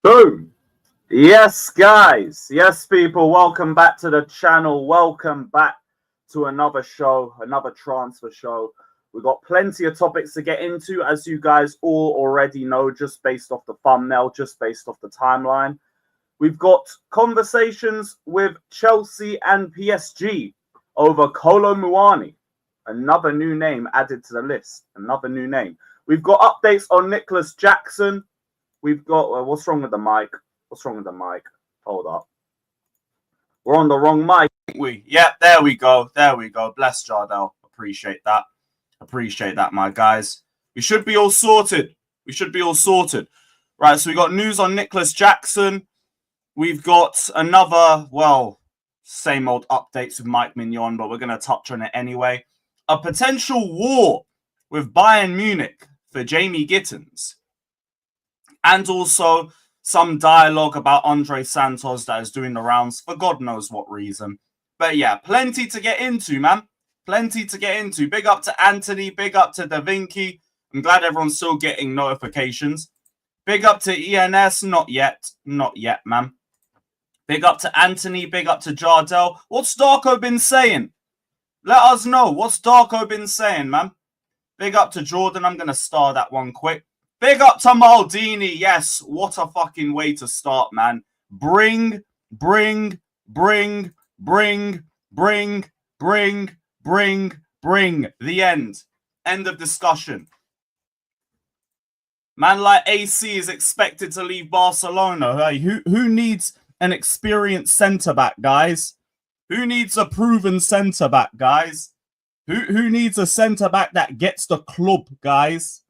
Boom! Yes, guys. Yes, people. Welcome back to the channel. Welcome back to another show, another transfer show. We've got plenty of topics to get into, as you guys all already know, just based off the thumbnail, just based off the timeline. We've got conversations with Chelsea and PSG over Kolo Muani. Another new name added to the list. Another new name. We've got updates on Nicholas Jackson. We've got, what's wrong with the mic? What's wrong with the mic? Hold up. We're on the wrong mic. Yeah, there we go. There we go. Bless Jardel. Appreciate that. Appreciate that, my guys. We should be all sorted. We should be all sorted. Right, so we got news on Nicholas Jackson. We've got another, well, same old updates with Mike Mignon, but we're going to touch on it anyway. A potential war with Bayern Munich for Bynoe-Gittens. And also some dialogue about Andre Santos that is doing the rounds for God knows what reason. But yeah, plenty to get into, man. Plenty to get into. Big up to Anthony. Big up to Da Vinci. I'm glad everyone's still getting notifications. Big up to ENS. Not yet. Not yet, man. Big up to Anthony. Big up to Jardel. What's Darko been saying? Let us know. What's Darko been saying, man? Big up to Jordan. I'm going to star that one quick. Big up to Maldini. Yes, what a fucking way to start, man. Bring the end. End of discussion. Man like AC is expected to leave Barcelona. Hey, who needs an experienced centre-back, guys? Who needs a proven centre-back, guys? Who needs a centre-back that gets the club, guys?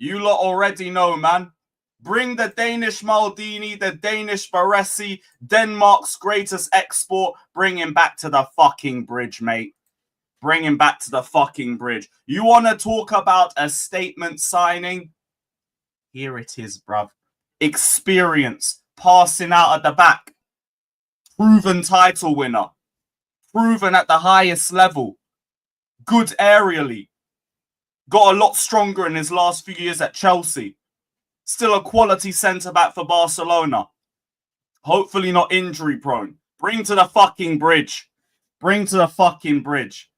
You lot already know, man. Bring the Danish Maldini, the Danish Baresi, Denmark's greatest export. Bring him back to the fucking bridge, mate. Bring him back to the fucking bridge. You want to talk about a statement signing? Here it is, bruv. Experience. Passing out at the back. Proven title winner. Proven at the highest level. Good aerially. Got a lot stronger in his last few years at Chelsea. Still a quality centre-back for Barcelona. Hopefully not injury-prone. Bring to the fucking bridge. Bring to the fucking bridge.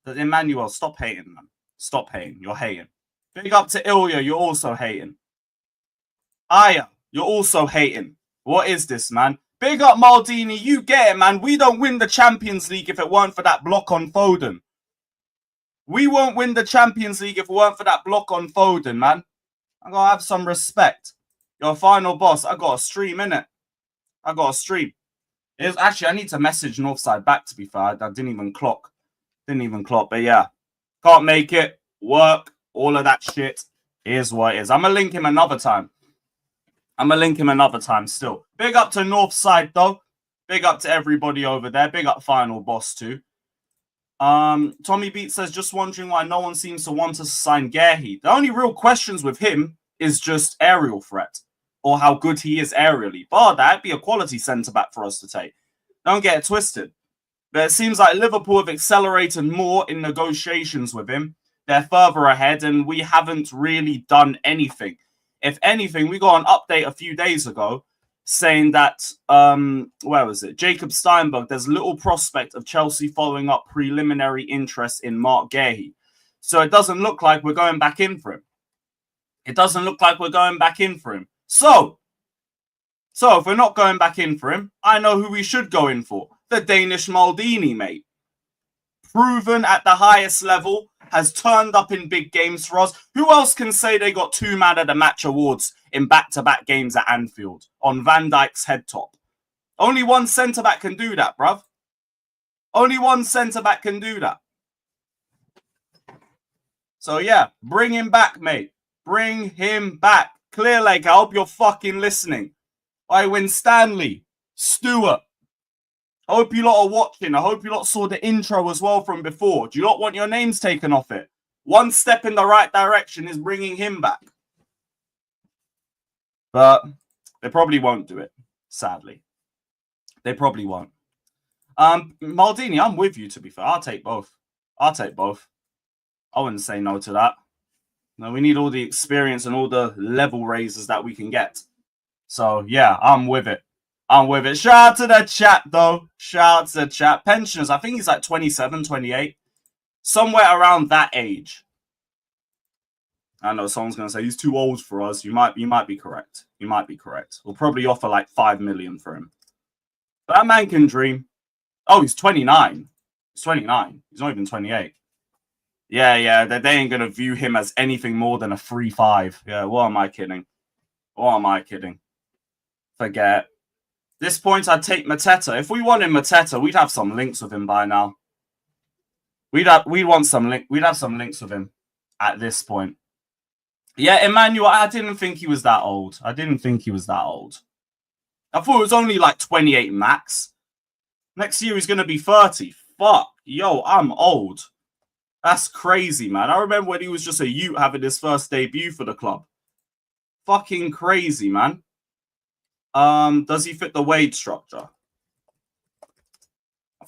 Emmanuel, stop hating, man. Stop hating. You're hating. Big up to Ilya. You're also hating. Aya, you're also hating. What is this, man? Big up Maldini. You get it, man. We don't win the Champions League if it weren't for that block on Foden. We won't win the Champions League if it weren't for that block on Foden, man. I gotta have some respect. Your final boss. I got a stream, innit? I got a stream. Actually, I need to message Northside back, to be fair. I didn't even clock. But yeah. Can't make it. Work. All of that shit. Here's what it is. I'm gonna link him another time. Still. Big up to Northside, though. Big up to everybody over there. Big up final boss, too. Tommy Beat says, just wondering why no one seems to want to sign Gehi. The only real questions with him is just aerial threat or how good he is aerially. Bar that, be a quality centre-back for us to take. Don't get it twisted. But it seems like Liverpool have accelerated more in negotiations with him. They're further ahead and we haven't really done anything. If anything, we got an update a few days ago saying that, where was it? Jacob Steinberg, there's little prospect of Chelsea following up preliminary interest in Mark Gahey. So it doesn't look like we're going back in for him. It doesn't look like we're going back in for him. So if we're not going back in for him, I know who we should go in for. The Danish Maldini, mate. Proven at the highest level, has turned up in big games for us. Who else can say they got 2 Man of the Match awards in back-to-back games at Anfield on Van Dijk's head top? Only one centre-back can do that, bruv. Only one centre-back can do that. So, yeah, bring him back, mate. Bring him back. Clear Lake, I hope you're fucking listening. I win Stanley, Stewart. I hope you lot are watching. I hope you lot saw the intro as well from before. Do you not want your names taken off it? One step in the right direction is bringing him back. But they probably won't do it, sadly. They probably won't. Maldini, I'm with you, to be fair. I'll take both. I'll take both. I wouldn't say no to that. No, we need all the experience and all the level raises that we can get. So, yeah, I'm with it. I'm with it. Shout out to the chat, though. Shout out to the chat. Pensioners, I think he's like 27, 28. Somewhere around that age. I know someone's going to say he's too old for us. You might be correct. You might be correct. We'll probably offer like 5 million for him. But that man can dream. Oh, he's 29. He's 29. He's not even 28. Yeah, they ain't going to view him as anything more than a 3-5. Yeah, what am I kidding? What am I kidding? Forget. This point, I'd take Mateta. If we wanted Mateta, we'd have some links with him by now. We'd have some links with him at this point. Yeah, Emmanuel, I didn't think he was that old. I thought it was only like 28 max. Next year, he's going to be 30. Fuck. Yo, I'm old. That's crazy, man. I remember when he was just a youth having his first debut for the club. Fucking crazy, man. Does he fit the wage structure?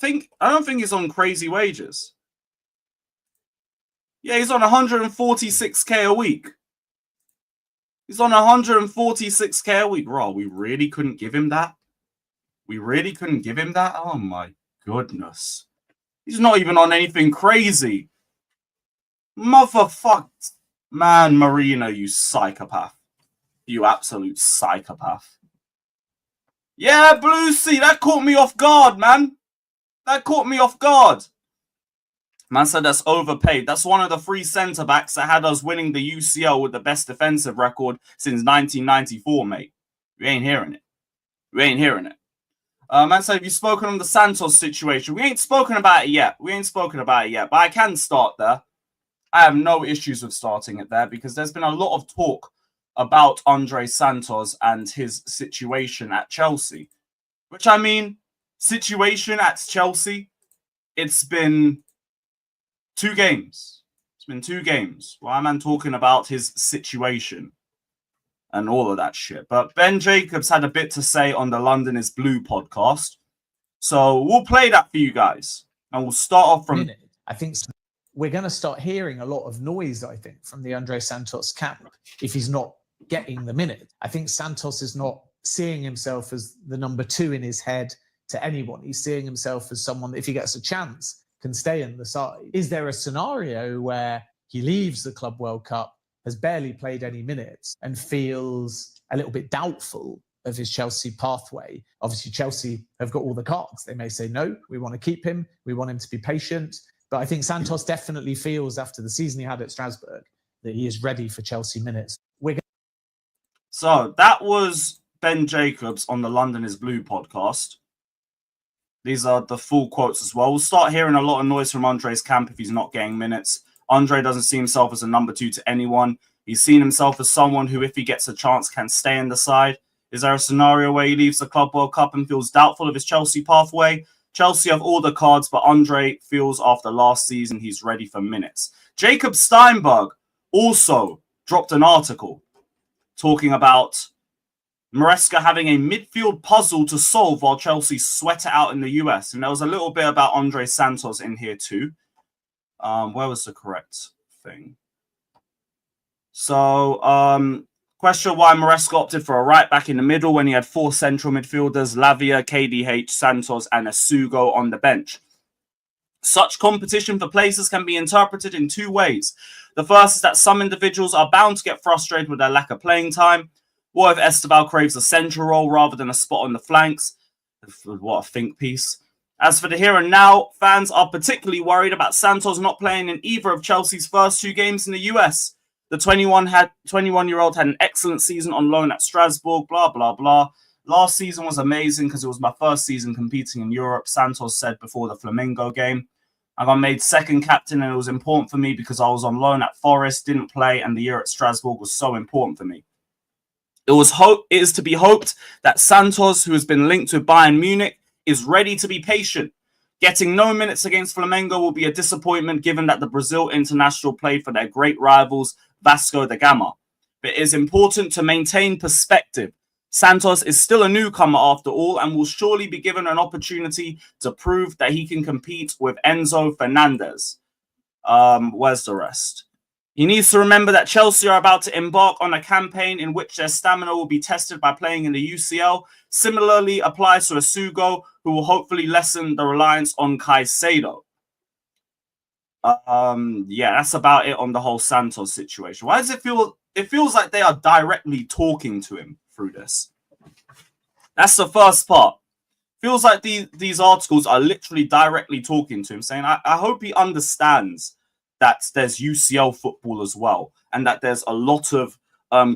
I don't think he's on crazy wages. Yeah, he's on 146k a week. He's on 146k a week. Bro, we really couldn't give him that? Oh my goodness. He's not even on anything crazy. Motherfucker. Man, Marina, you psychopath. You absolute psychopath. Yeah, Blue Sea, that caught me off guard, man. That caught me off guard. Man said that's overpaid. That's one of the 3 centre-backs that had us winning the UCL with the best defensive record since 1994, mate. We ain't hearing it. Man said, have you spoken on the Santos situation? We ain't spoken about it yet. But I can start there. I have no issues with starting it there because there's been a lot of talk about Andre Santos and his situation at Chelsea. Which, I mean, situation at Chelsea, it's been 2 games. Why am I talking about his situation and all of that shit? But Ben Jacobs had a bit to say on the London is Blue podcast. So we'll play that for you guys. And we'll start off from... I think we're going to start hearing a lot of noise, I think, from the Andre Santos camp if he's not getting the minute. I think Santos is not seeing himself as the number 2 in his head to anyone. He's seeing himself as someone that, if he gets a chance, can stay in the side. Is there a scenario where he leaves the Club World Cup, has barely played any minutes, and feels a little bit doubtful of his Chelsea pathway? Obviously, Chelsea have got all the cards. They may say, no, we want to keep him. We want him to be patient. But I think Santos definitely feels, after the season he had at Strasbourg, that he is ready for Chelsea minutes. So that was Ben Jacobs on the London is Blue podcast. These are the full quotes as well. We'll start hearing a lot of noise from Andre's camp if he's not getting minutes. Andre doesn't see himself as a number 2 to anyone. He's seen himself as someone who, if he gets a chance, can stay in the side. Is there a scenario where he leaves the Club World Cup and feels doubtful of his Chelsea pathway? Chelsea have all the cards, but Andre feels after last season he's ready for minutes. Jacob Steinberg also dropped an article talking about Maresca having a midfield puzzle to solve while Chelsea sweat it out in the US. And there was a little bit about Andre Santos in here too. Where was the correct thing? So Question why Maresca opted for a right back in the middle when he had 4 central midfielders, Lavia, KDH, Santos, and Asugo on the bench. Such competition for places can be interpreted in 2 ways. The first is that some individuals are bound to get frustrated with their lack of playing time. What if Esteban craves a central role rather than a spot on the flanks? What a think piece. As for the here and now, fans are particularly worried about Santos not playing in either of Chelsea's first 2 games in the US. The 21-year-old had an excellent season on loan at Strasbourg, blah, blah, blah. Last season was amazing because it was my first season competing in Europe, Santos said before the Flamengo game. I got made second captain and it was important for me because I was on loan at Forest, didn't play, and the year at Strasbourg was so important for me. It is to be hoped that Santos, who has been linked to Bayern Munich, is ready to be patient. Getting no minutes against Flamengo will be a disappointment given that the Brazil international played for their great rivals, Vasco da Gama. But it is important to maintain perspective. Santos is still a newcomer after all and will surely be given an opportunity to prove that he can compete with Enzo Fernandez. Where's the rest? He needs to remember that Chelsea are about to embark on a campaign in which their stamina will be tested by playing in the UCL. Similarly applies to Asugo, who will hopefully lessen the reliance on Caicedo. Yeah, that's about it on the whole Santos situation. Why does it feel? It feels like they are directly talking to him through this. That's the first part. Feels like these articles are literally directly talking to him, saying, I hope he understands that there's UCL football as well, and that there's a lot of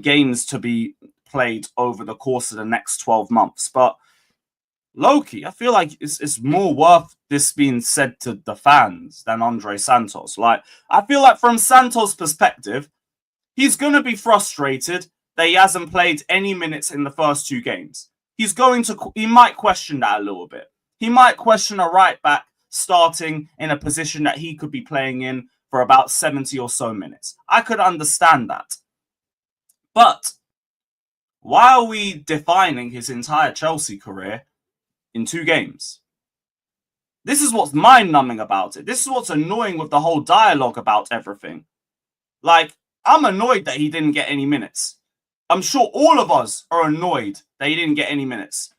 games to be played over the course of the next 12 months. But low-key, I feel like it's more worth this being said to the fans than Andre Santos. Like, I feel like from Santos' perspective, he's going to be frustrated that he hasn't played any minutes in the first 2 games. He might question that a little bit. He might question a right back starting in a position that he could be playing in for about 70 or so minutes. I could understand that. But why are we defining his entire Chelsea career in 2 games? This is what's mind-numbing about it. This is what's annoying with the whole dialogue about everything. Like, I'm annoyed that he didn't get any minutes. I'm sure all of us are annoyed that he didn't get any minutes.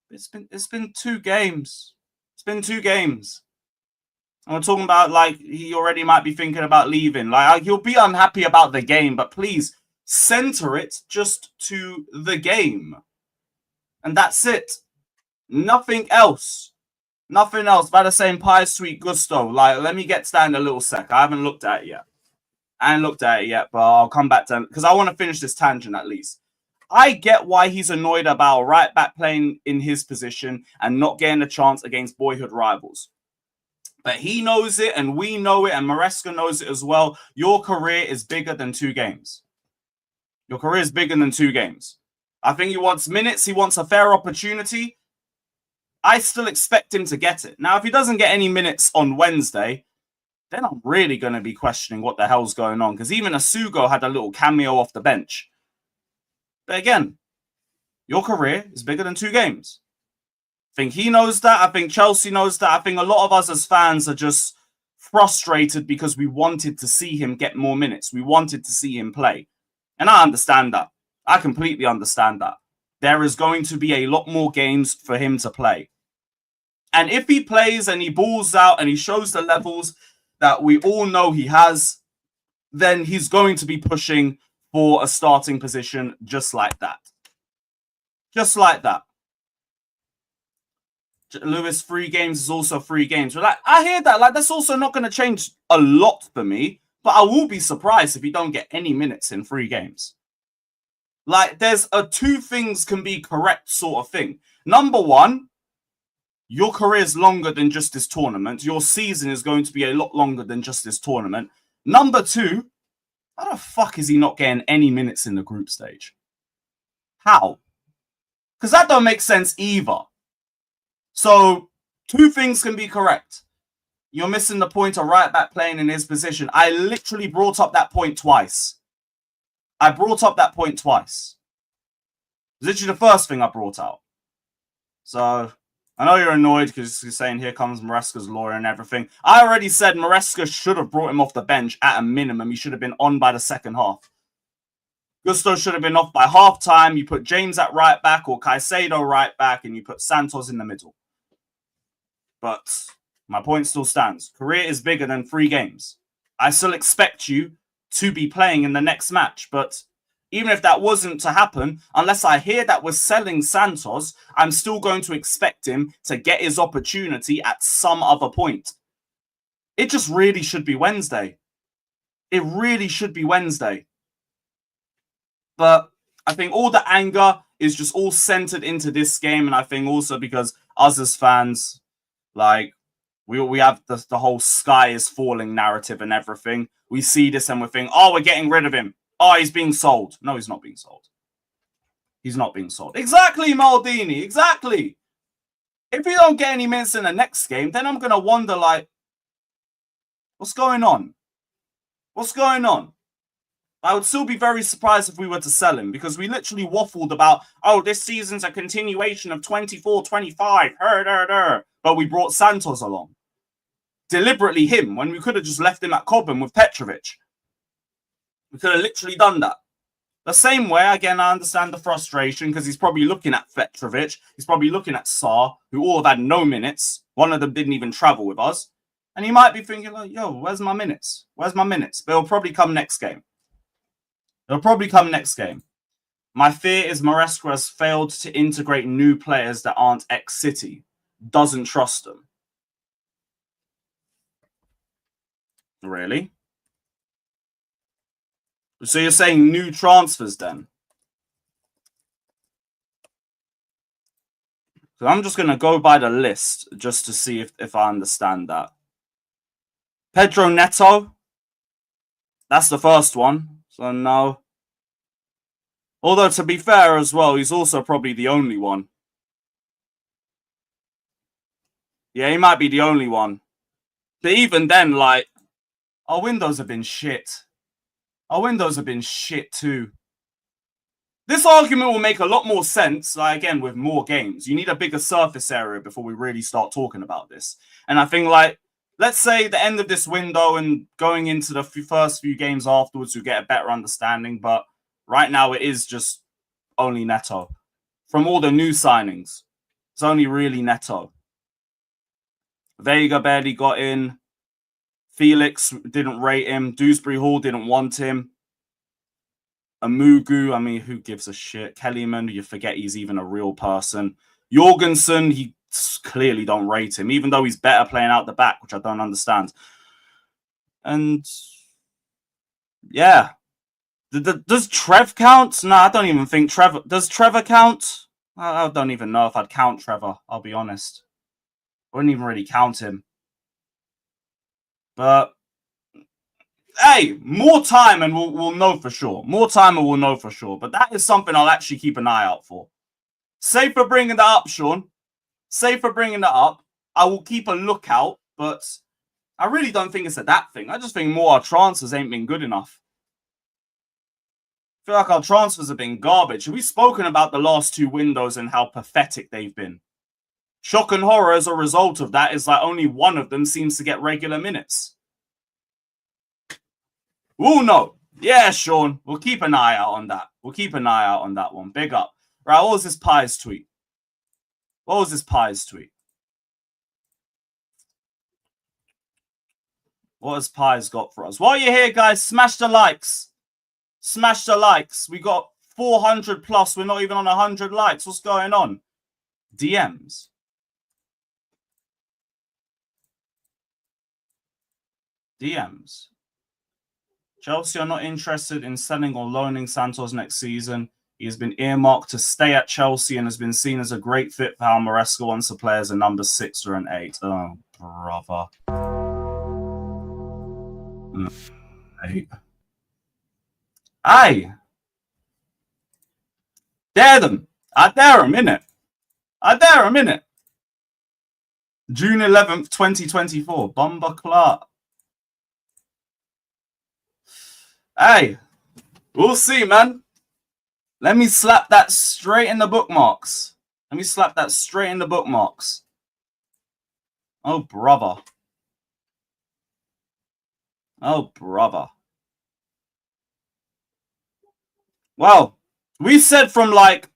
It's been 2 games. It's been 2 games. And we're talking about, like, he already might be thinking about leaving. Like, he'll be unhappy about the game, but please center it just to the game. And that's it. Nothing else. Nothing else. By the same pie, sweet gusto. Like, let me get to that in a little sec. I haven't looked at it yet. But I'll come back to it because I want to finish this tangent at least. I get why he's annoyed about a right back playing in his position and not getting a chance against boyhood rivals. But he knows it and we know it and Maresca knows it as well. Your career is bigger than 2 games. Your career is bigger than 2 games. I think he wants minutes. He wants a fair opportunity. I still expect him to get it. Now, if he doesn't get any minutes on Wednesday, then I'm really going to be questioning what the hell's going on. Because even Asugo had a little cameo off the bench. But again, your career is bigger than 2 games. I think he knows that. I think Chelsea knows that. I think a lot of us as fans are just frustrated because we wanted to see him get more minutes. We wanted to see him play. And I understand that. I completely understand that. There is going to be a lot more games for him to play. And if he plays and he balls out and he shows the levels that we all know he has, then he's going to be pushing for a starting position just like that. Just like that. Lewis, 3 games is also 3 games. But like, I hear that. Like, that's also not going to change a lot for me. But I will be surprised if you don't get any minutes in 3 games. Like, there's a 2 things can be correct sort of thing. Number 1, your career is longer than just this tournament. Your season is going to be a lot longer than just this tournament. Number 2, how the fuck is he not getting any minutes in the group stage? How? Because that don't make sense either. So, 2 things can be correct. You're missing the point of right back playing in his position. I literally brought up that point twice. It's literally the first thing I brought out. So, I know you're annoyed because you're saying here comes Maresca's lawyer and everything. I already said Maresca should have brought him off the bench at a minimum. He should have been on by the second half. Gusto should have been off by half-time. You put James at right back or Caicedo right back, and you put Santos in the middle. But my point still stands. Career is bigger than 3 games. I still expect you to be playing in the next match. But even if that wasn't to happen, unless I hear that we're selling Santos, I'm still going to expect him to get his opportunity at some other point. It just really should be Wednesday. It really should be Wednesday. But I think all the anger is just all centered into this game. And I think also because us as fans, like, we have the whole sky is falling narrative and everything. We see this and we think, oh, we're getting rid of him. Oh, he's being sold. No, he's not being sold. He's not being sold. Exactly, Maldini. Exactly. If we don't get any minutes in the next game, then I'm going to wonder, like, what's going on? What's going on? I would still be very surprised if we were to sell him because we literally waffled about, oh, this season's a continuation of 24-25. But we brought Santos along. Deliberately him, when we could have just left him at Cobham with Petrovic. We could have literally done that. The same way, again, I understand the frustration because he's probably looking at Petrovic. He's probably looking at Sarr, who all have had no minutes. One of them didn't even travel with us. And he might be thinking, like, yo, where's my minutes? Where's my minutes? But it'll probably come next game. It'll probably come next game. My fear is Maresca has failed to integrate new players that aren't ex-City. Doesn't trust them. Really? So you're saying new transfers then? So I'm just going to go by the list just to see if I understand that. Pedro Neto. That's the first one. So no. Although to be fair as well, he's also probably the only one. Yeah, he might be the only one. But even then, like, our windows have been shit. Our windows have been shit too. This argument will make a lot more sense, like, again, with more games. You need a bigger surface area before we really start talking about this. And I think, like, let's say the end of this window and going into the first few games afterwards, you get a better understanding. But right now, it is just only Neto. From all the new signings, it's only really Neto. Vega barely got in. Felix didn't rate him. Dewsbury Hall didn't want him. Amugu, I mean, who gives a shit? Kellyman, you forget he's even a real person. Jorgensen, he clearly don't rate him, even though he's better playing out the back, which I don't understand. And yeah. Does Trev count? No, I don't even think Trevor... Does Trevor count? I don't even know if I'd count Trevor, I'll be honest. I wouldn't even really count him. But, hey, more time and we'll know for sure. More time and we'll know for sure. But that is something I'll actually keep an eye out for. Say for bringing that up, Sean. Say for bringing that up. I will keep a lookout, but I really don't think it's a that thing. I just think more our transfers ain't been good enough. I feel like our transfers have been garbage. We've spoken about the last 2 windows and how pathetic they've been. Shock and horror as a result of that is like only one of them seems to get regular minutes. We'll know. Yeah, Sean. We'll keep an eye out on that. We'll keep an eye out on that one. Big up. Right, what was this Pies tweet? What was this Pies tweet? What has Pies got for us? While you're here, guys, smash the likes. Smash the likes. We got 400 plus. We're not even on 100 likes. What's going on? DMs. DMs. Chelsea are not interested in selling or loaning Santos next season. He has been earmarked to stay at Chelsea and has been seen as a great fit for how Maresca wants to play as a number 6 or an 8. Oh, brother. 8. Aye. Dare them. I dare them, innit? I dare them, innit? June 11th, 2024. Bomba Clark. Hey, we'll see, man. Let me slap that straight in the bookmarks. Let me slap that straight in the bookmarks. Oh, brother. Oh, brother. Well, we said from like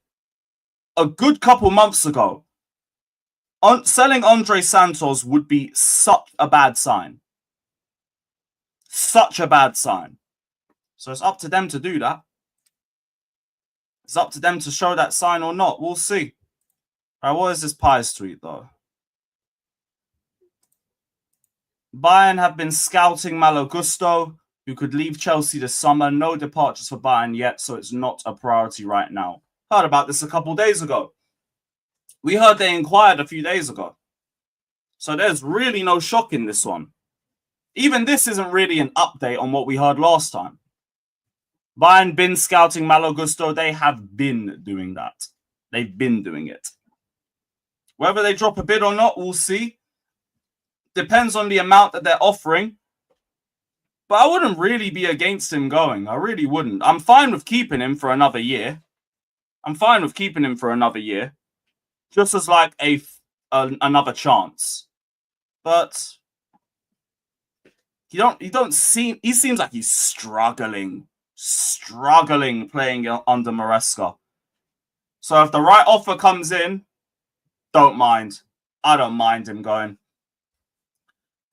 a good couple months ago, selling Andre Santos would be such a bad sign. Such a bad sign. So it's up to them to do that. It's up to them to show that sign or not. We'll see. All right, what is this Pies tweet, though? Bayern have been scouting Malo Gusto, who could leave Chelsea this summer. No departures for Bayern yet, so it's not a priority right now. Heard about this a couple days ago. We heard they inquired a few days ago. So there's really no shock in this one. Even this isn't really an update on what we heard last time. Bayern been scouting Malo Gusto. They have been doing that. They've been doing it. Whether they drop a bid or not, we'll see. Depends on the amount that they're offering. But I wouldn't really be against him going. I really wouldn't. I'm fine with keeping him for another year. Just as like another chance. But he seems like he's struggling playing under Maresca. So if the right offer comes in, don't mind. I don't mind him going.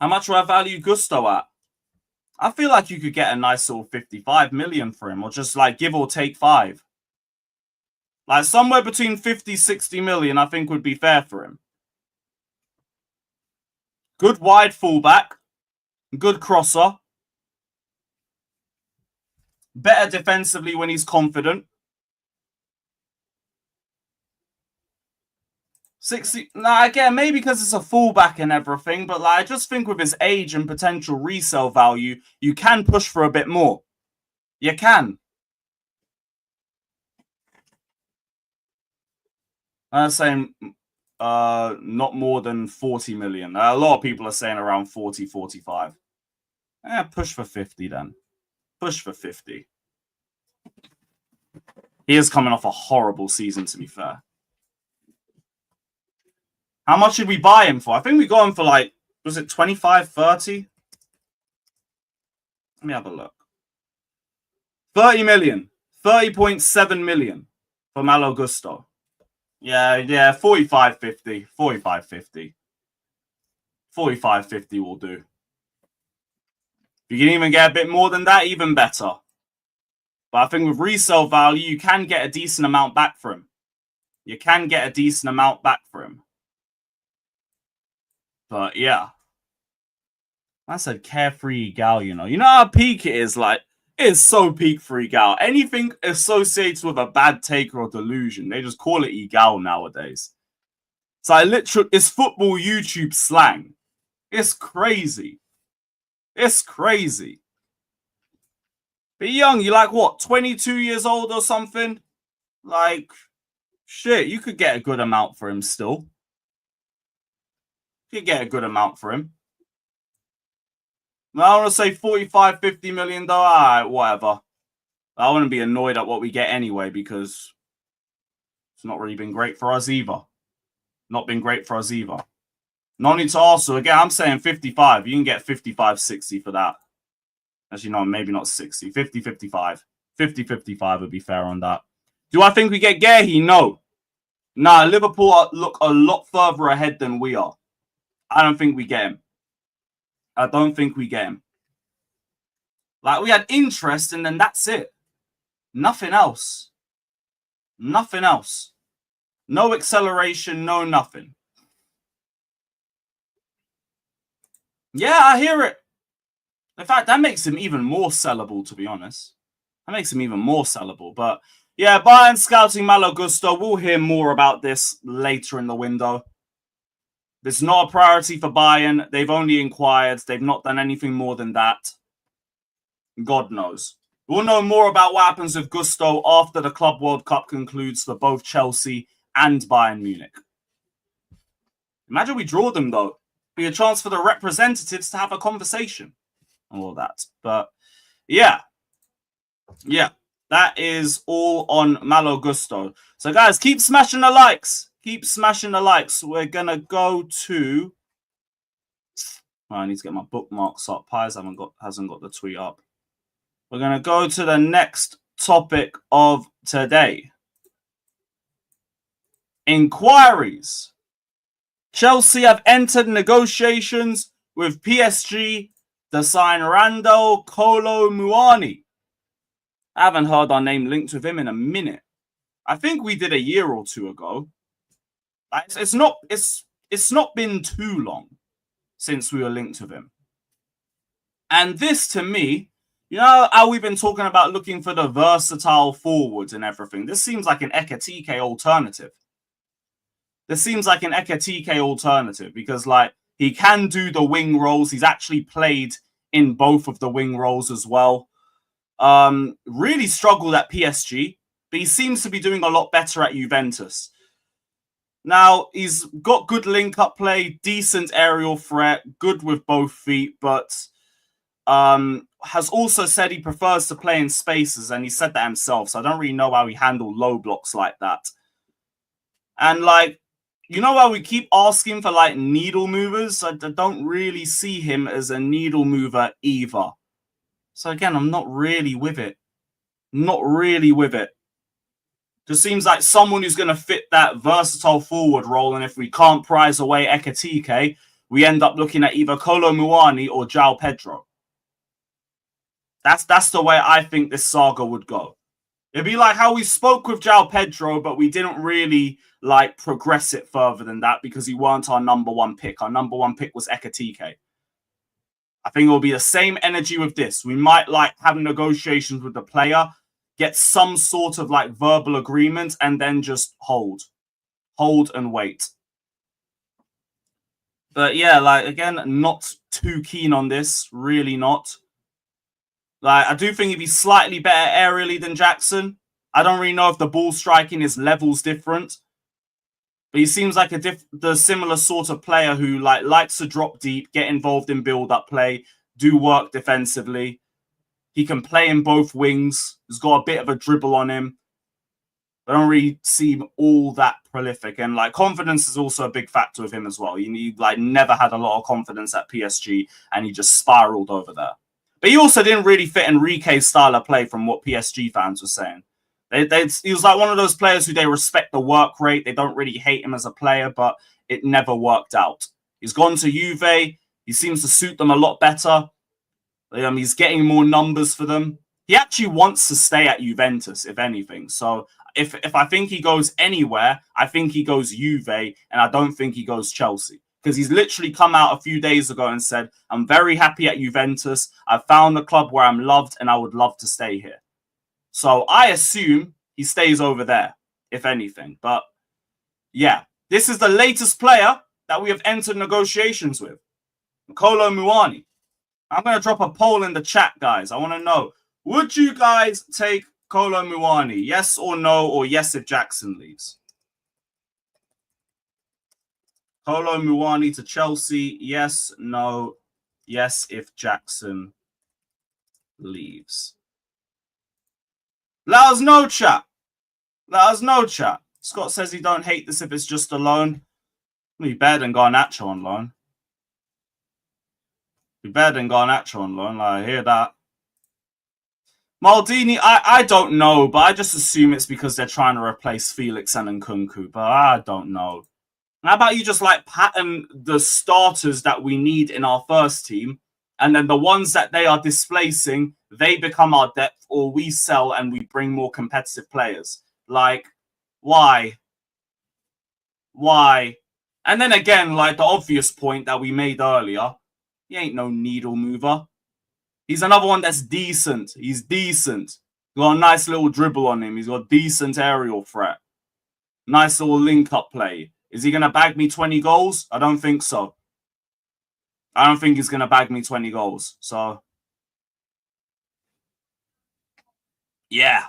How much do I value Gusto at? I feel like you could get a nice little 55 million for him, or just like give or take 5. Like somewhere between 50, 60 million, I think would be fair for him. Good wide fullback. Good crosser. Better defensively when he's confident. 60. Now, again, maybe because it's a fullback and everything, but like, I just think with his age and potential resale value, you can push for a bit more. You can. I'm saying not more than 40 million. A lot of people are saying around 40, 45. Push for 50 then. Push for 50. He is coming off a horrible season, to be fair. How much should we buy him for? I think we got him for like, was it 25, 30? Let me have a look. 30 million. 30.7 million for Malo Gusto. Yeah, 45, 50. 45, 50. 45, 50 will do. If you can even get a bit more than that, even better. But I think with resale value, you can get a decent amount back for him. But yeah. I said carefree gal, you know. You know how peak it is? Like, it's so peak for egal. Anything associated with a bad take or delusion, they just call it egal nowadays. So it's football YouTube slang. It's crazy. But young, you like what, 22 years old or something? Like, shit, you could get a good amount for him still. You could get a good amount for him. I want to say 45, 50 million though. All right, whatever. I wouldn't be annoyed at what we get anyway because it's not really been great for us either. No need to Arsenal. Again, I'm saying 55. You can get 55, 60 for that. As you know, maybe not 60. 50, 55. 50, 55 would be fair on that. Do I think we get Gehi? No. Nah, Liverpool look a lot further ahead than we are. I don't think we get him. Like, we had interest and then that's it. Nothing else. No acceleration, no nothing. Yeah, I hear it. In fact, that makes him even more sellable, to be honest. But yeah, Bayern scouting Malo Gusto. We'll hear more about this later in the window. This is not a priority for Bayern. They've only inquired. They've not done anything more than that. God knows. We'll know more about what happens with Gusto after the Club World Cup concludes for both Chelsea and Bayern Munich. Imagine we draw them, though. Be a chance for the representatives to have a conversation and all that. But yeah, that is all on Malo Gusto. So guys, keep smashing the likes. We're going to go to... Oh, I need to get my bookmarks up. Pies hasn't got the tweet up. We're going to go to the next topic of today. Inquiries. Chelsea have entered negotiations with PSG to sign Randall Kolo Muani. I haven't heard our name linked with him in a minute. I think we did a year or two ago. It's not been too long since we were linked with him. And this, to me, you know how we've been talking about looking for the versatile forwards and everything? This seems like an Ekitike alternative. Because, like, he can do the wing roles. He's actually played in both of the wing roles as well. Really struggled at PSG, but he seems to be doing a lot better at Juventus. Now, he's got good link-up play, decent aerial threat, good with both feet, but has also said he prefers to play in spaces, and he said that himself, so I don't really know how he handled low blocks like that. And, like, you know how we keep asking for, like, needle movers? I don't really see him as a needle mover either. So, again, I'm not really with it. Just seems like someone who's going to fit that versatile forward role, and if we can't prize away Ekitike, we end up looking at either Kolo Muani or João Pedro. That's the way I think this saga would go. It'd be like how we spoke with João Pedro, but we didn't really, like, progress it further than that because he weren't our number one pick. Our number one pick was Ekitike. I think it will be the same energy with this. We might, like, have negotiations with the player, get some sort of, like, verbal agreement, and then just hold and wait. But yeah, like, again, not too keen on this, really not. Like, I do think he'd be slightly better aerially than Jackson. I don't really know if the ball striking is levels different, but he seems like the similar sort of player who, like, likes to drop deep, get involved in build-up play, do work defensively. He can play in both wings. He's got a bit of a dribble on him. I don't really seem all that prolific. And, like, confidence is also a big factor with him as well. He like, never had a lot of confidence at PSG, and he just spiraled over there. But he also didn't really fit Enrique's style of play from what PSG fans were saying. He was like one of those players who they respect the work rate. They don't really hate him as a player, but it never worked out. He's gone to Juve. He seems to suit them a lot better. He's getting more numbers for them. He actually wants to stay at Juventus, if anything. So if I think he goes anywhere, I think he goes Juve, and I don't think he goes Chelsea. Because he's literally come out a few days ago and said, I'm very happy at Juventus. I found the club where I'm loved, and I would love to stay here. So I assume he stays over there, if anything. But yeah, this is the latest player that we have entered negotiations with. Kolo Muani. I'm going to drop a poll in the chat, guys. I want to know, would you guys take Kolo Muani? Yes or no, or yes if Jackson leaves? Kolo Muani to Chelsea. Yes, no, yes if Jackson leaves. Let us know, chat. Scott says he don't hate this if it's just a loan. Be better than Garnacho on loan. I hear that. Maldini, I don't know, but I just assume it's because they're trying to replace Felix and Nkunku, but I don't know. How about you just, like, pattern the starters that we need in our first team, and then the ones that they are displacing, they become our depth, or we sell and we bring more competitive players. Like, why? And then again, like the obvious point that we made earlier, he ain't no needle mover. He's another one that's decent. He's decent. Got a nice little dribble on him. He's got decent aerial threat. Nice little link-up play. Is he going to bag me 20 goals? I don't think so. I don't think he's going to bag me 20 goals. So, yeah.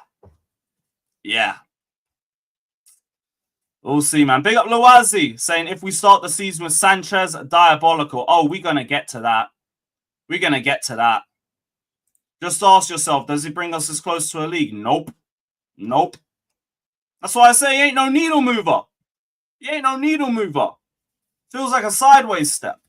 We'll see, man. Big up Luazi saying, if we start the season with Sanchez, diabolical. Oh, we're going to get to that. Just ask yourself, does he bring us as close to a league? Nope. That's why I say he ain't no needle mover. Feels like a sideways step.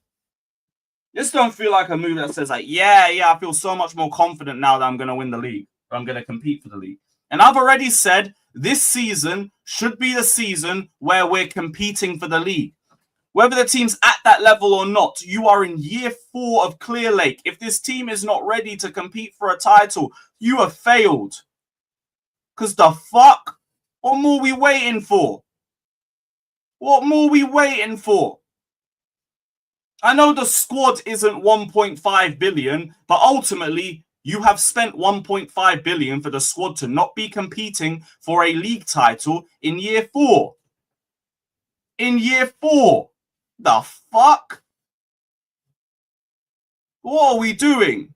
This don't feel like a move that says, like, yeah, I feel so much more confident now that I'm going to win the league. Or I'm going to compete for the league. And I've already said this season should be the season where we're competing for the league. Whether the team's at that level or not, you are in year 4 of Clear Lake. If this team is not ready to compete for a title, you have failed. Because the fuck? What more are we waiting for? What more are we waiting for? I know the squad isn't 1.5 billion, but ultimately you have spent 1.5 billion for the squad to not be competing for a league title in year 4. In year 4. The fuck? What are we doing?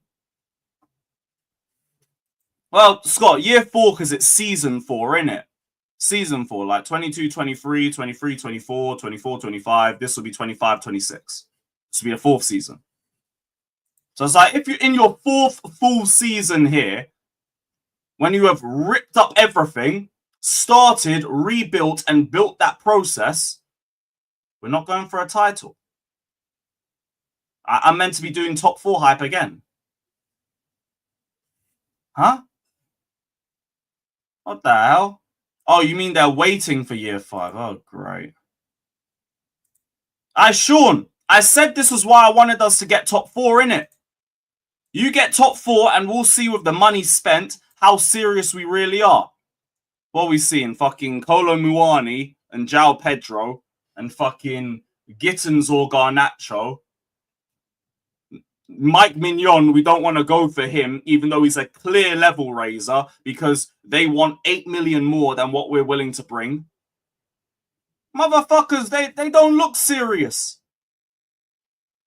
Well, Scott, year 4 because it's season 4, innit? Season 4, like 22, 23, 23, 24, 24, 25. This will be 25, 26. This will be a 4th season. So it's like, if you're in your 4th full season here, when you have ripped up everything, started, rebuilt, and built that process, we're not going for a title. I'm meant to be doing top 4 hype again. Huh? What the hell? Oh, you mean they're waiting for year 5? Oh, great. Sean, I said this was why I wanted us to get top 4, innit? You get top 4 and we'll see with the money spent how serious we really are. What are we seeing? Fucking Kolo Muani and João Pedro and fucking Gittens or Garnacho. Mike Mignon, we don't want to go for him, even though he's a clear level raiser, because they want 8 million more than what we're willing to bring. Motherfuckers, they don't look serious.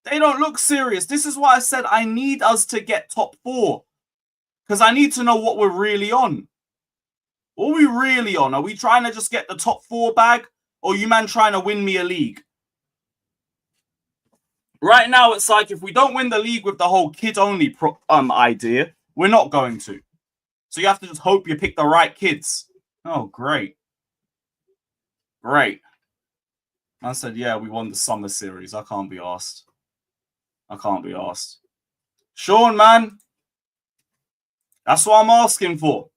They don't look serious. This is why I said I need us to get top 4. Because I need to know what we're really on. What are we really on? Are we trying to just get the top 4 bag? Or you man trying to win me a league? Right now, it's like if we don't win the league with the whole kid-only idea, we're not going to. So you have to just hope you pick the right kids. Oh, great. Great. I said, yeah, we won the summer series. I can't be asked. I can't be asked. Sean, man. That's what I'm asking for.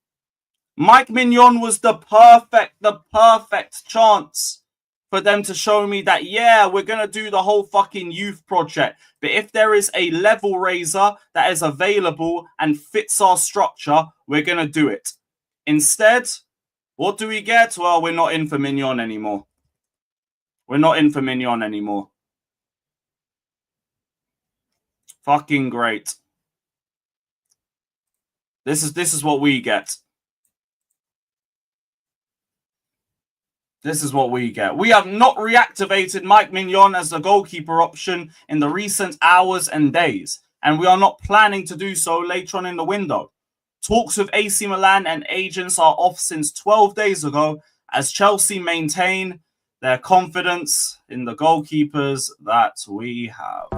Mike Mignon was the perfect chance for them to show me that, yeah, we're going to do the whole fucking youth project. But if there is a level raiser that is available and fits our structure, we're going to do it. Instead, what do we get? Well, we're not in for Mignon anymore. We're not in for Mignon anymore. Fucking great. This is what we get. This is what we get. We have not reactivated Mike Mignon as the goalkeeper option in the recent hours and days, and we are not planning to do so later on in the window. Talks with AC Milan and agents are off since 12 days ago, as Chelsea maintain their confidence in the goalkeepers that we have.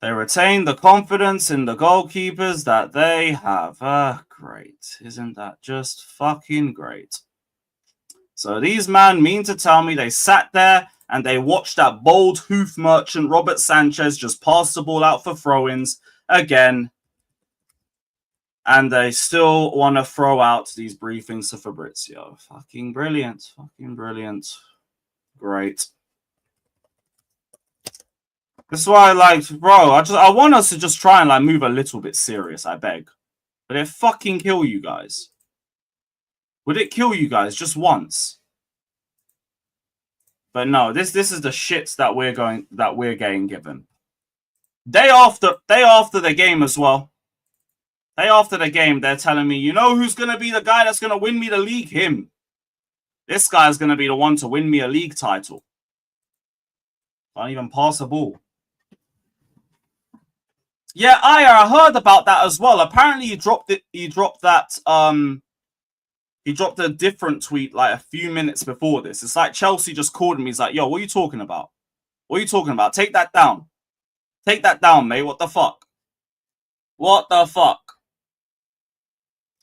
They retain the confidence in the goalkeepers that they have. Great. Isn't that just fucking great? So these men mean to tell me they sat there and they watched that bold hoof merchant Robert Sanchez just pass the ball out for throw-ins again. And they still want to throw out these briefings to Fabrizio. Fucking brilliant. Fucking brilliant. Great. This is why, bro, I want us to just try and, move a little bit serious, I beg. But it fucking kill you guys. Would it kill you guys just once? But no, this is the shits that we're getting given. Day after the game as well. Day after the game, they're telling me, you know who's gonna be the guy that's gonna win me the league? Him. This guy's gonna be the one to win me a league title. Can't even pass a ball. Yeah, I heard about that as well. Apparently, he dropped a different tweet like a few minutes before this. It's like Chelsea just called him. He's like, yo, what are you talking about? What are you talking about? Take that down. Take that down, mate. What the fuck? What the fuck?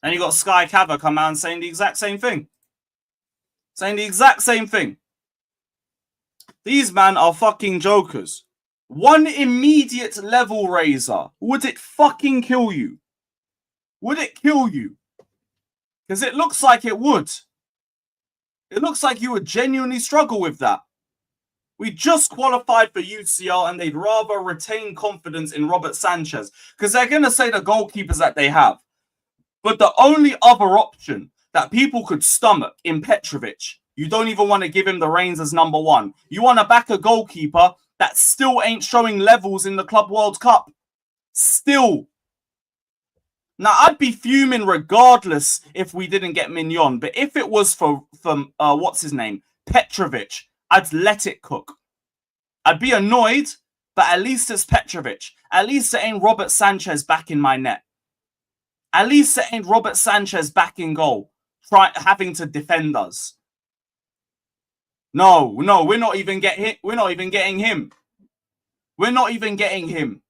And you got Sky Cava come out and saying the exact same thing. Saying the exact same thing. These men are fucking jokers. One immediate level raiser. Would it fucking kill you? Would it kill you? Because it looks like it would. It looks like you would genuinely struggle with that. We just qualified for UCL and they'd rather retain confidence in Robert Sanchez because they're going to say the goalkeepers that they have. But the only other option that people could stomach in Petrovic, you don't even want to give him the reins as number one. You want to back a goalkeeper that still ain't showing levels in the Club World Cup. Still. Now, I'd be fuming regardless if we didn't get Mignon. But if it was for what's his name? Petrovic, I'd let it cook. I'd be annoyed, but at least it's Petrovic. At least it ain't Robert Sanchez back in my net. At least it ain't Robert Sanchez back in goal, having to defend us. No, we're not even getting him. We're not even getting him. We're not even getting him.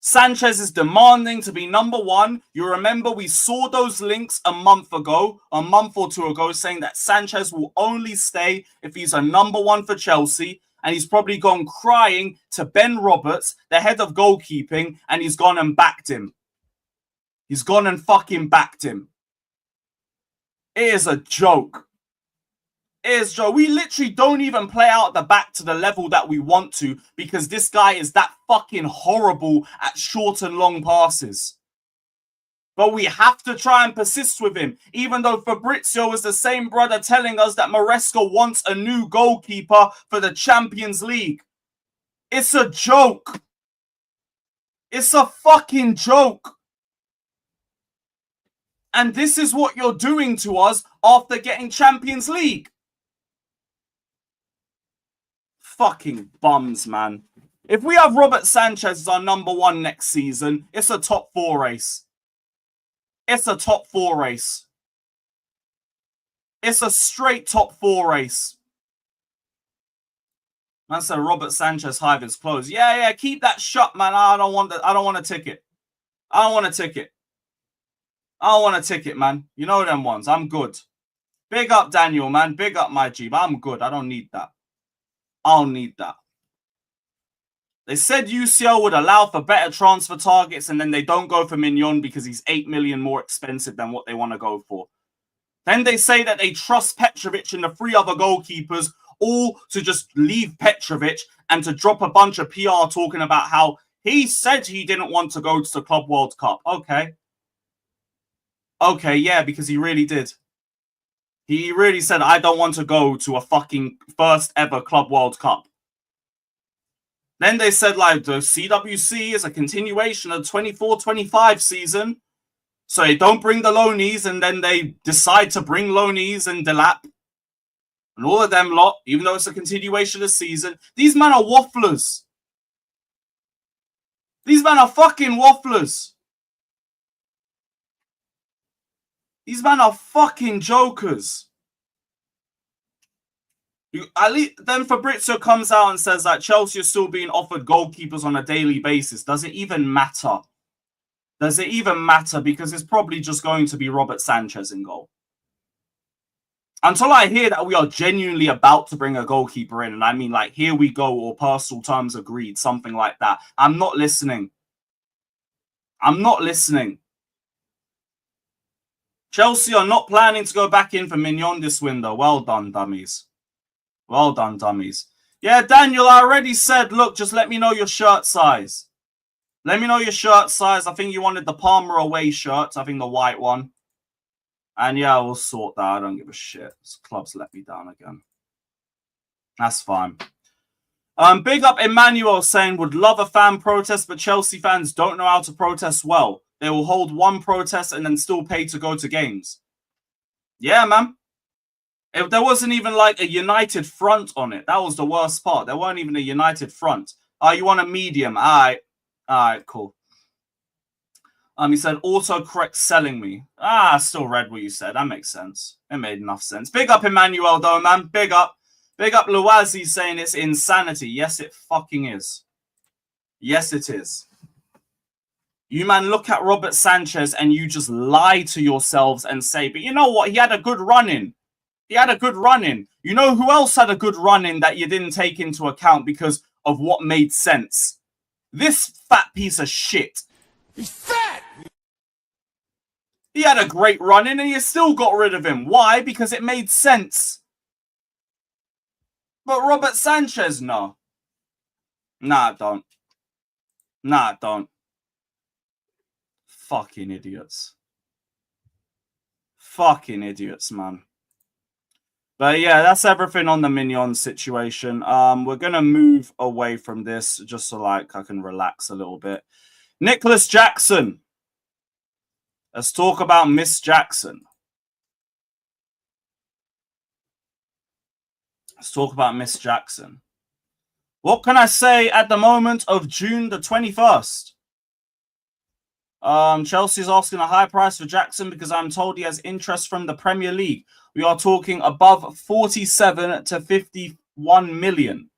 Sanchez is demanding to be number one. You remember we saw those links a month or two ago, saying that Sanchez will only stay if he's a number one for Chelsea. And he's probably gone crying to Ben Roberts, the head of goalkeeping, and he's gone and backed him. He's gone and fucking backed him. It is a joke. It is a joke. We literally don't even play out the back to the level that we want to because this guy is that fucking horrible at short and long passes. But we have to try and persist with him, even though Fabrizio is the same brother telling us that Maresca wants a new goalkeeper for the Champions League. It's a joke. It's a fucking joke. And this is what you're doing to us after getting Champions League. Fucking bums, man. If we have Robert Sanchez as our number one next season, it's a top 4 race. It's a top 4 race. It's a straight top 4 race. Man said Robert Sanchez hive is closed. Yeah, keep that shut, man. I don't want a ticket. I don't want a ticket. I don't want a ticket, man. You know them ones. I'm good. Big up Daniel, man. Big up my G. But I'm good. I don't need that. I don't need that. They said UCL would allow for better transfer targets and then they don't go for Mignon because he's 8 million more expensive than what they want to go for. Then they say that they trust Petrovic and the 3 other goalkeepers all to just leave Petrovic and to drop a bunch of PR talking about how he said he didn't want to go to the Club World Cup. Okay. Okay, yeah, because he really did. He really said, I don't want to go to a fucking first ever Club World Cup. Then they said, like, the CWC is a continuation of the 24-25 season. So they don't bring the loanees, and then they decide to bring loanees and Delap. And all of them lot, even though it's a continuation of the season. These men are wafflers. These men are fucking wafflers. These men are fucking jokers. Then Fabrizio comes out and says that Chelsea is still being offered goalkeepers on a daily basis. Does it even matter? Does it even matter? Because it's probably just going to be Robert Sanchez in goal. Until I hear that we are genuinely about to bring a goalkeeper in, and I mean like, here we go, or personal terms agreed, something like that. I'm not listening. I'm not listening. Chelsea are not planning to go back in for Mignon this window. Well done, dummies. Well done, dummies. Yeah, Daniel, I already said, look, just let me know your shirt size. Let me know your shirt size. I think you wanted the Palmer away shirt. I think the white one. And yeah, we'll sort that. I don't give a shit. This club's let me down again. That's fine. Big up Emmanuel saying, would love a fan protest, but Chelsea fans don't know how to protest well. They will hold one protest and then still pay to go to games. Yeah, man. If there wasn't even like a united front on it, that was the worst part. There weren't even a united front. You want a medium? All right, cool. He said, autocorrect selling me. I still read what you said. That makes sense. It made enough sense. Big up Emmanuel, though, man. Big up. Big up Luazi saying it's insanity. Yes, it fucking is. Yes, it is. You, man, look at Robert Sanchez and you just lie to yourselves and say, but you know what? He had a good run-in. He had a good run-in. You know who else had a good run-in that you didn't take into account because of what made sense. This fat piece of shit. He's fat! He had a great run in and you still got rid of him. Why? Because it made sense. But Robert Sanchez, no. Nah, don't. Nah, don't. Fucking idiots. Fucking idiots, man. But yeah, that's everything on the Mignon situation. We're going to move away from this just so like I can relax a little bit. Nicholas Jackson. Let's talk about Miss Jackson. Let's talk about Miss Jackson. What can I say at the moment of June the 21st? Chelsea's asking a high price for Jackson because I'm told he has interest from the Premier League. We are talking above 47 to 51 million.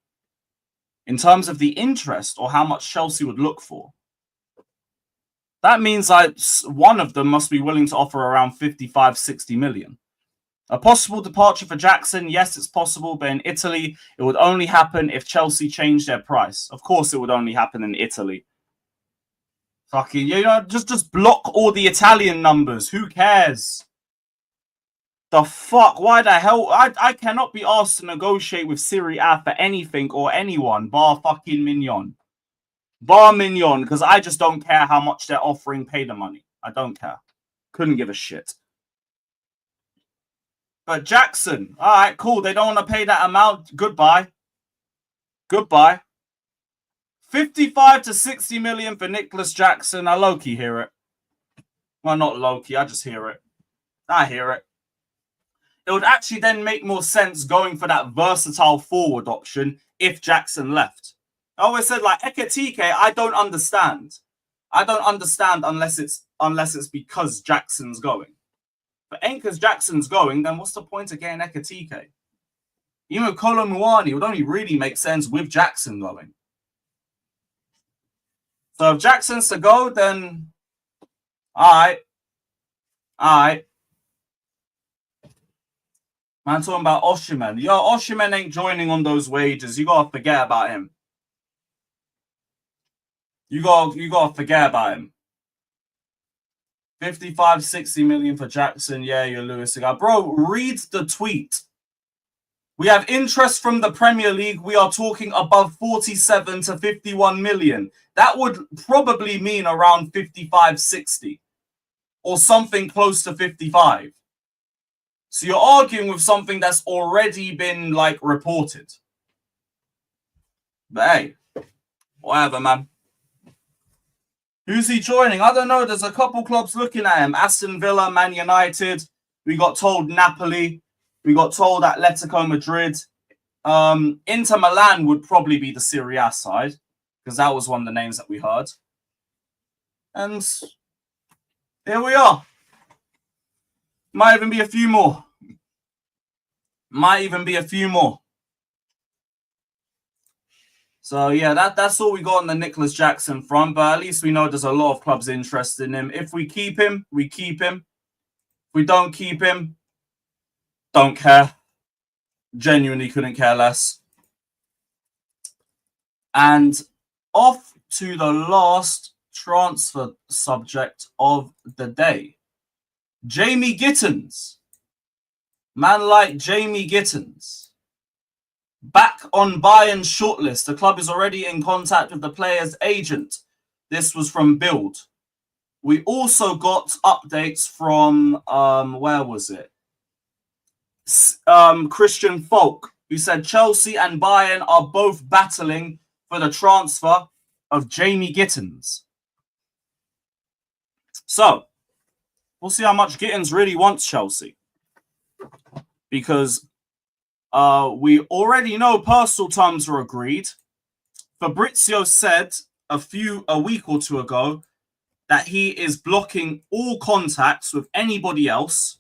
In terms of the interest or how much Chelsea would look for. That means one of them must be willing to offer around 55, 60 million. A possible departure for Jackson, yes, it's possible, but in Italy, it would only happen if Chelsea changed their price. Of course, it would only happen in Italy. Fucking, you know, just block all the Italian numbers. Who cares? The fuck? Why the hell? I cannot be asked to negotiate with Serie A for anything or anyone, bar fucking Mignon. Bar Mignon, because I just don't care how much they're offering, pay the money. I don't care. Couldn't give a shit. But Jackson, all right, cool. They don't want to pay that amount. Goodbye. Goodbye. 55 to 60 million for Nicholas Jackson. I low-key hear it. Well, not low-key. I just hear it. I hear it. It would actually then make more sense going for that versatile forward option if Jackson left. I always said, like, Ekitike, I don't understand. I don't understand unless it's because Jackson's going. But because Jackson's going, then what's the point of getting Ekitike? Even with Kolo Muani, it would only really make sense with Jackson going. So if Jackson's to go, then all right. All right. Man, talking about Osimhen. Yo, Osimhen ain't joining on those wages. You gotta forget about him. You gotta forget about him. 55, 60 million for Jackson. Yeah, you're Lewis. Bro, read the tweet. We have interest from the Premier League. We are talking above 47 to 51 million. That would probably mean around 55, 60. Or something close to 55. So you're arguing with something that's already been, like, reported. But hey, whatever, man. Who's he joining? I don't know. There's a couple clubs looking at him. Aston Villa, Man United. We got told Napoli. We got told Atletico Madrid. Inter Milan would probably be the Serie A side because that was one of the names that we heard. And here we are. Might even be a few more. Might even be a few more. So, yeah, that's all we got on the Nicholas Jackson front. But at least we know there's a lot of clubs interested in him. If we keep him, we keep him. If we don't keep him, don't care. Genuinely couldn't care less. And off to the last transfer subject of the day. Bynoe-Gittens. Man like Bynoe-Gittens. Back on Bayern's shortlist. The club is already in contact with the player's agent. This was from Bild. We also got updates from, where was it? Christian Falk, who said Chelsea and Bayern are both battling for the transfer of Bynoe-Gittens. So, we'll see how much Gittens really wants Chelsea. Because we already know personal terms were agreed. Fabrizio said a week or two ago that he is blocking all contacts with anybody else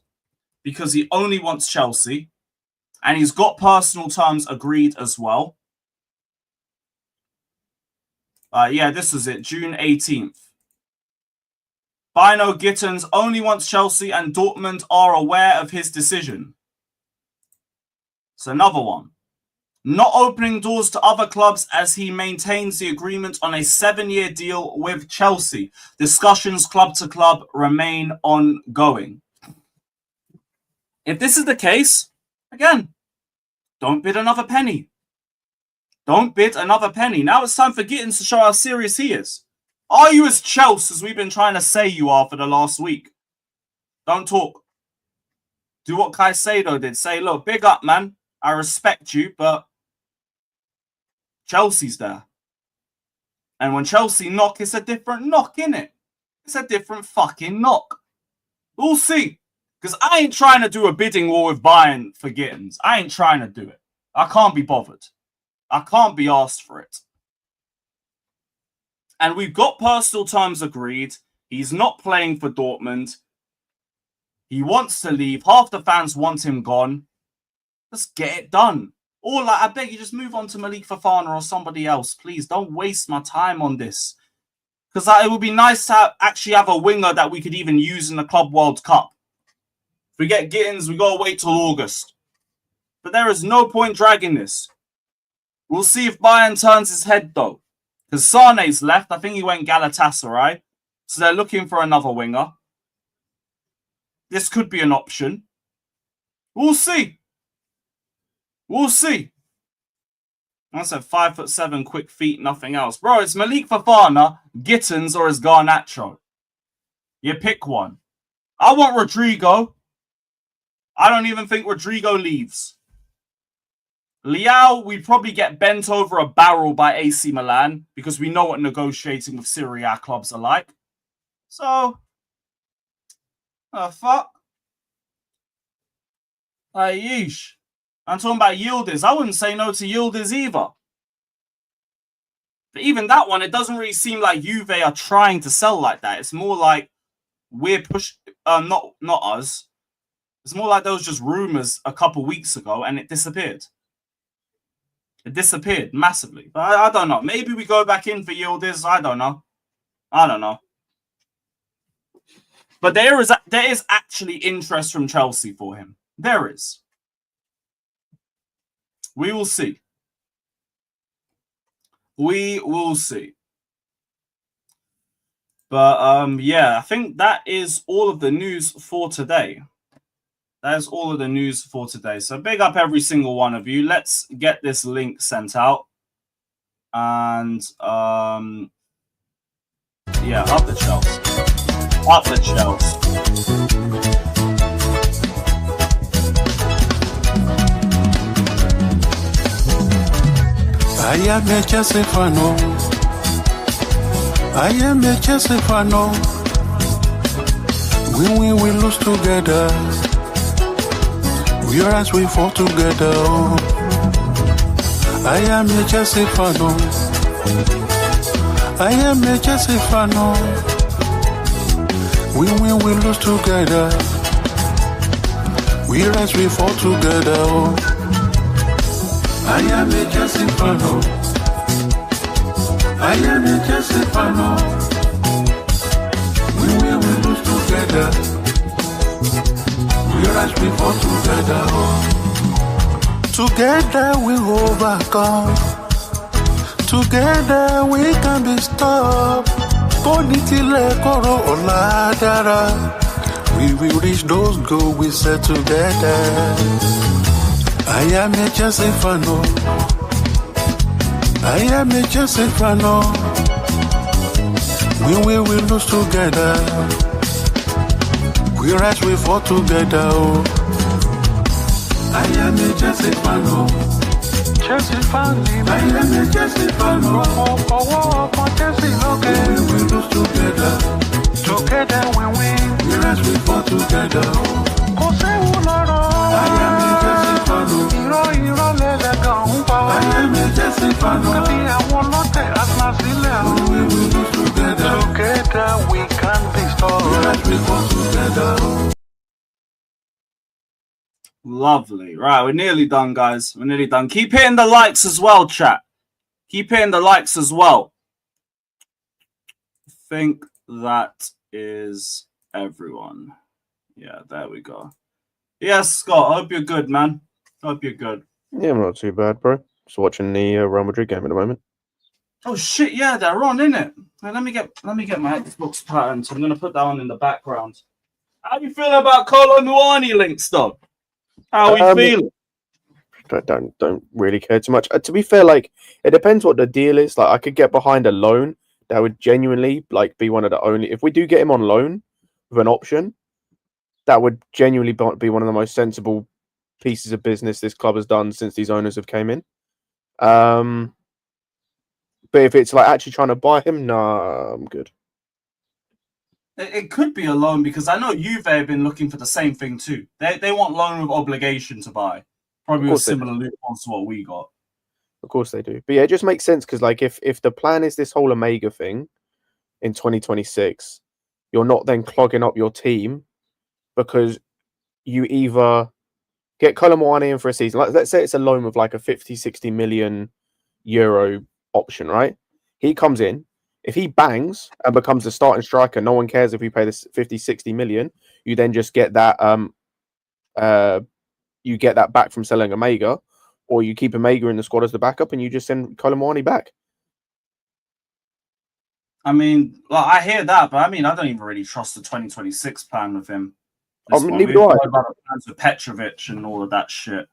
because he only wants Chelsea. And he's got personal terms agreed as well. Yeah, this is it, June 18th. Bynoe-Gittens only wants Chelsea and Dortmund are aware of his decision. It's another one. not opening doors to other clubs as he maintains the agreement on a 7-year deal with Chelsea. Discussions club to club remain ongoing. If this is the case, again, don't bid another penny. Don't bid another penny. Now it's time for Gittens to show how serious he is. Are you as Chelsea as we've been trying to say you are for the last week? Don't talk. Do what Caicedo did. Say, look, big up, man. I respect you, but Chelsea's there. And when Chelsea knock, it's a different knock, innit? It's a different fucking knock. We'll see. Because I ain't trying to do a bidding war with Bayern for Gittens. I ain't trying to do it. I can't be bothered. I can't be asked for it. And we've got personal terms agreed. He's not playing for Dortmund. He wants to leave. Half the fans want him gone. Let's get it done. Or, like, I beg you, just move on to Malik Fofana or somebody else. Please, don't waste my time on this. Because it would be nice to actually have a winger that we could even use in the Club World Cup. If we get Gittens, we got to wait till August. But there is no point dragging this. We'll see if Bayern turns his head, though. Because Sane's left. I think he went Galatasaray. So they're looking for another winger. This could be an option. We'll see. We'll see. I said 5'7", quick feet, nothing else. Bro, it's Malik Fofana, Gittens, or is Garnacho. You pick one. I want Rodrigo. I don't even think Rodrigo leaves. Leao, we probably get bent over a barrel by AC Milan because we know what negotiating with Serie A clubs are like. So, fuck. Yeesh. I'm talking about Yildiz. I wouldn't say no to Yildiz either. But even that one, it doesn't really seem like Juve are trying to sell like that. It's more like we're not us. It's more like there was just rumors a couple weeks ago and it disappeared. It disappeared massively. But I don't know. Maybe we go back in for Yildiz. I don't know. But there is actually interest from Chelsea for him. There is. We will see. We will see. But yeah, I think that is all of the news for today. That is all of the news for today. So big up every single one of you. Let's get this link sent out. And yeah, up the Chelsea. Up the Chelsea. I am a Chelsea fan. I am a Chelsea fan. We lose together. We are as we fall together. I am a Chelsea fan. I am a Chelsea fan. We lose together. We are as we fall together. I am a Chelsea fan. I am a Chelsea fan. We lose together. We rise before together. Together we overcome. Together we can be stopped. Bonitile koro oladara. We will reach those goals we set together. I am a Chelsea fan. I am a Chelsea fan. We will lose together. We rise, we fall together. I am a Chelsea fan. Chelsea fan. I am a Chelsea fan. We will lose together. Together we win. We rise, we fall together. I am a Chelsea fan. I am a Chelsea fan. We will lose together. Together we can be strong. We rise, we fall together. Lovely. Right, we're nearly done, guys. We're nearly done. Keep hitting the likes as well, chat. Keep hitting the likes as well. I think that is everyone. Yeah, there we go. Yes, Scott. Hope you're good, man. Hope you're good. Yeah, I'm not too bad, bro. Just watching the Real Madrid game at the moment. Oh shit! Yeah, they're on, innit? Now, let me get my Xbox pattern. So I'm gonna put that on in the background. How you feeling about Kolo Muani links, though? How are you feeling? Don't really care too much. To be fair, like it depends what the deal is. Like I could get behind a loan that would genuinely like be one of the only. If we do get him on loan with an option, that would genuinely be one of the most sensible pieces of business this club has done since these owners have came in. But if it's like actually trying to buy him, nah, I'm good. It could be a loan because I know Juve have been looking for the same thing too. They want loan with obligation to buy. Probably with similar loopholes to what we got. Of course they do. But yeah, it just makes sense because like if the plan is this whole Omega thing in 2026, you're not then clogging up your team because you either get Kolo Muani in for a season. Like, let's say it's a loan with like a 50, 60 million euro option, right? He comes in. If he bangs and becomes the starting striker, no one cares if we pay this 50, 60 million. You then just get that you get that back from selling Omega, or you keep Omega in the squad as the backup and you just send Kolo Muani back. I mean, well, I hear that, but I mean, I don't even really trust the 2026 plan with him. Neither do I. About the plans with Petrovic and all of that shit.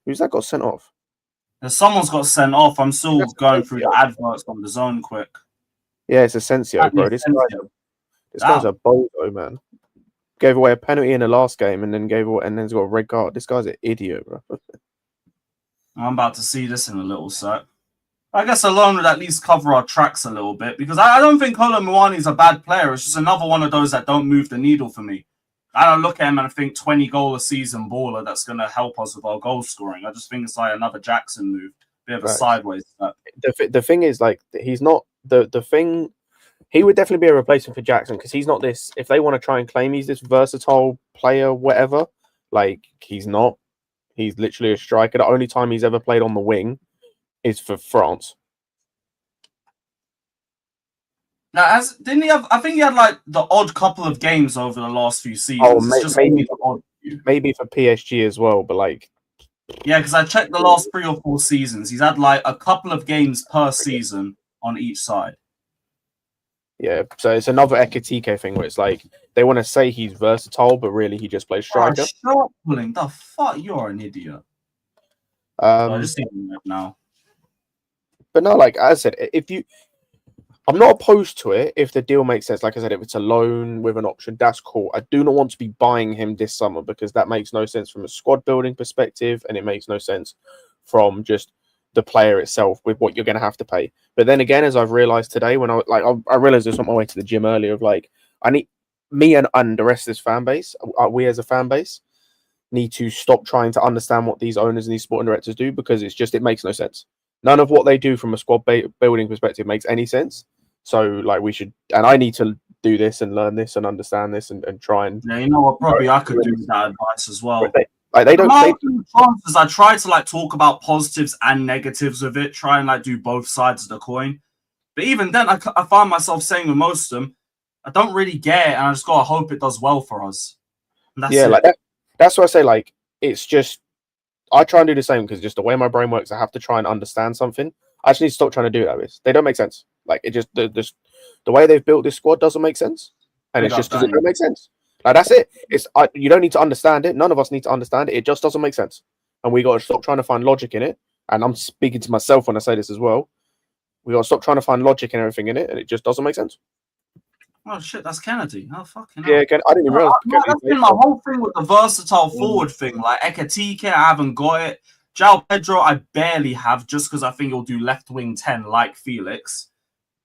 Who's that got sent off? Someone's got sent off. I'm still going through the adverts on the zone quick. Yeah, it's Asensio, bro. This guy's a bozo, man. Gave away a penalty in the last game and then he's got a red card. This guy's an idiot, bro. I'm about to see this in a little sec. I guess a loan would at least cover our tracks a little bit because I don't think Kolo Muani is a bad player. It's just another one of those that don't move the needle for me. I don't look at him and I think 20 goal a season baller that's going to help us with our goal scoring. I just think it's like another Jackson move, bit of a sideways step. The thing is, like, he's not the thing. He would definitely be a replacement for Jackson because he's not this. If they want to try and claim he's this versatile player, whatever, like he's not. He's literally a striker. The only time he's ever played on the wing is for France. Now, didn't he have? I think he had like the odd couple of games over the last few seasons. Oh, maybe for PSG as well, but like, yeah, because I checked the last 3 or 4 seasons. He's had like a couple of games per season on each side. Yeah, so it's another Ekitike thing where it's like they want to say he's versatile, but really he just plays striker. Stop pulling the fuck! You're an idiot. I just see him now. But no, like I said, I'm not opposed to it if the deal makes sense. Like I said, if it's a loan with an option, that's cool. I do not want to be buying him this summer because that makes no sense from a squad building perspective, and it makes no sense from just the player itself with what you're going to have to pay. But then again, as I've realized today, when I realized this on my way to the gym earlier, of like I need me and the rest of this fan base, we as a fan base need to stop trying to understand what these owners and these sporting directors do because it makes no sense. None of what they do from a squad building perspective makes any sense. So like we should, and I need to do this and learn this and understand this and try and. Yeah, you know what? Probably I could do that advice as well. They don't. I try to like talk about positives and negatives of it. Try and like do both sides of the coin. But even then, I find myself saying with most of them, I don't really get it, and I just gotta hope it does well for us. And that's it. Like that. That's why I say like it's just. I try and do the same because just the way my brain works, I have to try and understand something. I just need to stop trying to do that. They don't make sense. Like it just the way they've built this squad doesn't make sense, and it's just because it don't make sense. Like that's it. You don't need to understand it. None of us need to understand it. It just doesn't make sense, and we got to stop trying to find logic in it. And I'm speaking to myself when I say this as well. We got to stop trying to find logic and everything in it, and it just doesn't make sense. Oh shit, that's Kennedy. Oh fucking hell. Yeah, I didn't even realize. That's been my whole thing with the versatile forward thing. Like Ekitike, I haven't got it. João Pedro, I barely have, just because I think he'll do left wing 10 like Felix.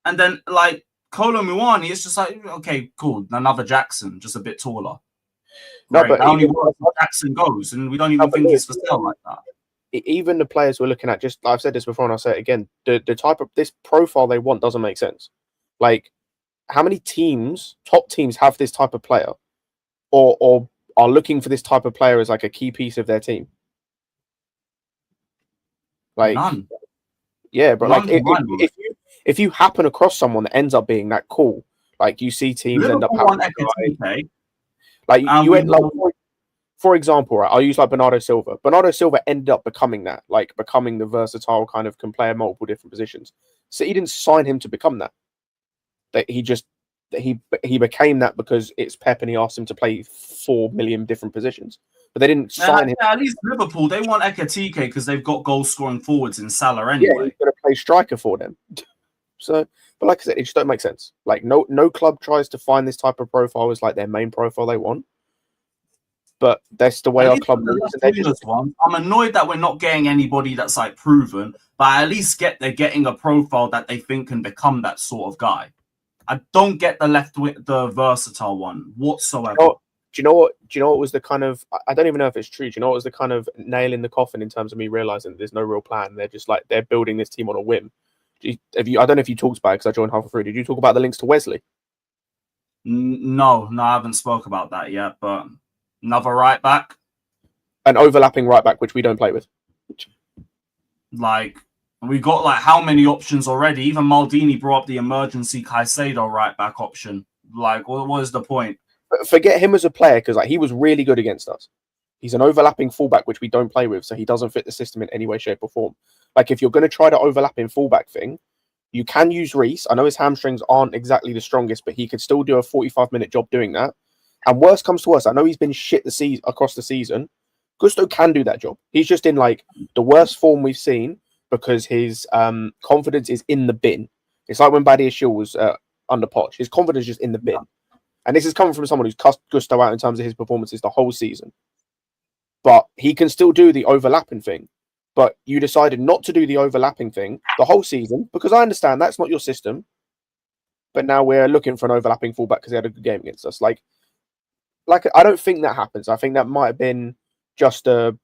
And then like Kolo Muani, it's just like okay, cool, another Jackson, just a bit taller. No, but only Jackson goes, and we don't even think he's for sale like that. Even the players we're looking at, just I've said this before and I'll say it again, the type of this profile they want doesn't make sense. Like, how many top teams have this type of player or are looking for this type of player as like a key piece of their team? Like, none. Yeah, but like if you happen across someone that ends up being that cool, like you see teams end up having like for example, right, I'll use like Bernardo Silva. Bernardo Silva ended up becoming that, like becoming the versatile kind of can play in multiple different positions. So he didn't sign him to become that. That he became that because it's Pep and he asked him to play 4 million different positions. But they didn't sign him. At least Liverpool, they want Ekitike because they've got goal scoring forwards in Salah Yeah, anyway. he's going to play striker for them. So, but like I said, it just don't make sense. Like no club tries to find this type of profile as like their main profile they want. But that's the way our club moves. I'm annoyed that we're not getting anybody that's like proven, but at least they're getting a profile that they think can become that sort of guy. I don't get the versatile one whatsoever. Do you know what was the kind of, I don't even know if it's true. Do you know what was the kind of nail in the coffin in terms of me realizing there's no real plan? They're just like, they're building this team on a whim. I don't know if you talked about it because I joined halfway through. Did you talk about the links to Wesley? No, I haven't spoke about that yet, but another right back. An overlapping right back, which we don't play with. Like, we got like how many options already? Even Maldini brought up the emergency Caicedo right back option. Like, what is the point? Forget him as a player because like he was really good against us. He's an overlapping fullback, which we don't play with, so he doesn't fit the system in any way, shape, or form. Like, if you're going to try the overlapping fullback thing, you can use Reece. I know his hamstrings aren't exactly the strongest, but he could still do a 45-minute job doing that. And worst comes to worst, I know he's been shit across the season. Gusto can do that job. He's just in like the worst form we've seen because his confidence is in the bin. It's like when Badiashile was under Poch. His confidence is just in the bin. And this is coming from someone who's cussed Gusto out in terms of his performances the whole season. But he can still do the overlapping thing. But you decided not to do the overlapping thing the whole season because I understand that's not your system. But now we're looking for an overlapping fullback because he had a good game against us. Like I don't think that happens. I think that might have been just a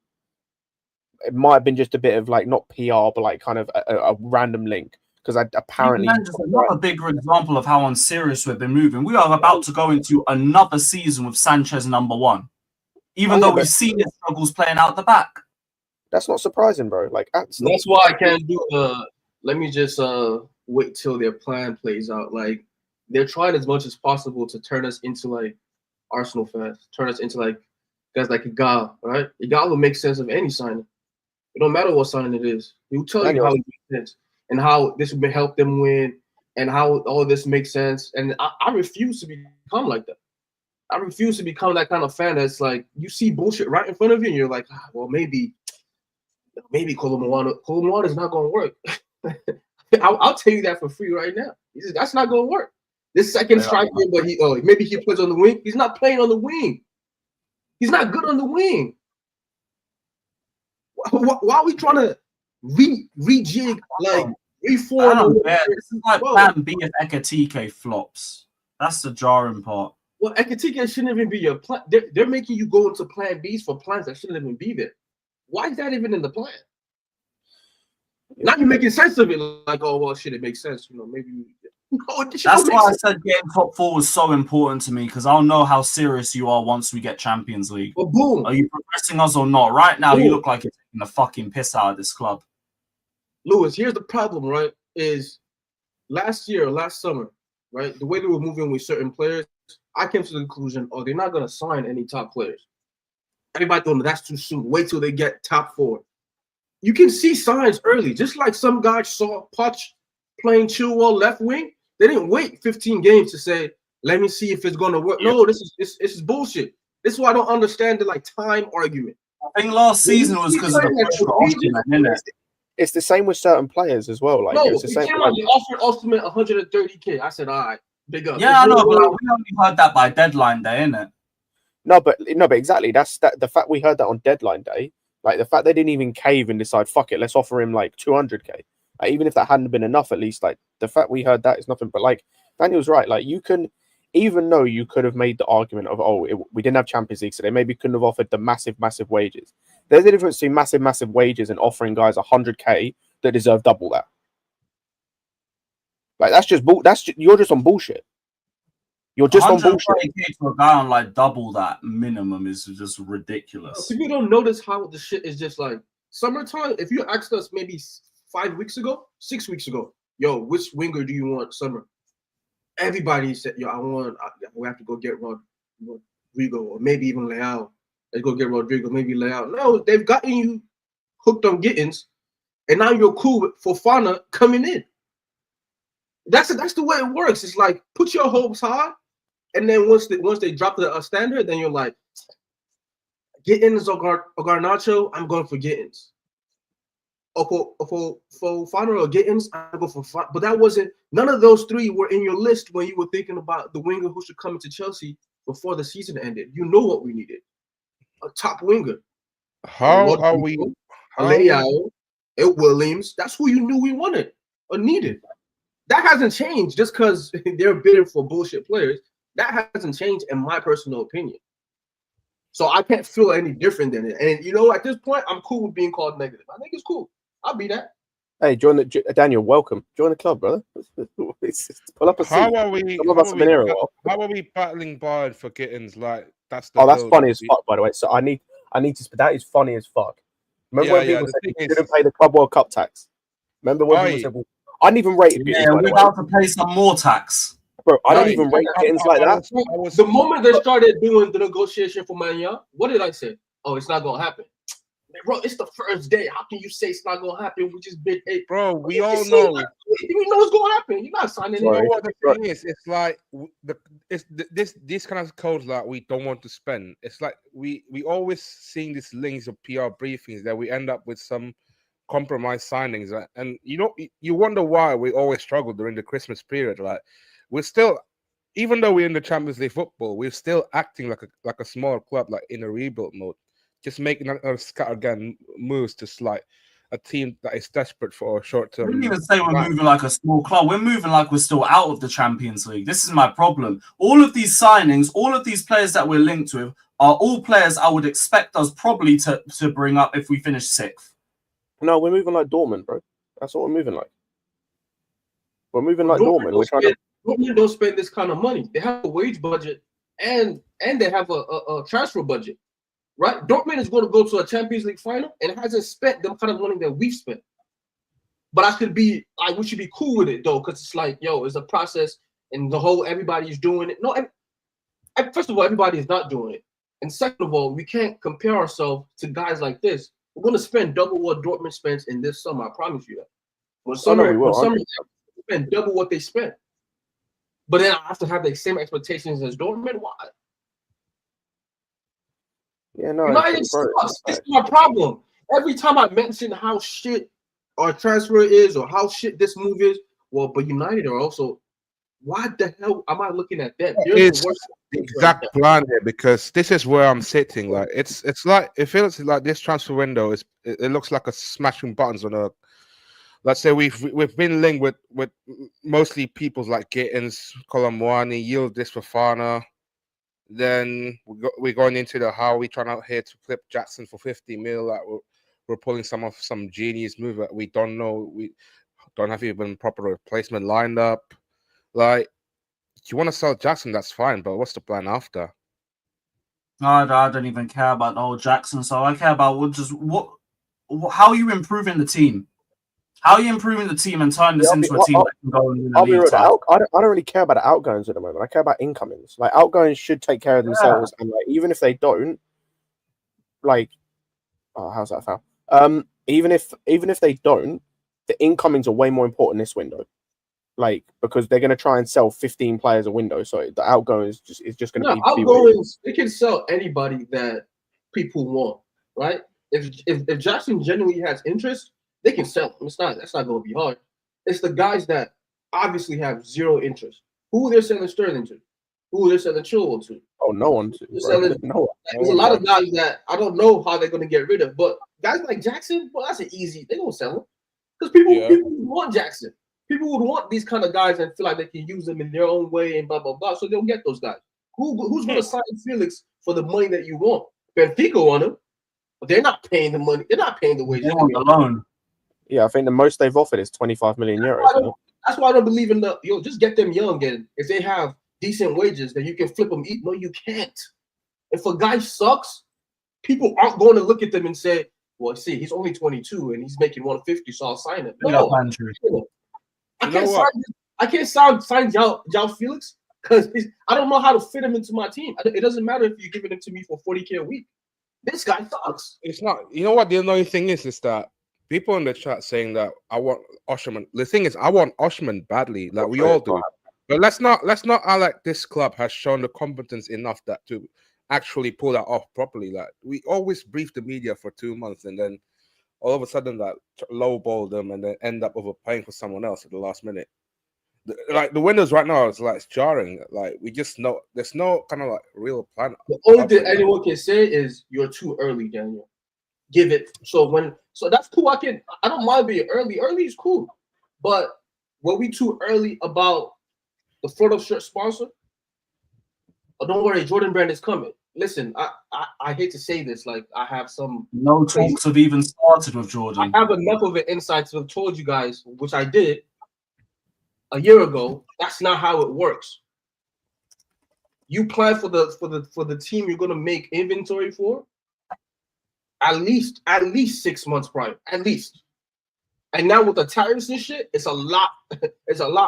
bit of like not PR, but like kind of a random link. Because apparently just another bigger example of how unserious we've been moving. We are about to go into another season with Sanchez number one, even though we've seen his struggles playing out the back. That's not surprising, bro. Like that's why I can't do. Let me just wait till their plan plays out. Like they're trying as much as possible to turn us into like Arsenal fans, turn us into like guys like Igal, right? Igal will make sense of any signing. It don't matter what signing it is. He'll tell you how it makes sense. And how this would help them win, and how all this makes sense. And I refuse to become like that. I refuse to become that kind of fan that's like, you see bullshit right in front of you, and you're like, well, maybe Kolo Muani is not going to work. I'll tell you that for free right now. That's not going to work. This second striker, but maybe he plays on the wing. He's not playing on the wing. He's not good on the wing. Why are we trying to rejig like? This is like plan B if Ekitike flops. That's the jarring part. Well, Ekitike shouldn't even be your plan. They're making you go into plan Bs for plans that shouldn't even be there. Why is that even in the plan? Now you're making sense of it. Like, oh, well, shit, it makes sense. You know, maybe. That's why I said getting top four was so important to me because I'll know how serious you are once we get Champions League. Well, boom. Are you progressing us or not? Right now, you look like you're taking the fucking piss out of this club. Lewis, here's the problem, right? Is last summer, right? The way they were moving with certain players, I came to the conclusion, they're not going to sign any top players. Everybody thought that's too soon. Wait till they get top four. You can see signs early, just like some guys saw Poch playing Chilwell left wing. They didn't wait 15 games to say, let me see if it's going to work. Yeah. No, this is bullshit. This is why I don't understand the like time argument. I think last season was because of the pressure. It's the same with certain players as well. Like, it's the same. They offered Ultimate 130K. I said, all right, big up. Yeah, I know, but we only heard that by deadline day, innit? No, but exactly. That's the fact we heard that on deadline day. Like the fact they didn't even cave and decide, fuck it, let's offer him like 200K. Like, even if that hadn't been enough, at least like the fact we heard that is nothing. But like Daniel's right. Like you can, even though you could have made the argument of, we didn't have Champions League, so they maybe couldn't have offered the massive wages. There's a difference between massive wages and offering guys 100K that deserve double that. Like you're just on bullshit. You're just on bullshit. To a guy on like double that minimum is just ridiculous. People don't notice how the shit is just like summertime. If you asked us maybe 5 weeks ago, 6 weeks ago, yo, which winger do you want summer? Everybody said, yo, we have to go get Rodrigo or maybe even Leao. Let's go get Rodrigo, maybe lay out. No, they've gotten you hooked on Gittens, and now you're cool with Fofana coming in. That's the way it works. It's like put your hopes high, and then once they drop the standard, then you're like, Gittens or Garnacho, I'm going for Gittens. Or for Fofana or Gittens, I'm going for Fofana. But that wasn't, none of those three were in your list when you were thinking about the winger who should come into Chelsea before the season ended. You know what we needed. A top winger. How are we? Leao, Williams. That's who you knew we wanted or needed. That hasn't changed just because they're bidding for bullshit players. That hasn't changed in my personal opinion. So I can't feel any different than it. And you know, at this point, I'm cool with being called negative. I think it's cool. I'll be that. Hey, Daniel, welcome. Join the club, brother. Pull up a seat. How are we battling Bayern for Gittens? Like that's funny as fuck, by the way. So I need to. That is funny as fuck. Remember when people said you didn't pay the Club World Cup tax? Remember when people said, well, I didn't even rate it. Yeah, we're about to pay some more tax. Bro, I don't even rate Gittens like that. The moment they started doing the negotiation for Mania, what did I say? Oh, it's not gonna happen. Bro, it's the first day. How can you say it's not gonna happen? We just bid 8. Bro, we all know. You know what's gonna happen. You're not signing it. You know what the thing is? It's like this kind of codes like we don't want to spend. It's like we always seeing these links of PR briefings that we end up with some compromise signings, and you know you wonder why we always struggle during the Christmas period. Like we're still, even though we're in the Champions League football, we're still acting like a small club, like in a rebuild mode. Just making a scattergun moves, just like a team that is desperate for a short term. We didn't even say we're moving like a small club. We're moving like we're still out of the Champions League. This is my problem. All of these signings, all of these players that we're linked with are all players I would expect us probably to bring up if we finish 6th. No, we're moving like Dortmund, bro. That's what we're moving like. We're moving like Dortmund. Dortmund don't spend this kind of money. They have a wage budget and they have a transfer budget. Right, Dortmund is going to go to a Champions League final and hasn't spent the kind of money that we've spent. But we should be cool with it though, because it's like, yo, it's a process, and everybody's doing it. No, first of all, everybody is not doing it, and second of all, we can't compare ourselves to guys like this. We're going to spend double what Dortmund spends in this summer. I promise you that. When summer spend double what they spent, but then I have to have the same expectations as Dortmund. Why? Yeah, no, United sucks. It's my problem. Every time I mention how shit our transfer is or how shit this move is, but United are also. Why the hell am I looking at that? It's the exact plan here, because this is where I'm sitting. Like it's like it feels like this transfer window is. It looks like a smashing buttons on a. Let's say we've been linked with mostly people's like Gittens, Kolo Muani, Yield this Fofana. Then we're going into the how we trying out here to flip Jackson for 50 mil. Like we're pulling some genius move that we don't know. We don't have even proper replacement lined up. Like, if you want to sell Jackson, that's fine. But what's the plan after? I don't even care about the whole Jackson. So I care about how are you improving the team? How are you improving the team and turning this into a team that can go and win the league? I don't really care about the outgoings at the moment. I care about incomings. Like outgoings should take care of themselves, and like even if they don't, like, how's that foul? Even if they don't, the incomings are way more important this window. Like because they're going to try and sell 15 players a window, so the outgoings is just going to be outgoings. They can sell anybody that people want, right? If Jackson genuinely has interest, they can sell him. That's not going to be hard. It's the guys that obviously have zero interest. Who they're selling Sterling to? Who they're selling Chilwell to? Oh, no one to. There's a lot of guys that I don't know how they're going to get rid of. But guys like Jackson, well, that's an easy. They're going to sell him because people want Jackson. People would want these kind of guys and feel like they can use them in their own way and blah blah blah. So they'll get those guys. Who's going to sign Felix for the money that you want? Benfica want him, but they're not paying the money. They're not paying the wages. They want the loan. Yeah, I think the most they've offered is 25 million euros. That's why I don't believe in just get them young, and if they have decent wages, then you can flip them. No, you can't. If a guy sucks, people aren't going to look at them and say, well, see, he's only 22 and he's making 150, so I'll sign him. No, I can't sign João Felix because I don't know how to fit him into my team. It doesn't matter if you're giving him to me for 40K a week. This guy sucks. It's not. You know what the annoying thing is that people in the chat saying that I want Osimhen. The thing is, I want Osimhen badly, like we all do. But let's not act like this club has shown the competence enough that to actually pull that off properly. Like we always brief the media for 2 months, and then all of a sudden that lowball them, and then end up overpaying for someone else at the last minute. Like the windows right now, it's jarring. Like we just know there's no kind of like real plan. The only thing anyone can say is you're too early, Daniel. Give it. So that's cool. I don't mind being early. Early is cool, but were we too early about the photo shirt sponsor? Oh, don't worry, Jordan Brand is coming. Listen, I hate to say this, like I have some no talks have even started with Jordan. I have enough of an insight to have told you guys, which I did a year ago. That's not how it works. You plan for the team you're gonna make inventory for at least 6 months prior, at least. And now with the tariffs and shit, it's a lot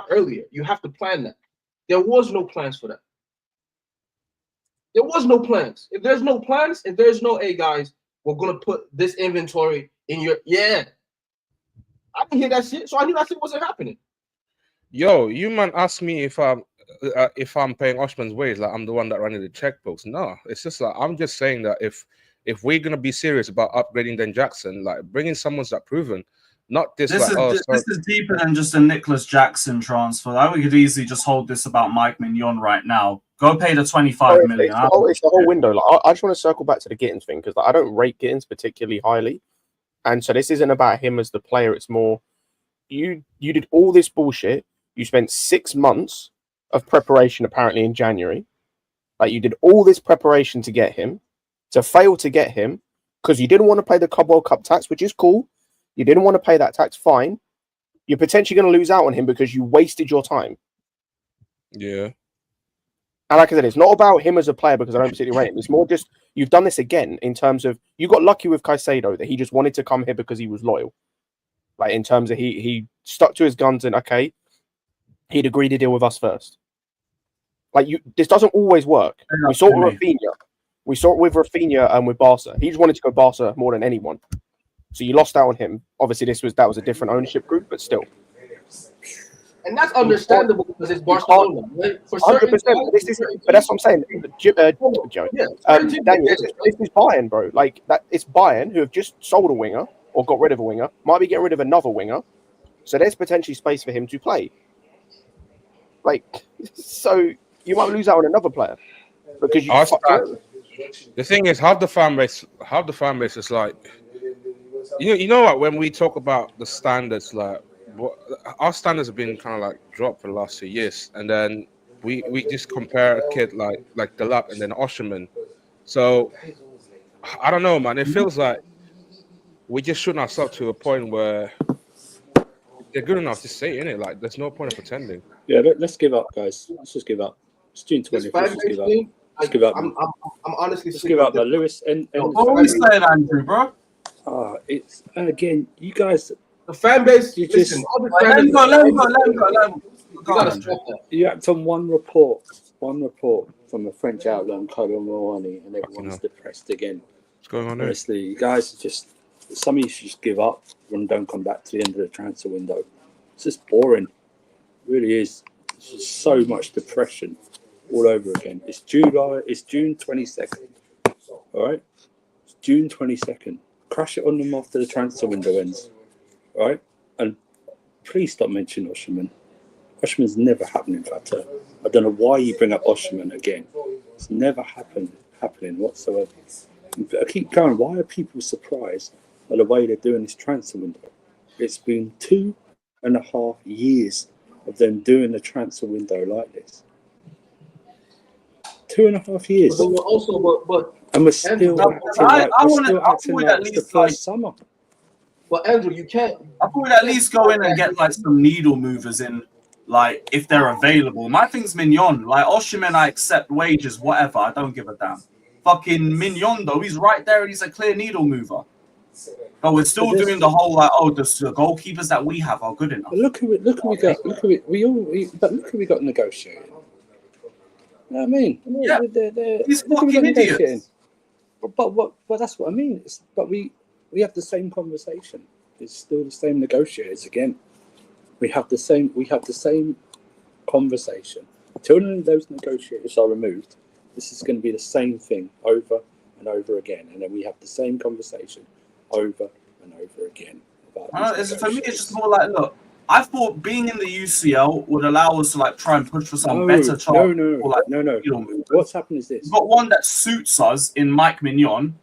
earlier. You have to plan that. There was no plans for that. There was no plans. If there's no plans, if there's no, hey guys, we're gonna put this inventory in your I didn't hear that shit, so I knew that shit wasn't happening. Yo, you man asked me if I'm paying Osimhen's wage, like I'm the one that running the checkbooks. No, it's just like I'm just saying that if we're gonna be serious about upgrading Dan Jackson, like bringing someone's that proven, not this. This is deeper than just a Nicholas Jackson transfer. We could easily just hold this about Mike Mignon right now. Go pay the 25 million. It's the whole window. Like, I just want to circle back to the Gittens thing because I don't rate Gittens particularly highly, and so this isn't about him as the player. It's more you did all this bullshit. You spent 6 months of preparation apparently in January. Like you did all this preparation to get him, to fail to get him because you didn't want to pay the Club World Cup tax, which is cool. You didn't want to pay that tax, fine. You're potentially going to lose out on him because you wasted your time. Yeah. And like I said, it's not about him as a player because I don't particularly rate him. It's more just you've done this again in terms of you got lucky with Caicedo that he just wanted to come here because he was loyal. Like in terms of he stuck to his guns and okay, he'd agreed to deal with us first. Like this doesn't always work. We saw it with Rafinha. We saw it with Rafinha and with Barca. He just wanted to go Barca more than anyone. So you lost out on him. Obviously, that was a different ownership group, but still. And that's understandable because it's Barcelona, right? For 100%. But that's what I'm saying. Daniel, this is Bayern, bro. Like that, it's Bayern who have just sold a winger or got rid of a winger. Might be getting rid of another winger. So there's potentially space for him to play. Like, so you might lose out on another player because you. The thing is, half the fan base is like, you know what? When we talk about the standards, like our standards have been kind of like dropped for the last 2 years, and then we just compare a kid like Delap and then Osimhen. So I don't know, man. It feels like we just shooting ourselves to a point where they're good enough to say it, innit? Like there's no point of pretending. Yeah, let's give up, guys. Let's just give up. It's June 20th. Let's just give up. Let's give up. I'm honestly. Let's give up, Lewis. And what are we saying, Andrew, bro? It's again, you guys. The fan base. You just let him go. You act on one report from a French outlet, Kolo Muani, and everyone's depressed again. What's going on there? Honestly, you guys just some of you should just give up and don't come back to the end of the transfer window. It's just boring. It really is. It's just so much depression all over again. It's July. It's June 22nd. All right. It's June 22nd. Crash it on them after the transfer window ends. All right. And please stop mentioning Osimhen. Osimhen's never happening, Fata. I don't know why you bring up Osimhen again. It's never happening whatsoever. I keep going. Why are people surprised by the way they're doing this transfer window? It's been 2.5 years of them doing the transfer window like this. 2.5 years. But also, and we're still acting like it's the first summer. But Andrew, you can't. I thought we'd at least go in and get like some needle movers in, like if they're available. My thing's Mignon. Like Osimhen, I accept wages, whatever. I don't give a damn. Fucking Mignon though, he's right there and he's a clear needle mover. But we're still doing the whole like, the goalkeepers that we have are good enough. But look who we got negotiating. You know what I mean? Yeah. These fucking idiots. But that's what I mean. But we have the same conversation. It's still the same negotiators again. We have the same conversation. Until those negotiators are removed, this is going to be the same thing over and over again, and then we have the same conversation over and over again. For me, it's just more like, look, I thought being in the UCL would allow us to like try and push for some better chance. No. What's happened is this: we've got one that suits us in Mike Mignon,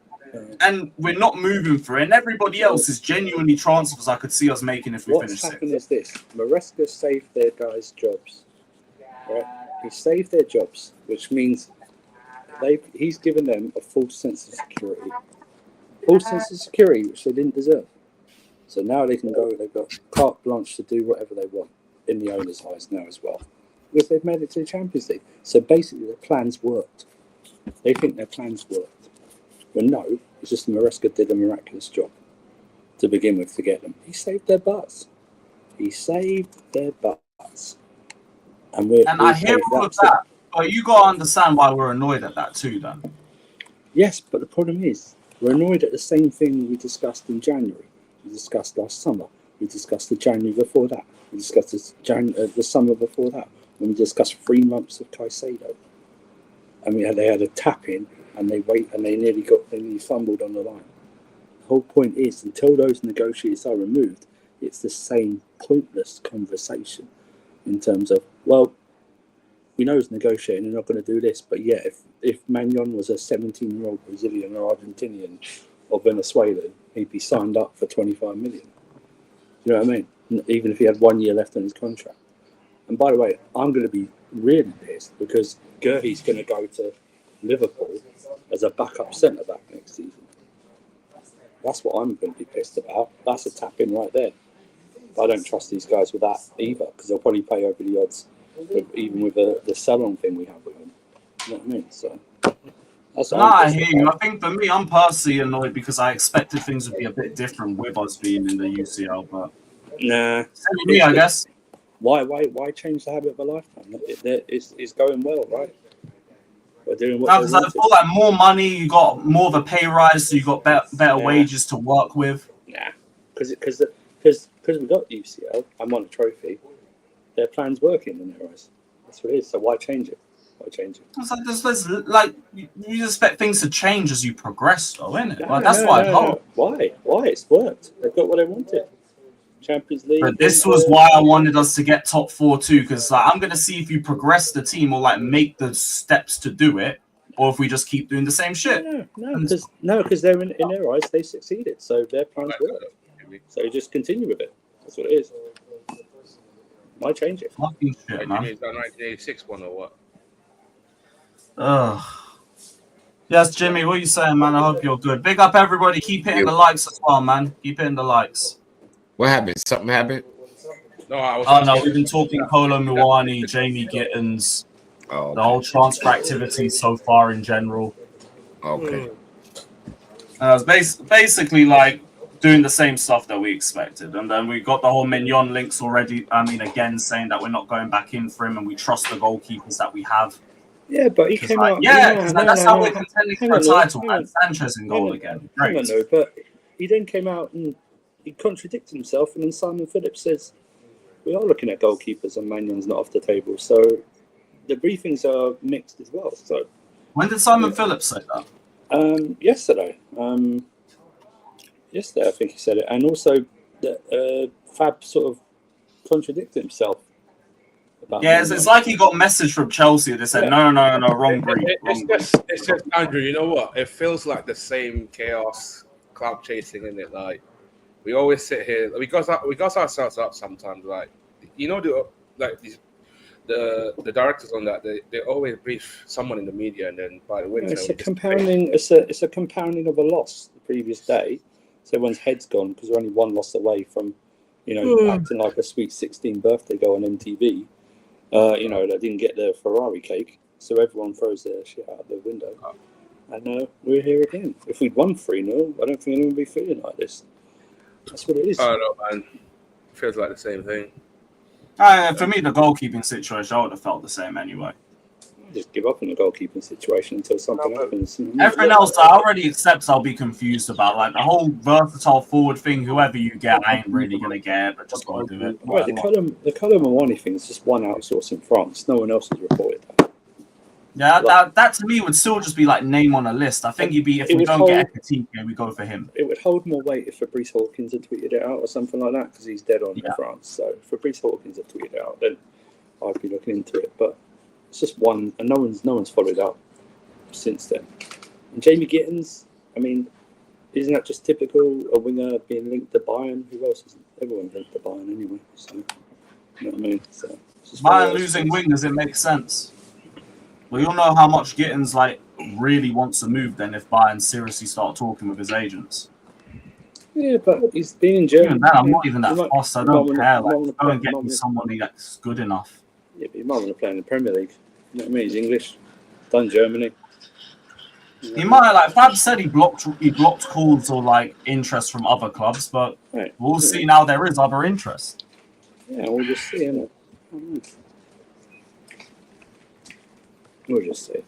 and we're not moving for it. And everybody else is genuinely transfers I could see us making if we finish What's happened sixth. is this: Maresca saved their guys' jobs. Right? He saved their jobs, which means he's given them a false sense of security. False sense of security, which they didn't deserve. So now they can go, they've got carte blanche to do whatever they want in the owner's eyes now as well. Because they've made it to the Champions League. So basically their plans worked. They think their plans worked. But no, it's just Maresca did a miraculous job to begin with to get them. He saved their butts. And I hear all of that, but you got to understand why we're annoyed at that too then. Yes, but the problem is, we're annoyed at the same thing we discussed in January. We discussed last summer. We discussed the January before that. We discussed the summer before that. When we discussed 3 months of Caicedo. And they had a tap in, and they nearly fumbled on the line. The whole point is, until those negotiators are removed, it's the same pointless conversation in terms of, well, we know he's negotiating, they're not going to do this, but yeah, if Magnon was a 17-year-old Brazilian or Argentinian or Venezuelan, he'd be signed up for 25 million. You know what I mean? Even if he had 1 year left on his contract. And by the way, I'm going to be really pissed because Gerhi's going to go to Liverpool as a backup centre-back next season. That's what I'm going to be pissed about. That's a tap-in right there. I don't trust these guys with that either because they'll probably pay over the odds, even with the sell-on thing we have with them. You know what I mean? So that's what I hear you. I think for me, I'm personally annoyed because I expected things would be a bit different with us being in the UCL, but nah. Me, I guess. Why change the habit of a lifetime? It's going well, right? We're doing what because I feel like more money, you got more of a pay rise, so you got better wages to work with. Nah, because we got UCL and won a trophy, their plan's working in their eyes. That's what it is. So why change it? It's like, you expect things to change as you progress, though, isn't it? That's why I hope. Why? It's worked. They've got what they wanted. Champions League. But this was why I wanted us to get top 4 too, because I'm going to see if you progress the team or like make the steps to do it, or if we just keep doing the same shit. No, because they're in their eyes they succeeded, so their plans work. So you just continue with it. That's what it is. Why change it? Fucking shit, man. Is that 1986 one or what? Yes, Jimmy, what are you saying, man? I hope you're good. Big up, everybody. Keep hitting the likes as well, man. Keep hitting the likes. What happened? Something happened? No, we've been talking Kolo Muani, Bynoe-Gittens, the whole transfer activity so far in general. Okay. It's basically like doing the same stuff that we expected. And then we got the whole Mignon links already. I mean, again, saying that we're not going back in for him and we trust the goalkeepers that we have. Yeah, but he came out. Yeah, because that's how we're contending for a title. And Sanchez in goal again. Great. But he then came out and he contradicted himself. And then Simon Phillips says, we are looking at goalkeepers and Magnon's not off the table. So the briefings are mixed as well. So when did Simon Phillips say that? Yesterday. Yesterday, I think he said it. And also, Fab sort of contradicted himself. It's like he got a message from Chelsea that said, no, wrong brief. It's just, Andrew, you know what? It feels like the same chaos, cloud chasing, isn't it? Like, we always sit here, we got ourselves up sometimes. Like, you know, the directors on that, they always brief someone in the media, and then by the winter, it's a compounding of a loss the previous day. So everyone's head's gone because we're only one loss away from, acting like a Sweet 16 birthday girl on MTV. They didn't get their Ferrari cake, so everyone throws their shit out the window. And we're here again. If we'd won 3-0, I don't think anyone would be feeling like this. That's what it is. I don't know, man. It feels like the same thing. For me, the goalkeeping situation, I would have felt the same anyway. Just give up on the goalkeeping situation until something happens. Everything else I already accept I'll be confused about. Like the whole versatile forward thing, whoever you get, I ain't really going to get it, but just got to do it. Right, the Kolo Muani thing is just one outsource in France. No one else has reported that. Yeah, that to me would still just be like name on a list. I think you'd be, if we don't get Ekatike, we go for him. It would hold more weight if Fabrice Hawkins had tweeted it out or something like that, because he's dead on in France. So if Fabrice Hawkins had tweeted it out, then I'd be looking into it. But it's just one, and no one's followed up since then. And Jamie Gittens, I mean, isn't that just typical a winger being linked to Bayern? Who else isn't? Everyone's linked to Bayern anyway. So you know what I mean? So Bayern losing wingers, it makes sense. We all know how much Gittens like really wants to move. Then if Bayern seriously start talking with his agents. Yeah, but he's been in Germany. Even then, I'm not even that fussed. I don't care. Like, go and get me somebody that's good enough. Yeah, but he might want to play in the Premier League. You know what I mean? He's English, done Germany. He might, like Fab said, he blocked calls or like interest from other clubs, but we'll see now there is other interest. Yeah, we'll just see, innit? We'll just see.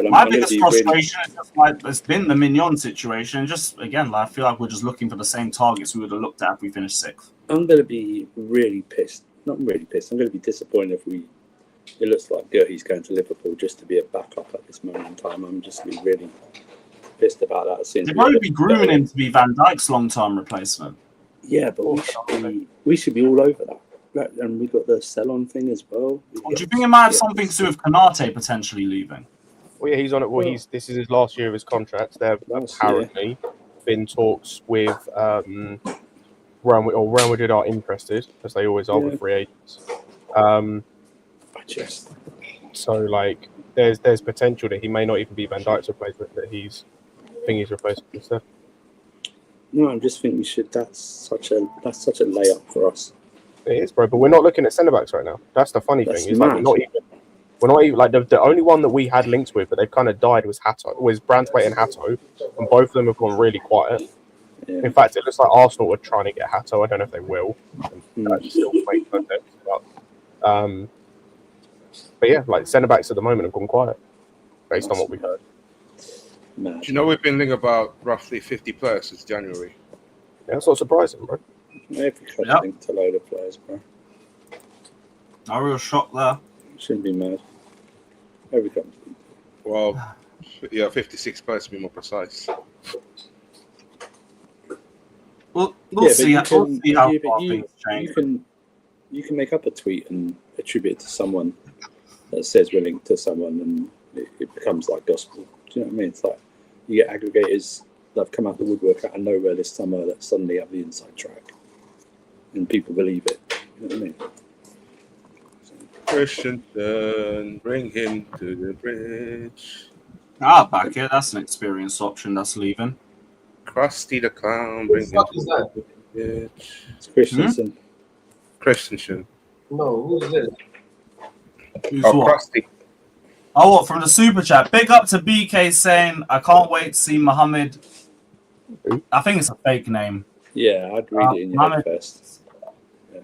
My biggest frustration is just like it's been the Mignon situation. Just again, like, I feel like we're just looking for the same targets we would have looked at if we finished sixth. I'm going to be really pissed. Not really pissed. I'm going to be disappointed if we. It looks like Gertie's going to Liverpool just to be a backup at this moment in time. I'm just going to be really pissed about that. They'd probably be grooming him to be Van Dijk's long-term replacement. Yeah, but we should be all over that. And we've got the sell-on thing as well. Do you think it might have something to do with Konate potentially leaving? Well, yeah, he's on it. Well, this is his last year of his contract. There have apparently been talks with Real Madrid are interested, as they always are with free agents. So like, there's potential that he may not even be Van Dijk's replacement. That he's replacing instead. No, I just think we should. That's such a layup for us. It is, bro. But we're not looking at centre backs right now. That's the funny thing. It's like we're not even like the only one that we had links with, but they've kind of died was Branthwaite and Hatto, and both of them have gone really quiet. Yeah. In fact, it looks like Arsenal were trying to get Hatto. I don't know if they will. But yeah, like centre backs at the moment have gone quiet, based on what we heard. Do you know we've been linked about roughly 50 players since January? Yeah, that's not surprising, bro. Every club linked to a load of players, bro. A real shock there. Shouldn't be mad. Every club. Well, yeah, 56 players to be more precise. We'll see how things change. You can make up a tweet and attribute it to someone that says we're linked to someone, and it becomes like gospel. Do you know what I mean? It's like you get aggregators that have come out the woodwork out of nowhere this summer that suddenly have the inside track, and people believe it. You know what I mean? Christensen, bring him to the bridge. Back it. That's an experienced option that's leaving. Krusty the Clown, bring him to the bridge. It's Christensen. Christensen. No, who's this? Who's what? Krusty. Oh, what, from the super chat? Big up to BK saying, I can't wait to see Mohammed. I think it's a fake name. Yeah, I'd read it in your head first. Yeah.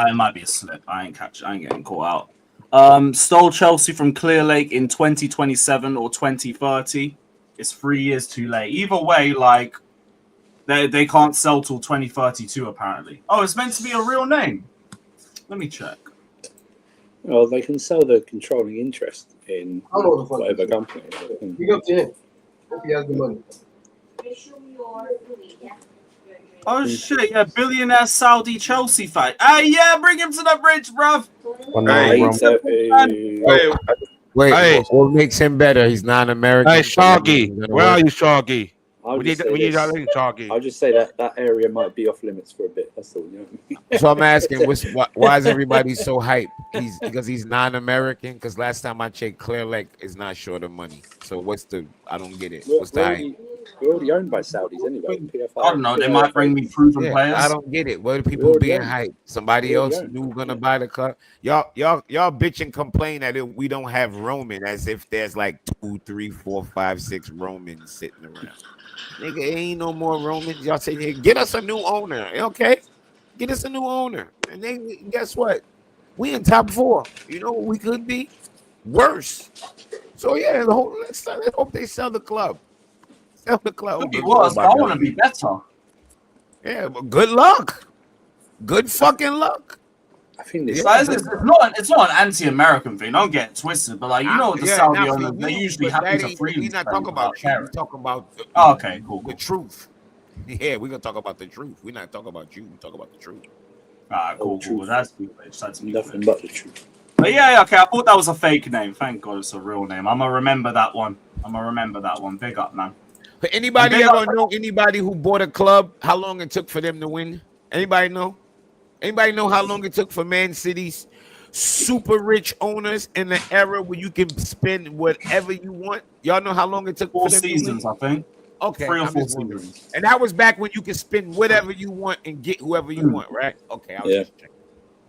It might be a slip. I ain't getting caught out. Stole Chelsea from Clear Lake in 2027 or 2030. It's 3 years too late. Either way, like, they can't sell till 2032, apparently. Oh, it's meant to be a real name. Let me check. Well, they can sell the controlling interest in whatever company. Big up to him. Hope he has the money. Oh shit! Yeah, billionaire Saudi Chelsea fight. Yeah, bring him to the bridge, bruv. Wait, what makes him better? He's non-American. Hey, Shaggy, where are you, Shaggy? We need that link, Shaggy. I'll just say that area might be off limits for a bit. That's all. You know what I mean? So I'm asking, why is everybody so hyped? Because he's non-American. Because last time I checked, Clear Lake is not short of money. So I don't get it. What's the hype? We're already owned by Saudis anyway. I don't know. They might bring me proven players. I don't get it. What are people being hyped? Somebody else new gonna buy the club? Y'all bitch and complain that we don't have Roman, as if there's like 2, 3, 4, 5, 6 Romans sitting around. Nigga, ain't no more Romans. Y'all say, get us a new owner. Okay, get us a new owner. And then guess what? We in top 4. You know what we could be? Worse. So yeah, let's hope they sell the club. Sell the club. Could be worse, but I want to be better. Yeah, but good luck. Good fucking luck. I think this. It's not an anti-American thing. Don't get it twisted. But like, you know, what the Saudi owners, they usually happy to freedom. We're not talking about you. We're talking about okay, cool. The truth. Yeah, we're gonna talk about the truth. We're not talking about you. We talk about the truth. Alright, cool. That's nothing but the truth. But yeah, okay. I thought that was a fake name. Thank God it's a real name. I'm gonna remember that one. Big up, man. But anybody ever know anybody who bought a club? How long it took for them to win? Anybody know? Anybody know how long it took for Man City's super rich owners in the era where you can spend whatever you want? Y'all know how long it took? 4 seasons, I think. Okay, 3 or 4 seasons. And that was back when you could spend whatever you want and get whoever you want, right? Okay, I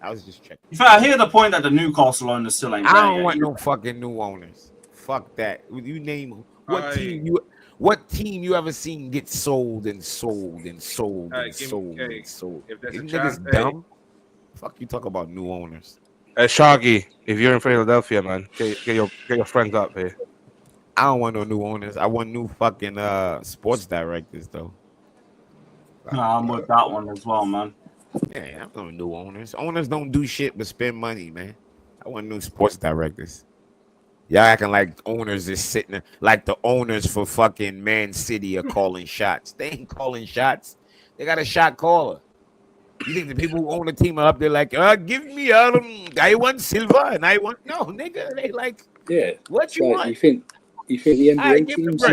was just checking. In fact, I hear the point that the Newcastle owners still ain't. I don't want no fucking new owners. Fuck that. You name what team you ever seen get sold and sold and sold and sold and sold? If there's These a niggas chance, dumb. Fuck you talk about new owners. Shaggy, if you're in Philadelphia, man, get your friends up here. I don't want no new owners. I want new fucking sports directors though. No, I'm with that one as well, man. Yeah, I'm no new owners. Owners don't do shit but spend money, man. I want new sports directors. Y'all acting like owners is sitting there, like the owners for fucking Man City are calling shots. They ain't calling shots. They got a shot caller. You think the people who own the team are up there like, give me I want silver and I want nigga. They like, what you want? You think the NBA teams?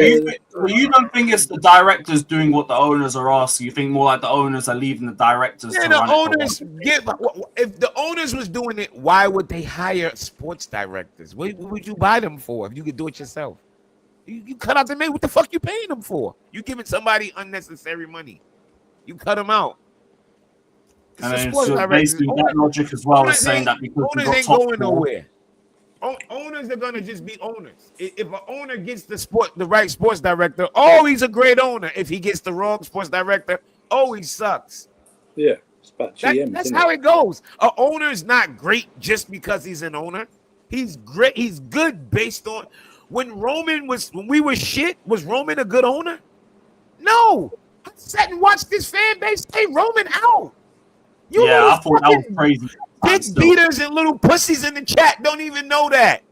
You don't think it's the directors doing what the owners are asking? You think more like the owners are leaving the directors to run if the owners was doing it, why would they hire sports directors? What would you buy them for if you could do it yourself? You cut out the man. What the fuck you paying them for? You giving somebody unnecessary money. You cut them out. And so basically that logic as well is saying that because owners ain't going nowhere. Owners are gonna just be owners. If an owner gets the right sports director, he's a great owner. If he gets the wrong sports director, he sucks. Yeah, it's about GM. That's how it goes. An owner is not great just because he's an owner. He's great. He's good based on when we were shit. Was Roman a good owner? No. I sat and watched this fan base say Roman out. I thought that was crazy. Big beaters and little pussies in the chat don't even know that.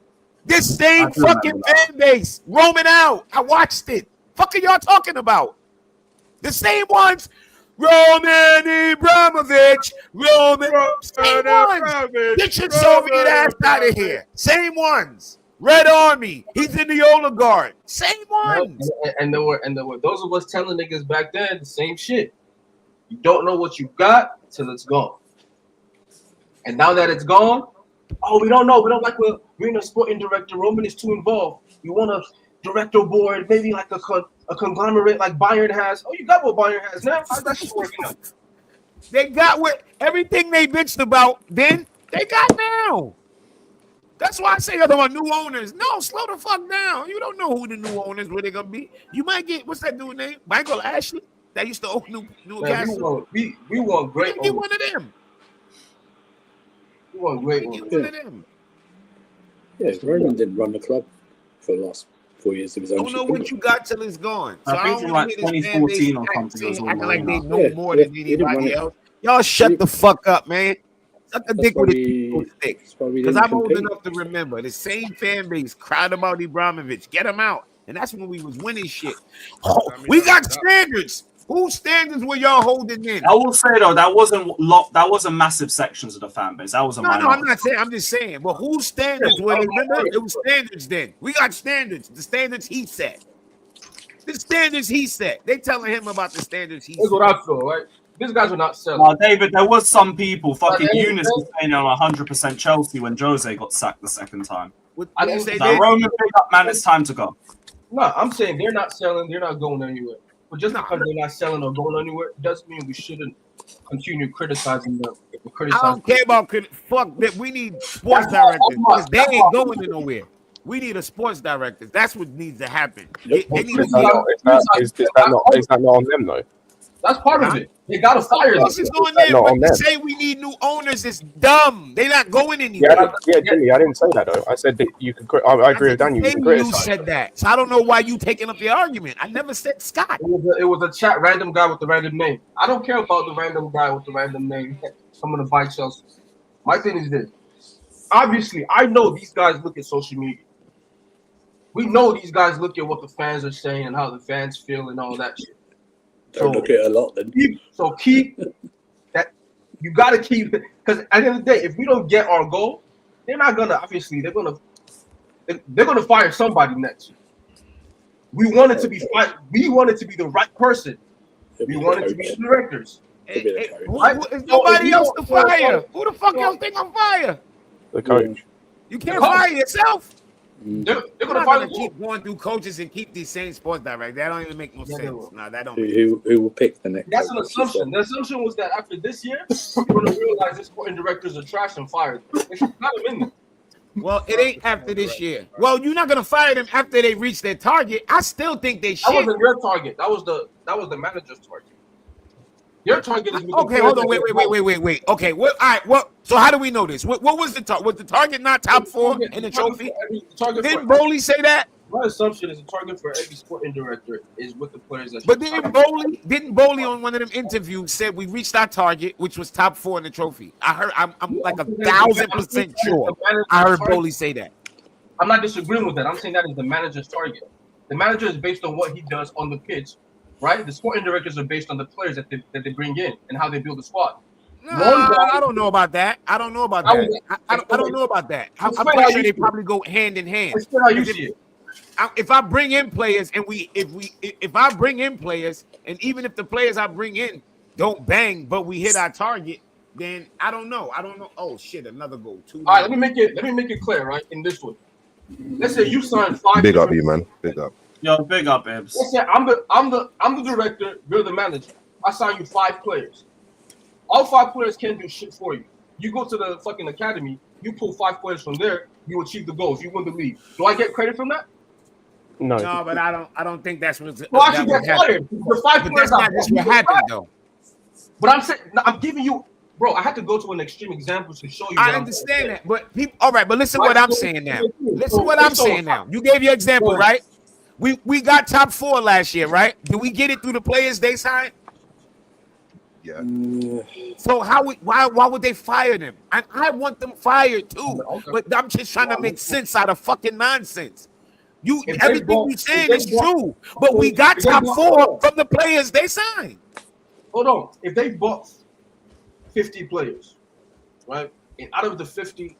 This same fucking fan base, Roman out. I watched it. Fuck are y'all talking about? The same ones. Roman Abramovich. Same ones. Get your Soviet ass out of here. Same ones. Red Army. He's in the oligarch. Same ones. And there were those of us telling niggas back then the same shit. You don't know what you got till it's gone. And now that it's gone, we don't know. We don't like being a sporting director. Roman is too involved. You want a director board, maybe like a conglomerate like Bayern has. You got what Bayern has now. How's that shit working out? They got what everything they bitched about then, they got now. That's why I say they're about new owners. No, slow the fuck down. You don't know who the new owners, where they're going to be. You might get, what's that dude name? Michael Ashley? That used to own Newcastle. We want great owners. Get one of them. We want great owners. Get one of them. Yeah, Roman didn't run the club for the last 4 years. I don't know what you got till it's gone. So I think in like 2014 or something. Acting like they know more than anybody else. Y'all shut the fuck up, man. Suck a dick with a stick. Because I'm old enough to remember the same fan base cried about Ibrahimovic. Get him out. And that's when we was winning shit. We got standards. Whose standards were y'all holding in? I will say though, that wasn't massive sections of the fan base. That was a no, I'm not saying. I'm just saying. But whose standards were they? Remember, it was standards then. We got standards. The standards he set. The standards he set. They telling him about the standards he set. That's what I feel, right? These guys are not selling. No, David, there was some people. Fucking Eunice was saying on 100% Chelsea when Jose got sacked the second time. I didn't say Roman, pick up, man. It's time to go. No, I'm saying they're not selling. They're not going anywhere. But just because they're not selling or going anywhere doesn't mean we shouldn't continue criticizing them. I don't care about fuck that. We need sports directors because they ain't going nowhere. We need a sports director. That's what needs to happen. Is that not on them though? That's part of it. They gotta fire them. This is on them, but to say we need new owners is dumb. They're not going anywhere. Jimmy, I didn't say that though. I said that you could. I agree with Daniel. You said that, so I don't know why you taking up the argument. I never said Scott. It was a chat random guy with the random name. I don't care about the random guy with the random name. I'm gonna buy Chelsea. My thing is this. Obviously, I know these guys look at social media. We know these guys look at what the fans are saying and how the fans feel and all that shit. Don't look at it a lot then. Keep that. You got to keep it, because at the end of the day, if we don't get our goal, they're not gonna. Obviously, they're gonna fire somebody next year. We want it to be fine. We want it to be the right person. We want it to be the directors. Nobody else to fire. Who the fuck else they gonna fire? The coach. You can't fire yourself. They're gonna probably keep going through coaches and keep these same sports directors. That don't even make no sense. No, that don't. Who will pick the next? That's an assumption. The assumption was that after this year, we're gonna realize this sporting directors are trash and fired. They should not have been there. Well, it ain't after this year. Well, you're not gonna fire them after they reach their target. I still think they should. That wasn't your target. That was the manager's target. Your target is okay. Hold on. Wait. Okay. Well, all right. Well, so how do we know this? What was the target? Was the target not top 4 in the trophy? Didn't Bowley say that? My assumption is the target for every sporting director is with the players that. But didn't Bowley on one of them interviews said we reached our target, which was top 4 in the trophy? I heard. I'm like 1,000% sure. I heard Bowley say that. I'm not disagreeing with that. I'm saying that is the manager's target. The manager is based on what he does on the pitch. Right, the sporting directors are based on the players that they bring in and how they build the squad. I don't know about that. I don't know about that. I don't know about that. I'm pretty sure they probably go hand in hand. If I bring in players and if I bring in players and even if the players I bring in don't bang, but we hit our target, then I don't know. Oh shit, another goal. All right, let me make it clear, right? In this one, let's say you signed 5. Big up, you man. Big up. Yo, big up, Ibs. Let's say I'm the director, you're the manager. I sign you 5 players. All 5 players can't do shit for you. You go to the fucking academy, you pull 5 players from there, you achieve the goals, you win the league. Do I get credit from that? No, but I don't think that's what. Well, I should get fired. The 5 players that's not just what happened though. But I'm saying I'm giving you, bro. I had to go to an extreme example to show you. I understand that, but people. All right, but listen what I'm saying now. Listen what I'm saying now. You gave your example, right? We got top 4 last year, right? Did we get it through the players they signed? Yeah. So why would they fire them? I want them fired too, but I'm just trying to make sense out of fucking nonsense. Everything you saying is true, but we got top 4 from the players they signed. Hold on, if they bought 50 players, right, and out of the 50,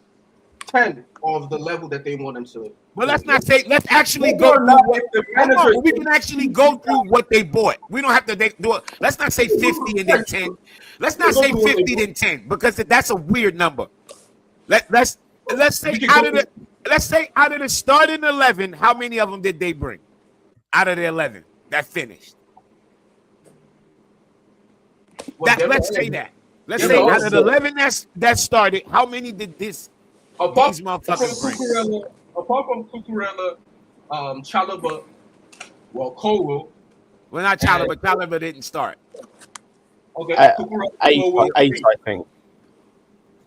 10 of the level that they want them to. Well, let's not say. Let's actually go through what we can actually go through what they bought. We don't have to do it. Let's not say 50 and then 10. Let's not say 50 then 10 because that's a weird number. Let's say out of the starting 11, how many of them did they bring? Out of the 11 that finished. Let's say that. Let's say out of the 11 that started, how many did these motherfuckers bring? Apart from Cucurella, Chalobah, Kolo. Well, not Chalobah. Chalobah didn't start. Okay, 8, I think.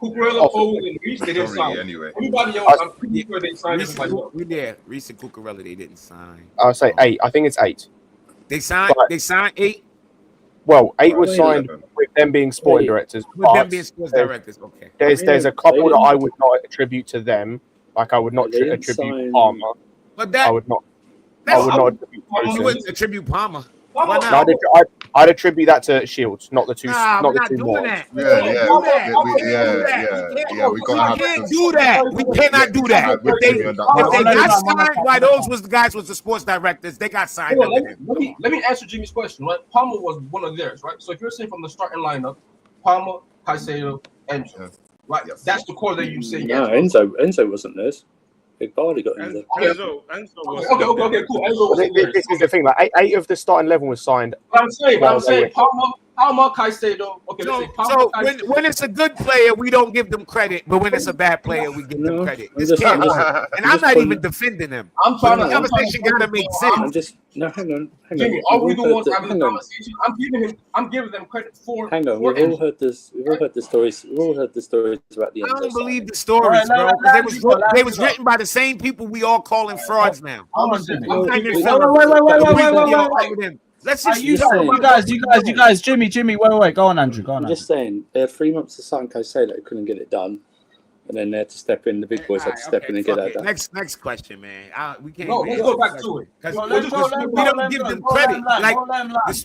Cucurella, Kolo, and Reese, they didn't sign. Anyway. Everybody else, I'm pretty sure they signed. Reese and Cucurella, they didn't sign. I'll say 8. I think it's 8. They signed 8? Well, 8 was signed with them being sporting directors. With them being sports directors, okay. There's a couple that I would not attribute to them. Like I would not attribute Palmer. But that I would not. I would not attribute Palmer. I'd attribute that to Shields, not the two. Not the two more. Yeah. We can't do that. We cannot do that. If they got signed, why those was the guys was the sports directors? They got signed. Let me answer Jimmy's question. Right, Palmer was one of theirs, right? So if you're saying from the starting lineup, Palmer, Caicedo, Enzo, right? Yes. That's the core that you say. No, Enzo wasn't theirs. Barley got Enzo. Enzo okay, cool. Enzo this is the thing. Like 8 of the starting 11 was signed. I'm saying Palmer, Palma, Caicedo. Okay, let's say Palma, So Caicedo. when it's a good player, we don't give them credit, but when it's a bad player, we give them credit. This can't work. And I'm not even defending them. I'm trying The to. conversation gotta make sense. Hang on. Jimmy, are we the ones having the conversation? I'm giving them credit for. Hang on, we've all heard this. We've all heard the stories. We've all heard the stories about the. I don't believe the stories, bro. Because they was written by the same people we all calling frauds now. Wait. Let's just you guys, Jimmy, wait, go on, Andrew, go on. I'm just saying, they had 3 months to sign Caicedo, couldn't get it done, and then they had to step in. The big boys had to step in and get that done. Next question, man. We can't. No, let's go back to it. We don't give them credit. Like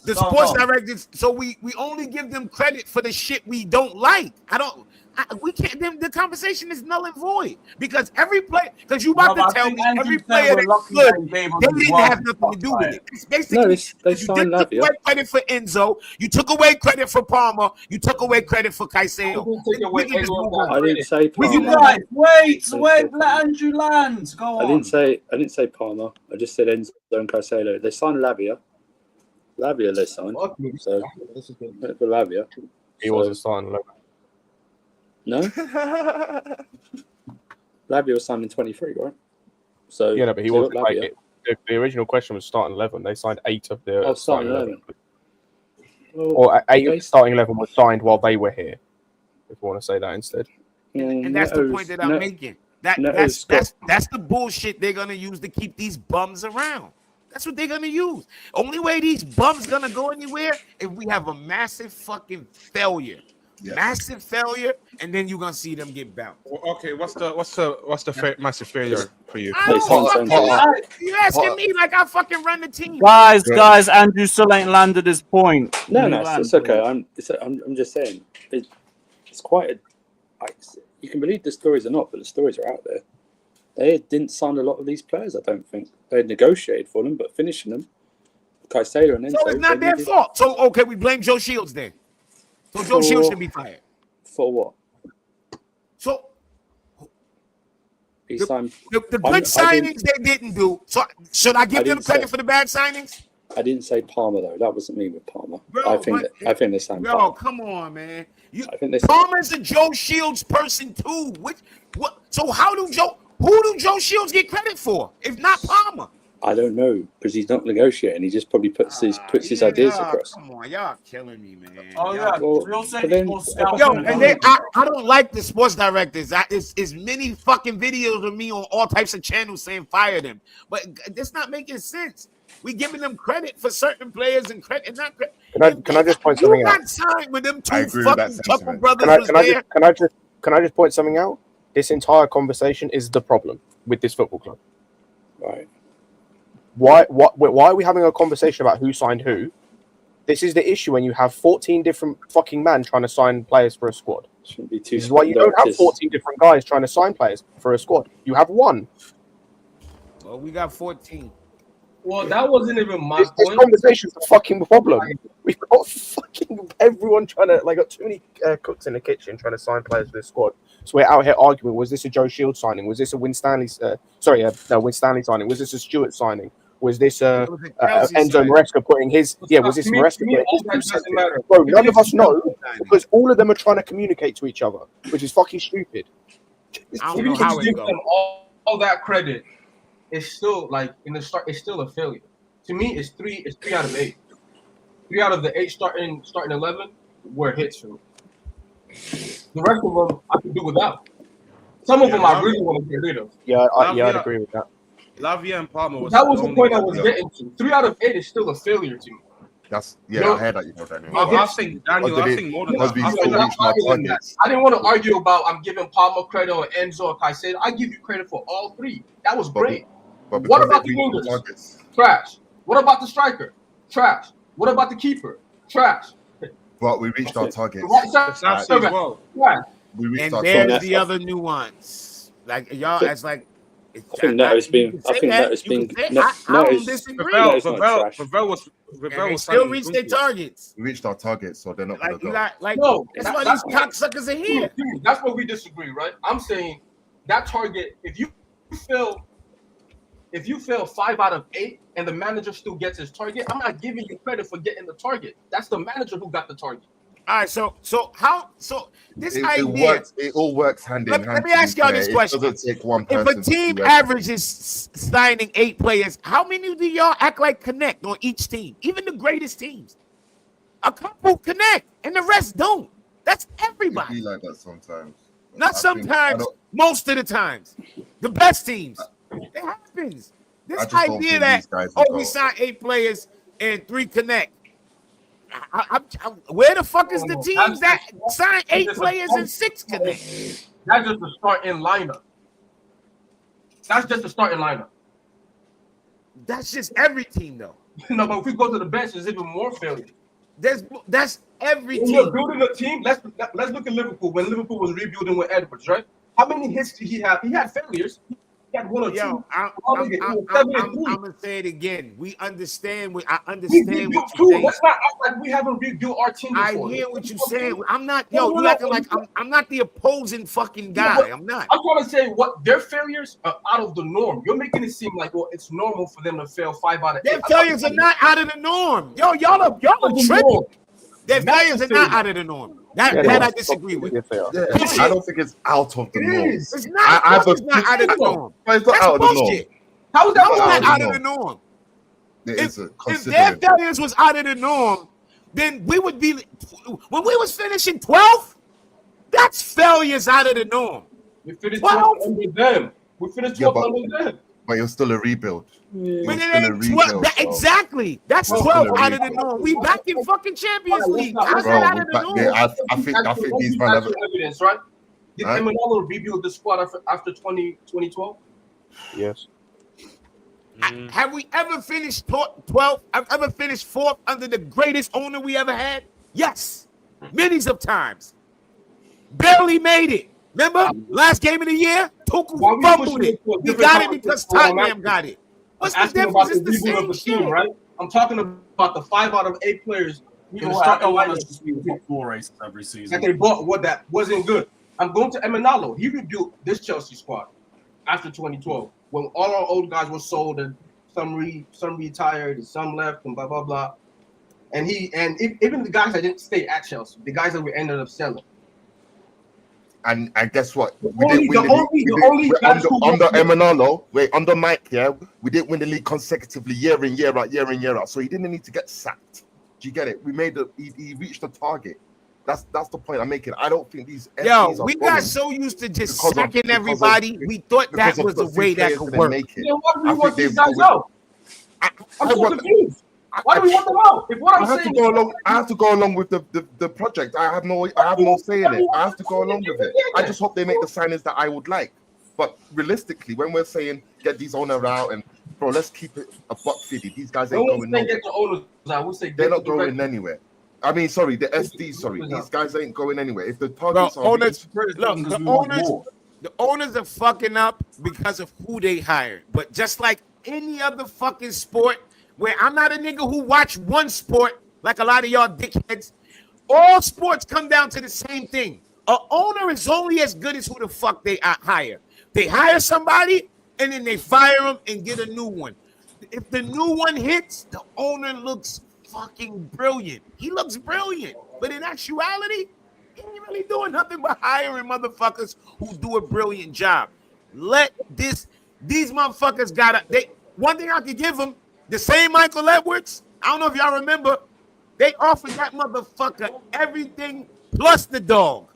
the sports directors, so we only give them credit for the shit we don't like. We can't. The conversation is null and void because every player. Because you about to tell me every player that's good, they didn't have nothing to do with it. It's basically, they signed took Lavia. away credit for Enzo. You took away credit for Palmer. You took away credit for Caicedo. I didn't say Palmer. You guys, wait, let Andrew land. Go on. I didn't say Palmer. I just said Enzo and Caicedo. They signed Lavia. Lavia they signed. So for Lavia, he wasn't starting 11. No, Lavia was signed in 23, right? So yeah, no, but he wasn't like it. The original question was starting 11. They signed 8 of the starting 11. Or 8 starting 11 was signed while they were here. If you want to say that instead. And that's the point that I'm making. That's the bullshit they're gonna use to keep these bums around. That's what they're gonna use. Only way these bums gonna go anywhere if we have a massive fucking failure. Yeah. Massive failure, and then you're gonna see them get bounced. Well, okay, what's the massive failure for you? You asking me like I fucking run the team? Guys, Andrew still ain't landed his point. No, it's okay. I'm just saying it's quite a. You can believe the stories or not, but the stories are out there. They didn't sign a lot of these players. I don't think they negotiated for them, but finishing them, Caicedo and Enzo. So it's not their fault. So okay, we blame Joe Shields then. So Joe Shields should be fired. For what? So he signed the good signings they didn't do. So should I give them credit for the bad signings? I didn't say Palmer though. That wasn't me with Palmer. Bro, I think they signed Palmer. Bro, come on, man. Palmer's a Joe Shields person too. So who do Joe Shields get credit for if not Palmer? I don't know because he's not negotiating. He just probably puts his ideas across. Come on, y'all killing me, man. Oh yeah, I don't like the sports directors. It's many fucking videos of me on all types of channels saying fire them, but that's not making sense. We giving them credit for certain players and credit, not credit. Can I just point something out? You got signed with them two fucking Tucker brothers. Can I just point something out? This entire conversation is the problem with this football club. Right. Why are we having a conversation about who signed who? This is the issue when you have 14 different fucking men trying to sign players for a squad. Shouldn't be too. This is why you don't have 14 different guys trying to sign players for a squad. You have one. Well, we got 14. Well, that wasn't even my point. This conversation's the fucking problem. We've got fucking everyone trying to, got too many cooks in the kitchen trying to sign players for this squad. So we're out here arguing, was this a Joe Shields signing? Was this a Win Stanley Win Stanley signing? Was this a Stewart signing? Was this Enzo Maresca putting his... Yeah, was this Maresca putting his... Bro, none of us know because all of them are trying to communicate to each other, which is fucking stupid. I don't know how it goes. All that credit is still, in the start, it's still a failure. To me, it's 3 out of 8. 3 out of the 8 starting 11 were hits for me. The rest of them, I could do without. Some of them I really want to get rid of. Yeah, I'd agree with that. Lavia and Palmer that was the point I was getting to. 3 out of 8 is still a failure to me. I heard that, Daniel. I think more than that. I didn't want to argue about I'm giving Palmer credit or Enzo or Caicedo. I give you credit for all 3. That was great. What about the wingers? Trash. What about the striker? Trash. What about the keeper? Trash. But we reached our target. Well. We reached and our there's target. the other nuance. Y'all, it's like. I think that has been. I think that has been. I don't disagree. Pavel was still reached their targets. We reached our targets, so they're not going to go. No, that's why these cocksuckers are here. That's where we disagree, right? I'm saying that target. If you if you fail 5 out of 8 and the manager still gets his target, I'm not giving you credit for getting the target. That's the manager who got the target. All right, so this It idea works. It all works hand in hand. Let me ask y'all this question: It doesn't take one if person a to team do everything. averages signing 8 players, how many do y'all act like connect on each team? Even the greatest teams, a couple connect, and the rest don't. That's It everybody. be like that sometimes. Not I think- I sometimes, don't- most of the times. The best teams. It happens. I This just don't idea think that, these guys oh, will we go. signed 8 players and 3 connect. Where the fuck is the teams that sign 8 players and 6 connect? That's just the starting lineup. That's just the starting lineup. That's just every team, though. No, but if we go to the bench, there's even more failure. That's every When you're team. building a team, let's look at Liverpool. When Liverpool was rebuilding with Edwards, right? How many hits did he have? He had failures. He had 1 or 2. Yo, I'm gonna say it again. We understand. I We understand rebuilt what too. you're saying. Let's not act like we haven't rebuilt our team before. I hear what you're saying. I'm not. Yo, you acting like I'm not the opposing fucking Yeah, guy. but I'm not. I'm trying to say what their failures are out of the norm. You're making it seem like, well, it's normal for them to fail 5 out of 8. Their failures are not out of the norm. Yo, y'all are tripping. Their failures are not out of the norm. That I disagree with. Yes, they are. Yeah, I don't think it's out of the norm. It's not. It's not out of the norm. But it's not That's out of the norm. bullshit. How is that It's not out of norm? the norm. It If is their considering. failures was out of the norm, then we would be when we was finishing 12th. That's failures out of the norm. We finished 12? 12th under them. We finished 12th under them. But you're still a rebuild. But You're it still a ain't 12. rebuild. bro. Exactly. That's Bro, 12 still a out of the rebuild. norm. We back in fucking Champions League. How's Bro, that out we're of the back norm? there. I think these man have. Evidence, right? Did Right. Emanuel rebuild the squad after 2012? Yes. Have we ever finished 12th? I've ever finished 4th under the greatest owner we ever had? Yes. Many of times. Barely made it. Remember? Last game of the year? Tuchel Why we fumbled pushing it. it to a We different got it conference because for one Tottenham match? got it. What's I'm the asking difference? about It's the the rebuild same of the team, shit. right? I'm talking about the 5 out of 8 players You in know the what? I starting don't want us lineup to see top 4 races every season. that they bought what that wasn't good. I'm going to Emenalo. He rebuilt this Chelsea squad after 2012 when all our old guys were sold and some retired and some left and blah blah blah. And even the guys that didn't stay at Chelsea, the guys that we ended up selling. And guess what? Under Emanalo, under Mike, yeah, we didn't win the league consecutively year in, year out. So he didn't need to get sacked. Do you get it? He reached the target. That's the point I'm making. I don't think these Yo, FDs are we got going so used to just because of- sacking because of- everybody. We thought that because of was the few way that players could didn't work. make it. Then why do we I want think these they've guys got- out? I'm so confused. Why do we want them out? If what I'm I have saying to go along. I have to go along with the project. I have no say in it. I have to go along with it. I just hope they make the signings that I would like. But realistically, when we're saying get these owners out and bro, let's keep it a buck 50. These guys no ain't one's going saying nowhere. get the owners out. We say They're get not the going directors. anywhere. I mean, sorry, the SD. Sorry, these guys ain't going anywhere. If the Bro, targets are owners, reached- look, Because the we want owners, more. the owners are fucking up because of who they hired. But just like any other fucking sport, where I'm not a nigga who watch one sport like a lot of y'all dickheads, all sports come down to the same thing. An owner is only as good as who the fuck they hire. They hire somebody and then they fire them and get a new one. If the new one hits, the owner looks fucking brilliant. He looks brilliant. But in actuality, he ain't really doing nothing but hiring motherfuckers who do a brilliant job. These motherfuckers one thing I could give them, the same Michael Edwards, I don't know if y'all remember, they offered that motherfucker everything plus the dog.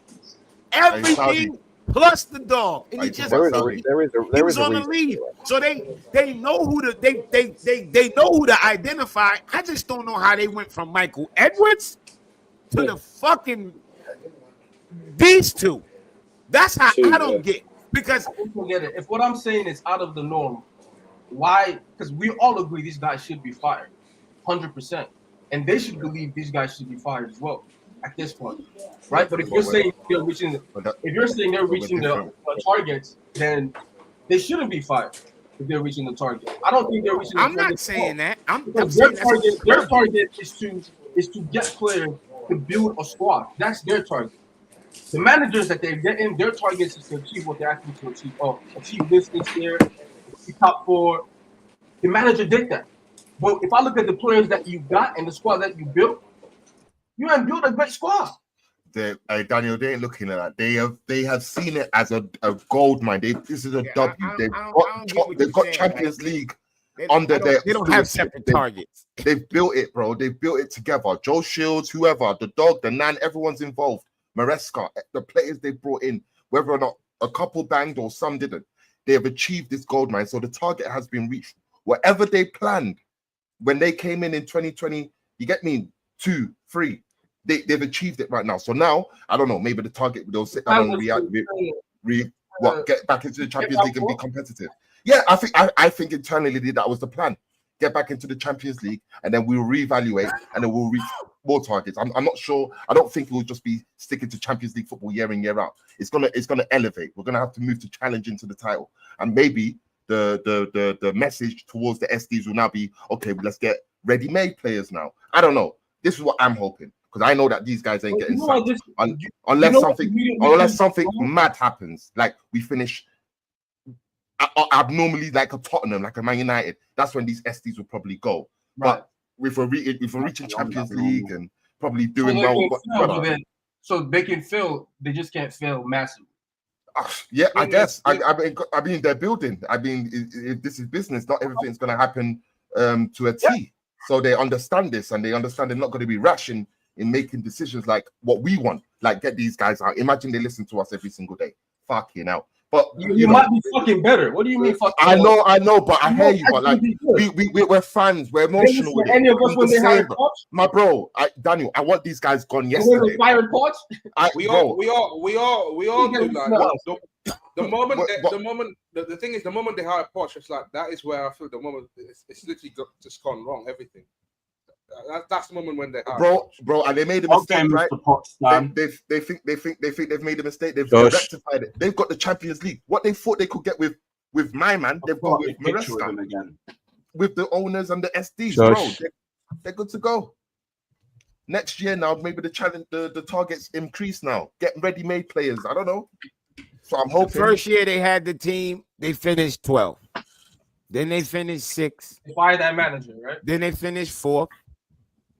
Everything plus the dog. And he just There is he was a on the reason. lead. So they know who they know who to identify. I just don't know how they went from Michael Edwards to the fucking these two. That's how I don't get. Because I don't get it. If what I'm saying is out of the norm, why? Because we all agree these guys should be fired, 100%, and they should believe these guys should be fired as well at this point, right? But if you're saying they're reaching, the targets, then they shouldn't be fired if they're reaching the target. I don't think they're reaching. I'm not saying that. I'm their saying target is to get players to build a squad. That's their target. The managers that they get in, their targets is to achieve what they're asking to achieve. Oh, achieve this year, top 4, The manager did that. But if I look at the players that you got and the squad that you built, you ain't built a great squad. Daniel, they ain't looking at that. They have seen it as a gold mine. This is a W. They've got Champions League under their. They don't have separate targets. They've built it, bro. They've built it together. Joe Shields, whoever, the dog, the nan, everyone's involved. Maresca, the players they brought in, whether or not a couple banged or some didn't, they have achieved this gold mine. So the target has been reached. Whatever they planned when they came in 2020, you get me, 2, 3. They've achieved it right now. So now, I don't know, maybe the target, they'll sit down and get back into the Champions League and be competitive. Yeah, I think internally that was the plan. Get back into the Champions League, and then we'll reevaluate, and then we'll reach more targets. I'm not sure. I don't think it will just be sticking to Champions League football year in, year out. It's gonna elevate. We're gonna have to move to challenge into the title, and maybe the message towards the SDs will now be, okay, let's get ready-made players now. I don't know. This is what I'm hoping. Because I know that these guys ain't getting sacked unless something mad happens. Like we finish abnormally, like a Tottenham, like a Man United. That's when these SDs will probably go. Right. But if we're reaching Champions League and probably doing so they can fail. They just can't fail massively. Yeah, I guess. I mean, they're building. I mean, if this is business, not everything's going to happen to a T. Yeah. So they understand this, and they understand they're not going to be rash in making decisions like what we want, like get these guys out. Imagine they listen to us every single day. Fucking out. But you might be fucking better. What do you mean fucking I know, but I hear you. But like we're fans, we're emotional with any of us when they hired Poch? My bro, Daniel, I want these guys gone yesterday. When they fired Poch? We all do like the thing is the moment they hire Poch, it's like that is where I feel the moment it's literally just gone wrong, everything. That's the moment when they bro, and they made a mistake, right? They think they've made a mistake. They've rectified it. They've got the Champions League. What they thought they could get with my man, they've got with Maresca again, with the owners and the SDs, bro. They're good to go. Next year now, maybe the challenge, the targets increase now. Get ready-made players. I don't know. So I'm hoping. The first year they had the team, they finished 12th. Then they finished 6th. They fired that manager, right? Then they finished 4th.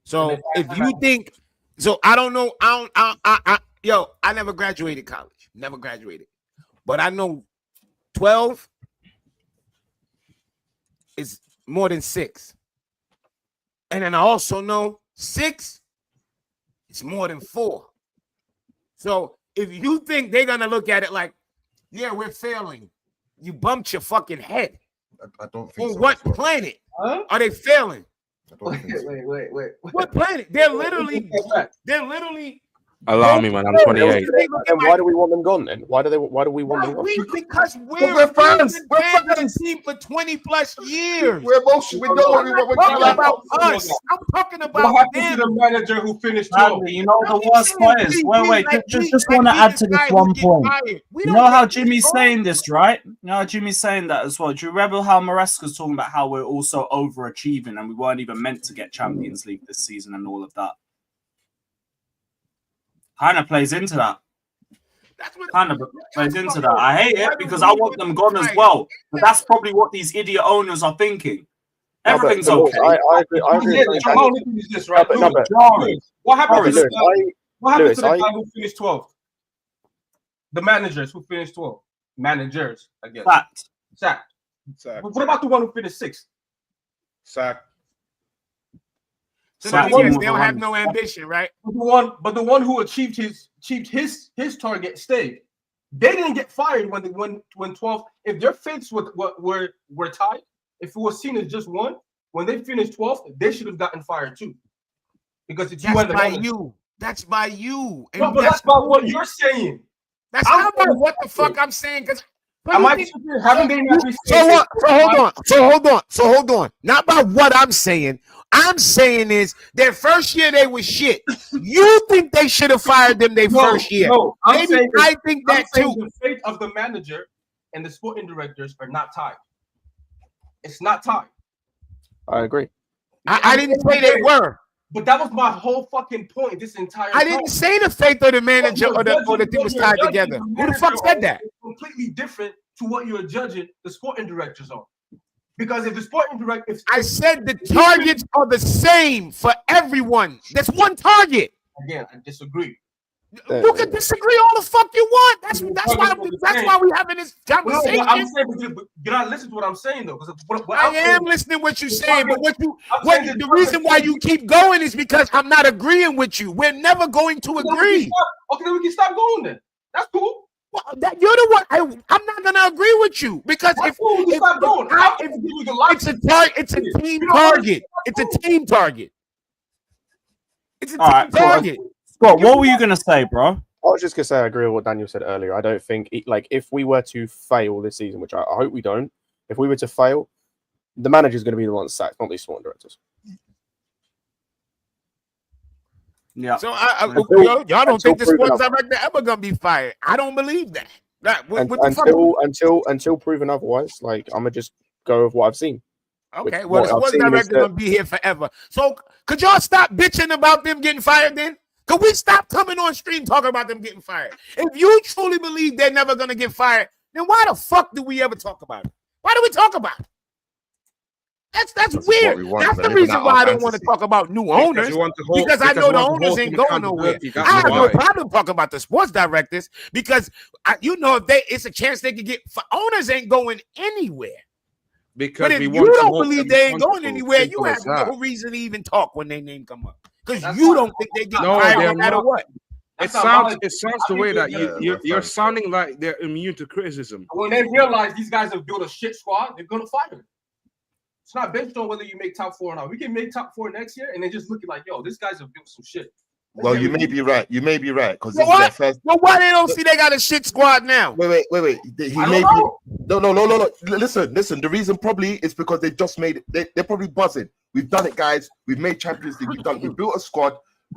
So if you think, so I don't know, I never graduated college, never graduated, but I know 12 is more than 6, and then I also know 6 is more than 4. So if you think they're gonna look at it like, yeah, we're failing, you bumped your fucking head. I don't think. On so, what planet are they failing? Wait. What planet? They're literally. Allow me, man. I'm 28. And why do we want them gone then? Why do we want them gone? Because we're fans. We're fans. Team for 20 plus years. We're emotional. We know what we want. We're talking about us. I'm talking about what happened to the manager who finished 12th. You know the worst part is. Wait. Just want to add to this one point. You know how Jimmy's saying this, right? You know how Jimmy's saying that as well. Do you remember how Maresca's talking about how we're also overachieving and we weren't even meant to get Champions League this season and all of that? Kind of plays into that. I hate it because I want them gone as well. But that's probably what these idiot owners are thinking. Everything's okay. I agree. What happened to the guy who finished 12th? The managers who finished 12th. Managers, I guess. Sacked. What about the one who finished 6th? Sacked. So that means they don't have no ambition, right? But the one who achieved his target stayed. They didn't get fired when 12th. If their fates were tied, if it was seen as just one, when they finished 12th, they should have gotten fired too. Because it's that's by you. That's by you. And no, but that's by what you're saying. That's not about what the fuck I'm saying. Because haven't they not So hold on. Not about what I'm saying. I'm saying is their first year they was shit. You think they should have fired them first year? No, I think that too. The fate of the manager and the sporting directors are not tied. It's not tied. I agree. I didn't say they were. But that was my whole fucking point. This entire I didn't say the fate of the manager or the thing was tied together. Who the fuck said that? It's completely different to what you're judging the sporting directors on. Because if the sporting director, I said the targets are the same for everyone. There's one target. Again, I disagree. You can disagree all the fuck you want. That's why we having this conversation. I'm saying, but you gotta listen to what I'm saying though. I am listening to what you're saying, but the reason why you keep going is because I'm not agreeing with you. We're never going to agree. Okay, then we can stop going then. That's cool. Well, you're the one. I'm not gonna agree with you because it's a team target. It's a team target. It's a team target. Scott, what were you gonna say, bro? I was just gonna say I agree with what Daniel said earlier. I don't think if we were to fail this season, which I hope we don't, if we were to fail, the manager's going to be the one sacked, not these sporting directors. Yeah. So y'all don't think the sports director ever gonna be fired? I don't believe that. Until proven otherwise, like I'm gonna just go with what I've seen. Okay, well the sports director gonna be here forever. So could y'all stop bitching about them getting fired then? Could we stop coming on stream talking about them getting fired? If you truly believe they're never gonna get fired, then why the fuck do we ever talk about it? Why do we talk about it? That's weird. That's the reason why I don't want to talk about new owners, because I know the owners ain't going nowhere. I have no problem talking about the sports directors because it's a chance they could get. Owners ain't going anywhere. Because but if you don't believe they ain't going anywhere, you have no reason to even talk when their name come up. Because you don't think they get fired no matter what. It sounds the way that you're sounding like they're immune to criticism. When they realize these guys have built a shit squad, they're gonna fire them. It's not based on whether you make top 4 or not. We can make top 4 next year and then just look at like, yo, these guys have built some shit. Well, you may be right. You may be right because well, why they don't see they got a shit squad now? Wait. No. Listen. The reason probably is because they just made it. They're probably buzzing. We've done it, guys. We've made Champions League. We built a squad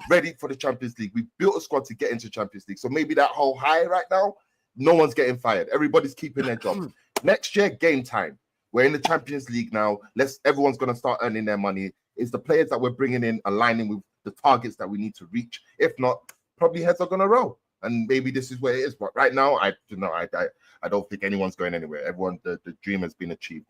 ready for the Champions League. We built a squad to get into Champions League. So maybe that whole high right now, no one's getting fired. Everybody's keeping their jobs. Next year, game time. We're in the Champions League now. Everyone's gonna start earning their money. Is the players that we're bringing in aligning with the targets that we need to reach? If not, probably heads are gonna roll, and maybe this is where it is. But right now, I don't think anyone's going anywhere. Everyone, the dream has been achieved.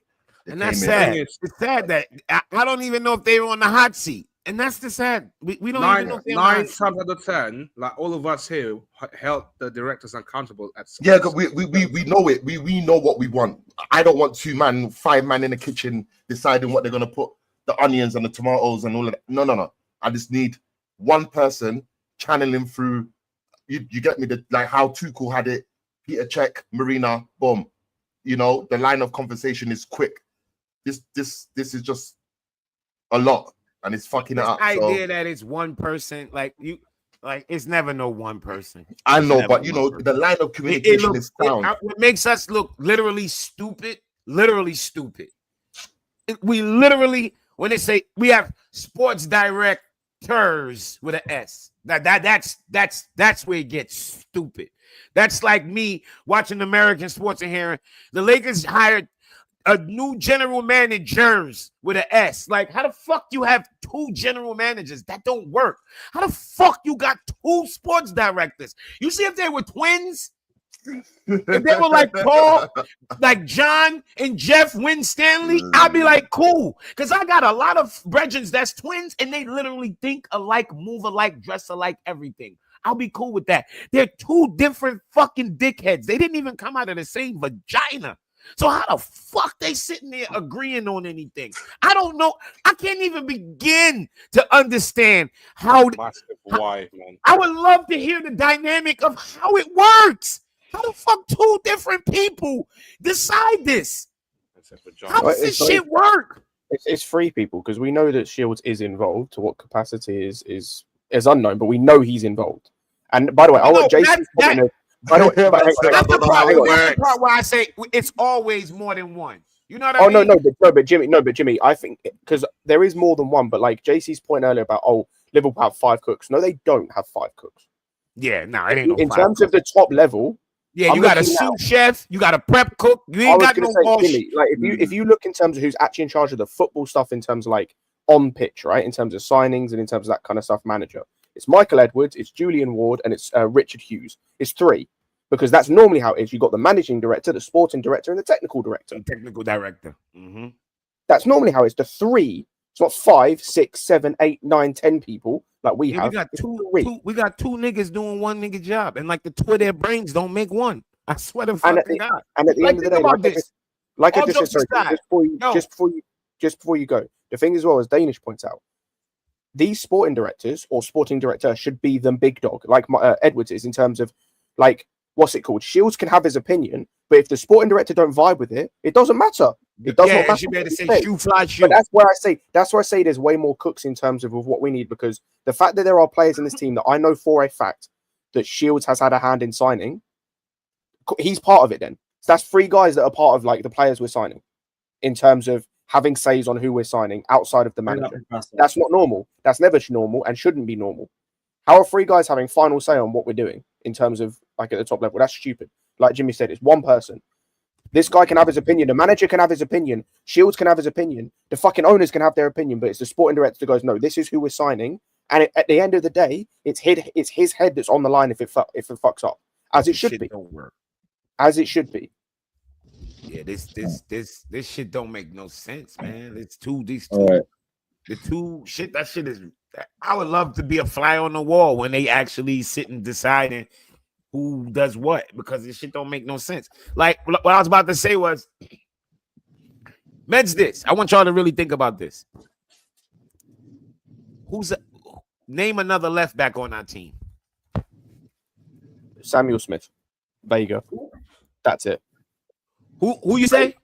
And that's sad. It's sad that I don't even know if they were on the hot seat, and that's the sad. We don't even know if they're 9 times out of 10, like all of us here held the directors accountable at some yeah, we know it. We know what we want. I don't want 5 man in the kitchen deciding what they're gonna put the onions and the tomatoes and all of that. No. I just need one person channeling through. You get me? Like how Tuchel had it, Peter Cech, Marina, boom. You know, the line of conversation is quick. This is just a lot, and it's fucking it up. The idea that it's one person, like it's never no one person. I know, but you know, the line of communication is sound. It makes us look literally stupid. Literally stupid. We literally, when they say we have sports directors with an S, that's where it gets stupid. That's like me watching American sports and hearing the Lakers hired a new general managers with an S. Like, how the fuck you have 2 general managers? That don't work. How the fuck you got 2 sports directors? You see if they were twins? If they were like Paul, like John and Jeff Winstanley, I'd be like, cool. Because I got a lot of brethren that's twins and they literally think alike, move alike, dress alike, everything. I'll be cool with that. They're 2 different fucking dickheads. They didn't even come out of the same vagina. So how the fuck they sitting there agreeing on anything? I don't know. I can't even begin to understand how. Why, man? I would love to hear the dynamic of how it works. How the fuck 2 different people decide this? How does this shit work? It's 3 people because we know that Shields is involved. To what capacity is unknown, but we know he's involved. And by the way, I want Jason. That's the part where I say it's always more than one. You know what I mean? But Jimmy, I think because there is more than one. But like JC's point earlier about Liverpool have 5 cooks. No, they don't have 5 cooks. Yeah, no, it ain't no in terms of the top level. Yeah, you got a sous chef, you got a prep cook. You ain't got no bullshit. Like if you look in terms of who's actually in charge of the football stuff, in terms of like on pitch, right? In terms of signings and in terms of that kind of stuff, manager. It's Michael Edwards, it's Julian Ward, and it's Richard Hughes. It's 3 because that's normally how it is. You got the managing director, the sporting director, and the technical director. Technical director. Mm-hmm. That's normally how it's the 3. It's not 5, 6, 7, 8, 9, 10 people like we have. We got we got 2 niggas doing one nigga job, and like the 2 of their brains don't make one. I swear to fucking God. And at the end of the day, like I just said, sorry, just before you go, the thing as well as Danish points out, these sporting directors or sporting director should be the big dog, like Edwards is, in terms of like, what's it called? Shields can have his opinion, but if the sporting director don't vibe with it, it doesn't matter. It does not matter. Should be able to say shoe fly shoe. But that's where I say there's way more cooks in terms of what we need, because the fact that there are players in this team that I know for a fact that Shields has had a hand in signing, he's part of it. Then so that's 3 guys that are part of like the players we're signing, in terms of having says on who we're signing outside of the manager. That's not normal. That's never normal and shouldn't be normal. How are 3 guys having final say on what we're doing in terms of like at the top level? That's stupid. Like Jimmy said, it's one person. This guy can have his opinion. The manager can have his opinion. Shields can have his opinion. The fucking owners can have their opinion. But it's the sporting director that goes, no, this is who we're signing. And at the end of the day, it's his head that's on the line if it fucks up, as it should be. As it should be. Yeah, this shit don't make no sense, man. It's the 2 shit. That shit is. I would love to be a fly on the wall when they actually sit and deciding who does what, because this shit don't make no sense. Like what I was about to say was, Meds this. I want y'all to really think about this. Name another left back on our team. Samuel Smith, Vega. That's it. Who you say?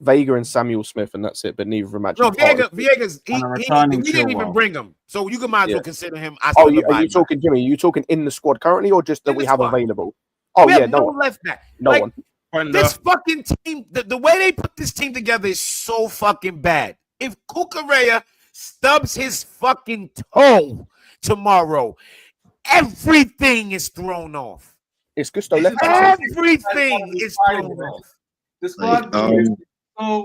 Vega and Samuel Smith, and that's it. But neither of them actually. No, Vega's he didn't even bring him, so you can might as well consider him. Are you talking, Jimmy? Are you talking in the squad currently, or just that we have available? Oh we yeah, have no left back. No one. This fucking team, the way they put this team together is so fucking bad. If Cucurella stubs his fucking toe tomorrow, everything is thrown off. It's Gusto left. Everything is thrown off. The squad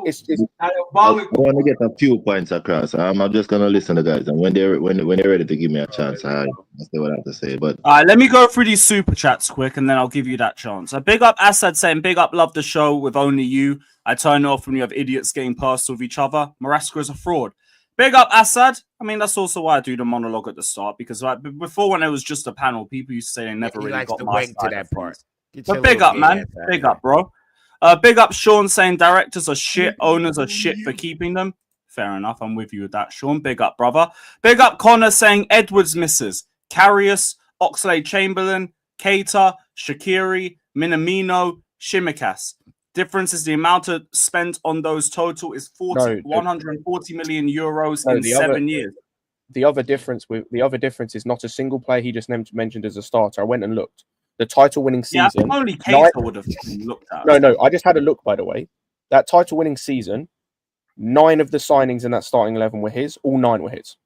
it's diabolical. I want to get a few points across. I'm just gonna listen to guys, and when they're ready to give me a chance, I'll say what I have to say. But all right, let me go through these super chats quick, and then I'll give you that chance. So big up Assad saying, "Big up, love the show with only you. I turn off when you have idiots getting personal with each other. Marasca is a fraud." Big up Assad. I mean, that's also why I do the monologue at the start, because like before, when it was just a panel, people used to say they never really got my side to that part. But big up, man. Big up, bro. Big up Sean saying directors are shit, owners are shit for keeping them. Fair enough, I'm with you with that, Sean. Big up, brother. Big up Connor saying Edwards misses. Karius, Oxlade-Chamberlain, Keita, Shaqiri, Minamino, Shimikas. Difference is the amount of spent on those total is 140 million euros in 7 years. The other difference is not a single player he just mentioned as a starter. I went and looked. The title-winning season. Yeah, I think only Keita would have looked at. No. I just had a look, by the way. That title-winning season, 9 of the signings in that starting 11 were his. All 9 were his.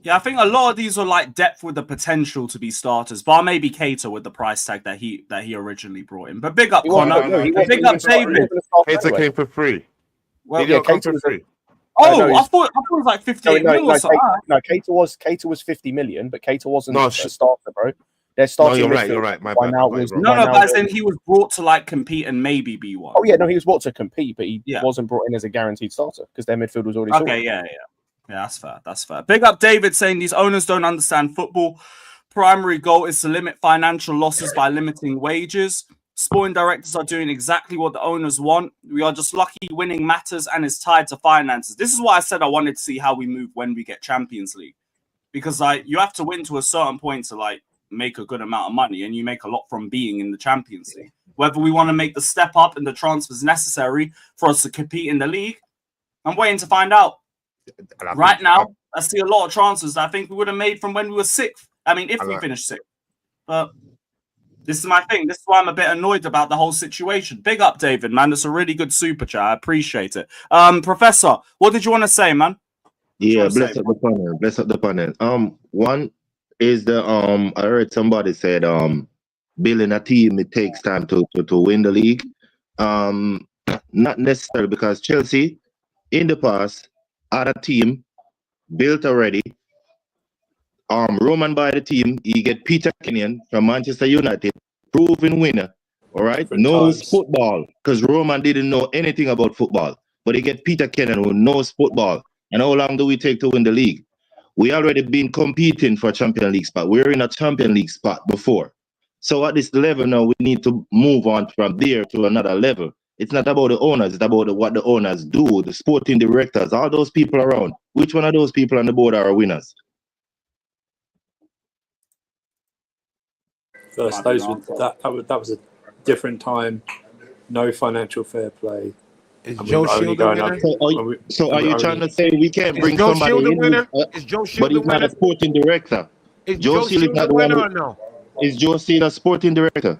Yeah, I think a lot of these are like depth with the potential to be starters, bar maybe Keita with the price tag that he originally brought in. But big up Connor, big up David. Keita came for free. Well, yeah, Keita for free. Oh, I thought it was like 58 million or something. No, Keita was 50 million, but Keita wasn't a starter, bro. They're starting. You're right. My bad. But then he was brought to like compete and maybe be one. Oh yeah, no, he was brought to compete, but he wasn't brought in as a guaranteed starter because their midfield was already sorted. Okay, yeah, that's fair. Big up David saying these owners don't understand football. Primary goal is to limit financial losses by limiting wages. Sporting directors are doing exactly what the owners want. We are just lucky winning matters and is tied to finances. This is why I said I wanted to see how we move when we get Champions League, because like you have to win to a certain point to like make a good amount of money, and you make a lot from being in the Champions League. Whether we want to make the step up and the transfers necessary for us to compete in the league, I'm waiting to find out. Right now, I see a lot of transfers that I think we would have made from when we were 6th. I mean, if we finished 6th. But this is my thing. This is why I'm a bit annoyed about the whole situation. Big up, David, man. That's a really good super chat. I appreciate it. Professor, what did you want to say, man? Yeah, bless up the panel. One is the I heard somebody said building a team, it takes time to win the league. Not necessarily, because Chelsea in the past had a team built already. Roman by the team, he get Peter Kenyon from Manchester United, proven winner. All right, knows football, because Roman didn't know anything about football. but they get Peter Kennan who knows football. And how long do we take to win the league? We already been competing for a Champions League spot. We're in a Champions League spot before. So at this level now, we need to move on from there to another level. It's not about the owners, it's about what the owners do, the sporting directors, all those people around. Which one of those people on the board are winners? First, that was a different time. No financial fair play. Is Joe Shield a winner? So are you trying to say we can't bring somebody in? Is Joe Shield but he's not a sporting director. Is Joe Shield a winner or no? Is Joe Shield a sporting director?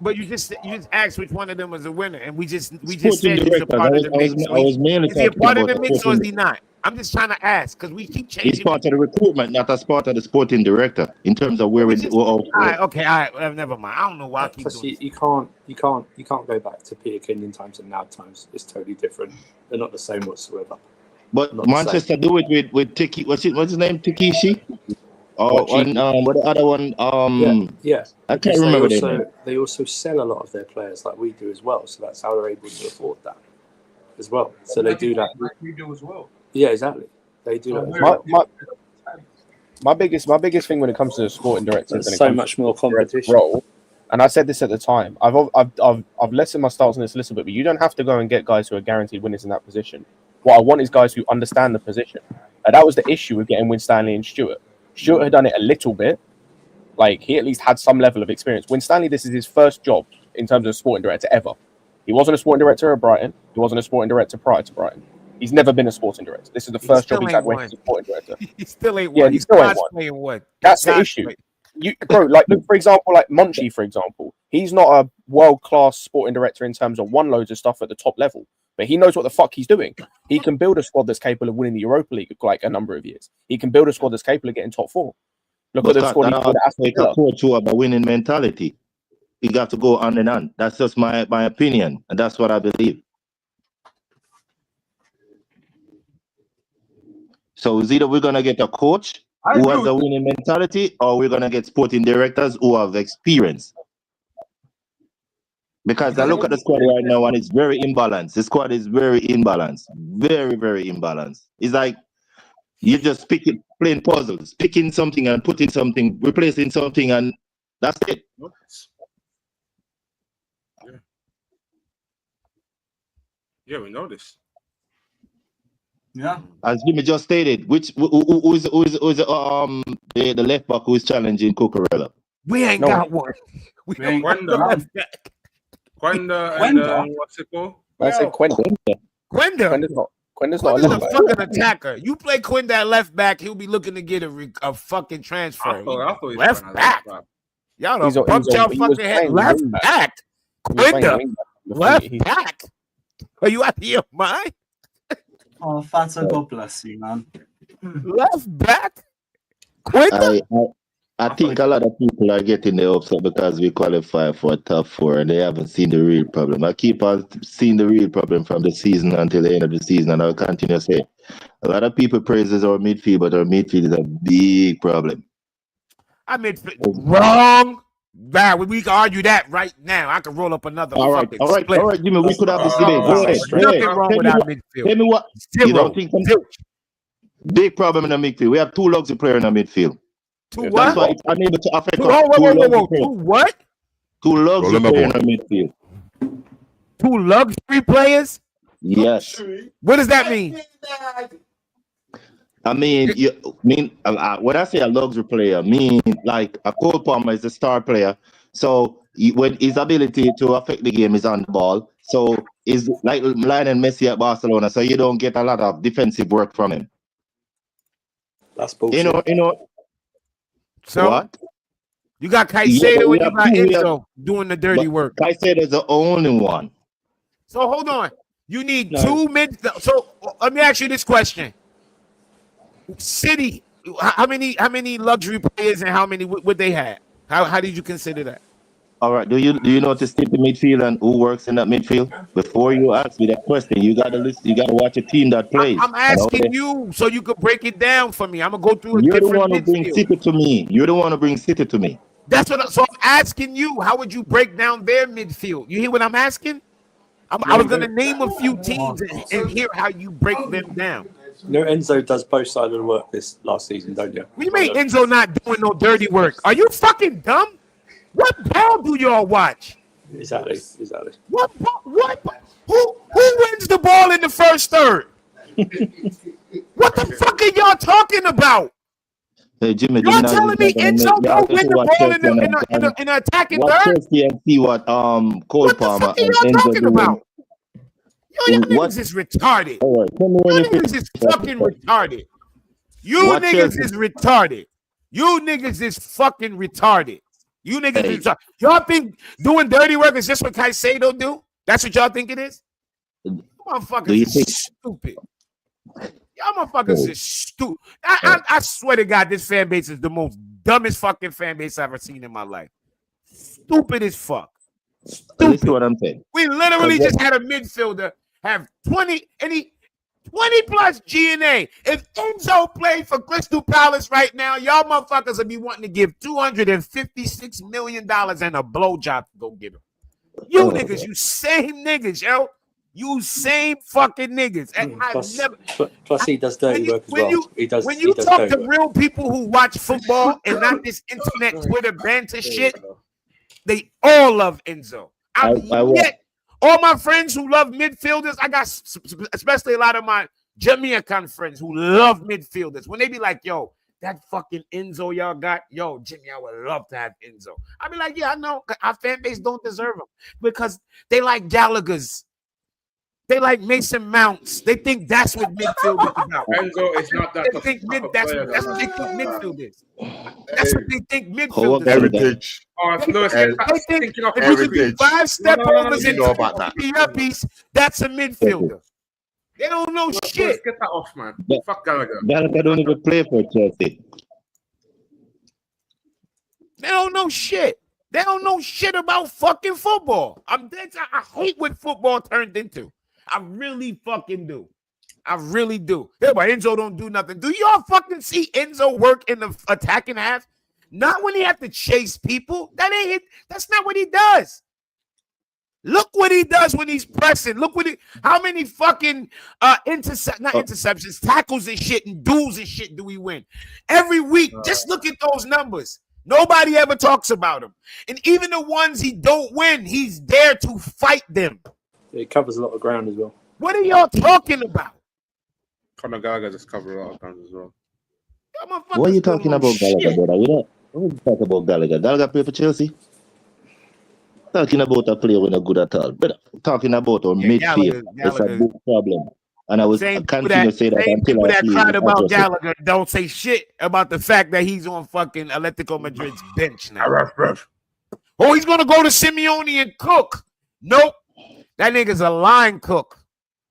But you just asked which one of them was a winner, and we just said Sporting he's a part of the mix. I was mainly Is he a talking part of about the mix or is sporting- he not? I'm just trying to ask because we keep changing. He's part of the recruitment, not as part of the sporting director in terms of where we. All right, never mind. I don't know why I keep Plus, doing you can't go back to Peter Kenyon times and now times. It's totally different. They're not the same whatsoever. But Not the Manchester do it with Tiki. What's his name? Takeshi. Oh, and what the other one? Yeah. I can't Because remember their name. they also sell a lot of their players like we do as well. So that's how they're able to afford that as well. So they do that. We do as well. Yeah, exactly. They do that. My biggest thing when it comes to the sporting directors, There's so much more competition. Role, and I said this at the time. I've lessened my stance on this a little bit, but you don't have to go and get guys who are guaranteed winners in that position. What I want is guys who understand the position. And that was the issue with getting Winstanley and Stewart. Stewart had done it a little bit, like he at least had some level of experience. Winstanley, this is his first job in terms of sporting director ever. He wasn't a sporting director at Brighton. He wasn't a sporting director prior to Brighton. He's never been a sporting director. This is the first job he's had when he's a sporting director. He still ain't Yeah, one. he He's still ain't playing one. That's the issue. Bro, like look, for example, like Monchi, for example, he's not a world-class sporting director in terms of won loads of stuff at the top level, but he knows what the fuck he's doing. He can build a squad that's capable of winning the Europa League like a number of years. He can build a squad that's capable of getting top four. Look at the squad he's got at Aston It's a Villa. coach who have a winning mentality. You got to go on and on. That's just my opinion, and that's what I believe. So it's either we're gonna get a coach who has a winning mentality, or we're gonna get sporting directors who have experience. Because I look at the squad right now and it's very imbalanced. The squad is very imbalanced, very very imbalanced. It's like you're just playing puzzles, picking something and putting something, replacing something, and that's it. Yeah, we know this. Yeah. As Jimmy just stated, who is the left back who is challenging Cucurella? We ain't got one. We ain't Quenda. Quenda and what's it called? I said Quenda. Quenda's not Quenda's a fucking attacker. You play Quenda at left back, he'll be looking to get a fucking transfer. I thought he was left playing back. Y'all don't bumped y'all he was fucking head. playing Left wing back. back. He was playing Quenda. wing back before Left he- back. Are you out of your mind? Oh, Fata, God bless you, man. Left back. Quenda. I think a lot of people are getting their hopes up because we qualify for a top four and they haven't seen the real problem. I keep on seeing the real problem from the season until the end of the season, and I'll continue to say a lot of people praises our midfield, but our midfield is a big problem. I mean, wrong. Wow, we can argue that right now. I can roll up another. All right, Jimmy, we could have this debate. Go ahead. Nothing wrong with our midfield. Tell me what. Zero. You don't think big problem in the midfield? We have two luxury players in the midfield. Two That's what? why it's unable to affect us. Whoa. Two what? Two luxury players in the midfield. Two luxury players? Yes. What does that mean? I mean, when I say a luxury player, I mean like a Cole Palmer is a star player. So when his ability to affect the game is on the ball, so is like Lionel Messi at Barcelona. So you don't get a lot of defensive work from him. That's bullshit. You know. So what? You got Caicedo and you got Enzo doing the dirty but work. Caicedo is the only one. So hold on. You need two mid. So let me ask you this question. City, how many luxury players and how many would they have? How did you consider that? All right. Do you know to stick the midfield and who works in that midfield? Before you ask me that question, you gotta listen. You gotta watch a team that plays. I'm asking you so you could break it down for me. I'm gonna go through a You're the different one who brings midfield. City to me. You're the one who brings City to me. That's what. So I'm asking you. How would you break down their midfield? You hear what I'm asking? I was gonna name a few teams and hear how you break them down. You know, Enzo does both sides of the work this last season, don't you? What do you mean Enzo not doing no dirty work? Are you fucking dumb? What ball do y'all watch? Exactly. What? Who wins the ball in the first third? What the fuck are y'all talking about? Hey, Jimmy, You're telling me Enzo don't win the ball in the attacking third? Chelsea and see what Cole Palmer What the fuck are y'all talking about? Yo, y'all niggas is retarded. All right, You niggas is fucking retarded. You niggas is retarded. You niggas is fucking retarded. You niggas is retarded. Y'all think doing dirty work is just what Caicedo do? That's what y'all think it is? Motherfuckers is stupid. Y'all motherfuckers is stupid. I swear to God, this fan base is the most dumbest fucking fan base I've ever seen in my life. Stupid as fuck. Listen to what I'm saying. We literally just had a midfielder have 20 plus G&A. If Enzo played for Crystal Palace right now, y'all motherfuckers would be wanting to give $256 million and a blowjob to go get him. You niggas, you same niggas, yo. You same fucking niggas. And Plus, he does dirty work as well. When you talk to real people who watch football and not this internet Twitter banter shit, they all love Enzo. All my friends who love midfielders, I got especially a lot of my Jamaican friends who love midfielders. When they be like, yo, that fucking Enzo y'all got, yo, Jimmy, I would love to have Enzo. I be like, yeah, I know. Our fan base don't deserve him because they like Gallagher's. They like Mason Mounts. They think that's what midfield is about. Enzo is not that. They think that's what they think midfield is. That's what they think midfield is. Heritage. They think if you do 5 step overs and a piece, that's a midfielder. They don't know shit. Get that off, man. Fuck Gallagher. Gallagher don't even play for Chelsea. They don't know shit. They don't know shit about fucking football. I hate what football turned into. I really fucking do. I really do. Yeah, but Enzo don't do nothing. Do y'all fucking see Enzo work in the attacking half? Not when he have to chase people. That's not what he does. Look what he does when he's pressing. Look how many fucking interceptions, tackles and shit, and duels and shit do we win every week? Just look at those numbers. Nobody ever talks about him. And even the ones he don't win, he's there to fight them. It covers a lot of ground as well. What are y'all talking about? Conor Gallagher just covered a lot of ground as well. What are you talking about, Gallagher, brother? We don't talk about Gallagher. Gallagher play for Chelsea? Talking about a player when not good at all. But talking about our midfield, it's a big problem. And I continue to say that until people that cried about Gallagher don't say shit about the fact that he's on fucking Atletico Madrid's bench now. Oh, he's gonna go to Simeone and cook. Nope. That nigga's a line cook.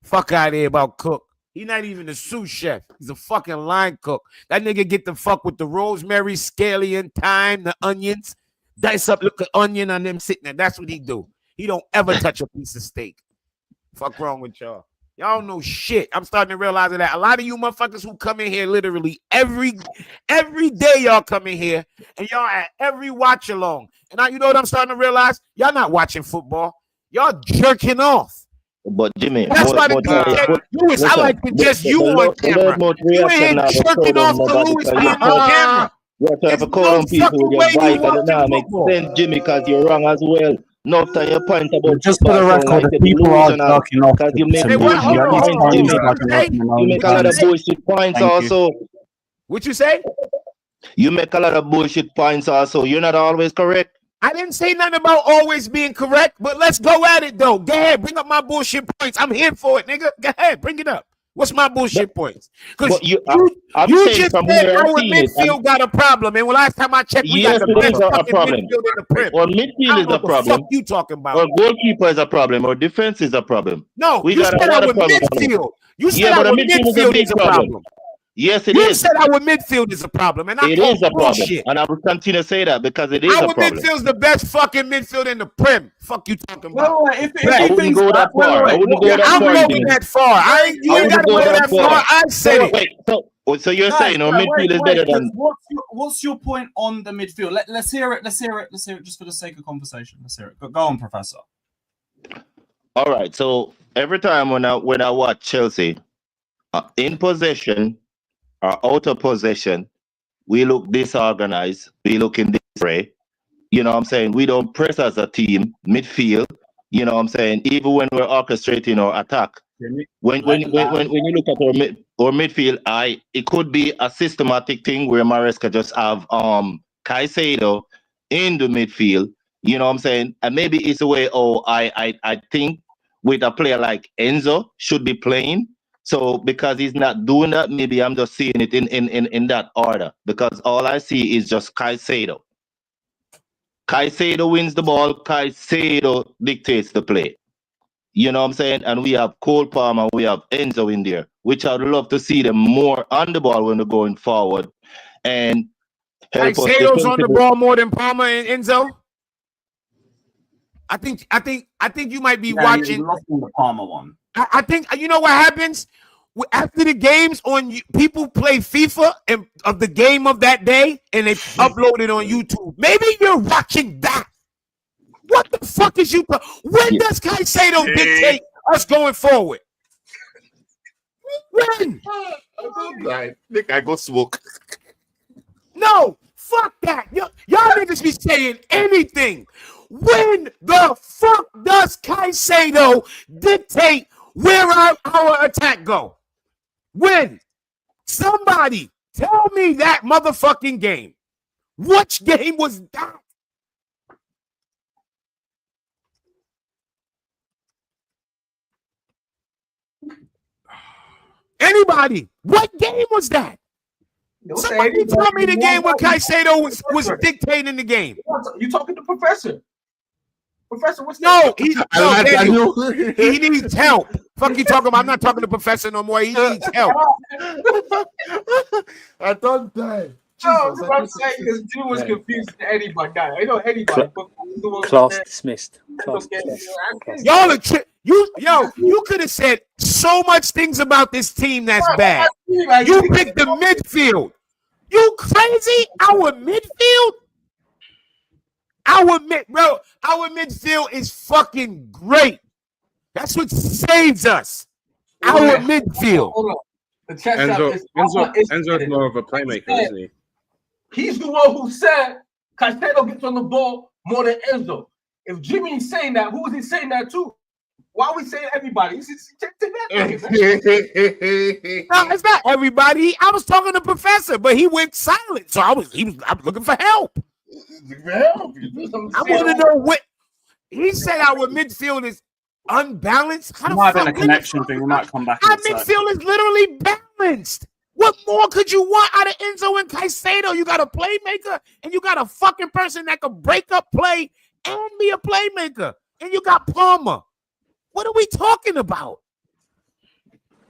Fuck out of here about cook. He's not even a sous chef. He's a fucking line cook. That nigga get the fuck with the rosemary, scallion, thyme, the onions. Dice up, look at onion on them sitting there. That's what he do. He don't ever touch a piece of steak. Fuck wrong with y'all. Y'all don't know shit. I'm starting to realize that a lot of you motherfuckers who come in here literally every day y'all come in here and y'all at every watch along. And now you know what I'm starting to realialize? Y'all not watching football. Y'all jerking off. But Jimmy, that's why Lewis, I like to just you on camera. You ain't jerking off to Lewis being on camera. You have to have a call on people with your bike and now make sense, Jimmy, because you're wrong as well. No time your point about just for the record, the people are talking off because you make you make a lot of bullshit points also. What you say? You make a lot of bullshit points also. You're not always correct. I didn't say nothing about always being correct, but let's go at it though. Go ahead, bring up my bullshit points. I'm here for it, nigga. Go ahead, bring it up. What's my bullshit points? Because you just said our midfield got a problem, and last time I checked, we got the best fucking midfield in the Prem. Or midfield is a problem. Fuck you talking about? Or goalkeeper is a problem. Or defense is a problem. No, you said our midfield. You said our midfield is a problem. Yes, it is. You said our midfield is a problem, and it is a problem. And I will continue to say that because it is a problem. Our midfield's the best fucking midfield in the Prem. Fuck you talking about? No, I wouldn't go that far. I wouldn't go that far. I'm going that far. You ain't got to go that far. I said it. So you're saying our midfield is better than? What's your point on the midfield? Let's hear it. Let's hear it just for the sake of conversation. Let's hear it. Go on, Professor. All right. So every time when I watch Chelsea, in possession or out of possession, we look disorganized. We look in disarray. You know what I'm saying? We don't press as a team, midfield. You know what I'm saying? Even when we're orchestrating our attack. When you look at our midfield, it could be a systematic thing where Maresca just have Caicedo in the midfield. You know what I'm saying? And maybe it's a way I think with a player like Enzo should be playing. So because he's not doing that, maybe I'm just seeing it in that order. Because all I see is just Caicedo. Caicedo wins the ball. Caicedo dictates the play. You know what I'm saying? And we have Cole Palmer, we have Enzo in there, which I'd love to see them more on the ball when they're going forward. And Caicedo's on the ball more than Palmer and Enzo. I think you might be watching. You lost on the Palmer one. I think you know what happens after the games people play FIFA and of the game of that day and they upload it on YouTube. Maybe you're watching that. What the fuck is you? When does Caicedo dictate us going forward? When? Nick, I go smoke. No, fuck that. Y'all niggas be saying anything. When the fuck does Caicedo dictate where our attack go? When? Somebody tell me that motherfucking game. Which game was that? Anybody? What game was that? Somebody tell me the game where Caicedo was dictating the game. You talking to Professor? Professor, what's no, he needs help. Fuck you talking about? I'm not talking to Professor no more. He needs help. I don't die. No, I'm saying this dude was confused to anybody. I know anybody. Class dismissed. Y'all you could have said so much things about this team that's bad. You picked the midfield. You crazy? Our midfield? Our midfield is fucking great. That's what saves us. Our midfield. Enzo's more of a playmaker, isn't he? He's the one who said Caicedo gets on the ball more than Enzo. If Jimmy's saying that, who is he saying that to? Why are we saying everybody? No, it's not everybody. I was talking to Professor, but he went silent. So I'm looking for help. I want to know what he said. Our midfield is unbalanced. It might have been a connection thing. We might come back. Our midfield is literally balanced. What more could you want out of Enzo and Caicedo? You got a playmaker and you got a fucking person that can break up play and be a playmaker. And you got Palmer. What are we talking about?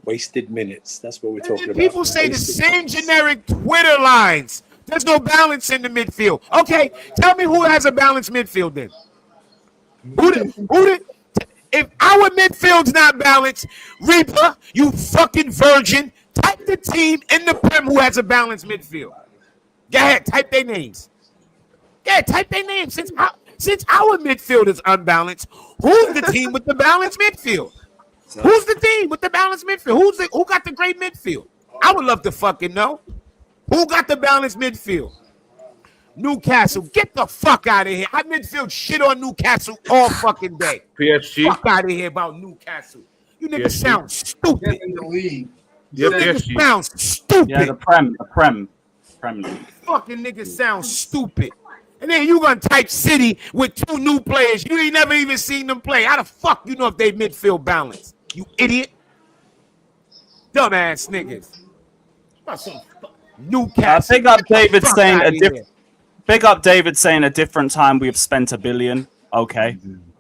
Wasted minutes. That's what we're talking about. People say the same generic Twitter lines. There's no balance in the midfield. Okay, tell me who has a balanced midfield then. If our midfield's not balanced, Reaper, you fucking virgin, type the team in the Prem who has a balanced midfield. Go ahead, type their names. Yeah, type their names. Since our midfield is unbalanced, who's the team with the balanced midfield? Who's the team with the balanced midfield? Who got the great midfield? I would love to fucking know. Who got the balanced midfield? Newcastle, get the fuck out of here. Our midfield shit on Newcastle all fucking day. PSG. Fuck out of here about Newcastle. You niggas sound stupid. In the league. You niggas sound stupid. Yeah, the Prem League. Fucking niggas sound stupid. And then you gonna type City with two new players. You ain't never even seen them play. How the fuck you know if they midfield balanced? You idiot. Dumbass niggas. Newcastle. Big up David saying Big up David saying a different time we have spent $1 billion. Okay.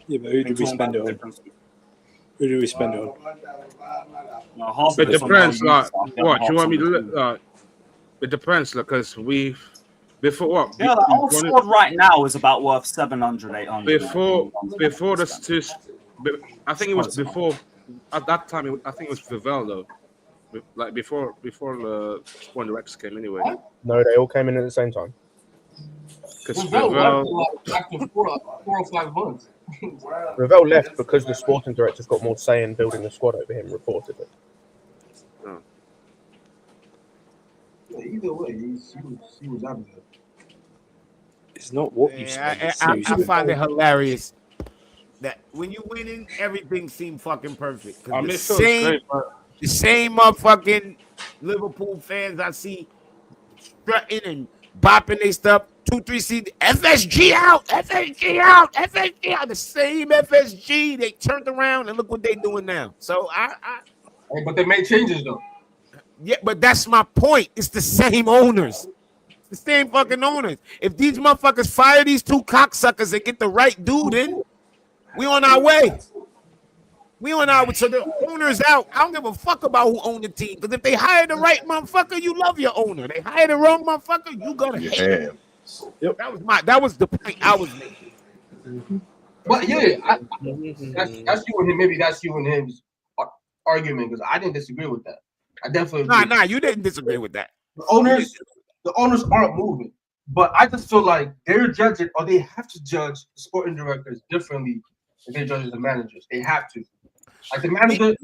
Yeah, but who did we spend it on? Who did we spend it on? It depends. Like, what do you want me to look like? It depends, because we've before what? Yeah, the whole squad right now is about worth 700, 800. Before this two, I think it was before. At that time, I think it was Vivel though. Like before the Spawn Rex came anyway. No, they all came in at the same time. Because Vivel, after 4 or 5 months. Ravel left because the sporting director's got more say in building the squad over him, reportedly. Either way, he was out of there. It's not what you say. I find it hilarious that when you winning, everything seems fucking perfect. I mean, The it feels great, but the same motherfucking Liverpool fans I see strutting and bopping their stuff. 2-3 FSG out, FSG out, FSG out. The same FSG. They turned around and look what they doing now. So but they made changes though. Yeah, but that's my point. It's the same owners. It's the same fucking owners. If these motherfuckers fire these 2 cocksuckers and get the right dude in, we on our way. We on our way. So the owner's out. I don't give a fuck about who owned the team. Because if they hire the right motherfucker, you love your owner. They hire the wrong motherfucker, you gonna hate him. Yep. That was the point I was making. But yeah, that's you and him. Maybe that's you and him's argument because I didn't disagree with that. I definitely Nah, you didn't disagree with that. The owners aren't moving, but I just feel like they're judging, or they have to judge the sporting directors differently than they judge the managers. They have to. Like the manager,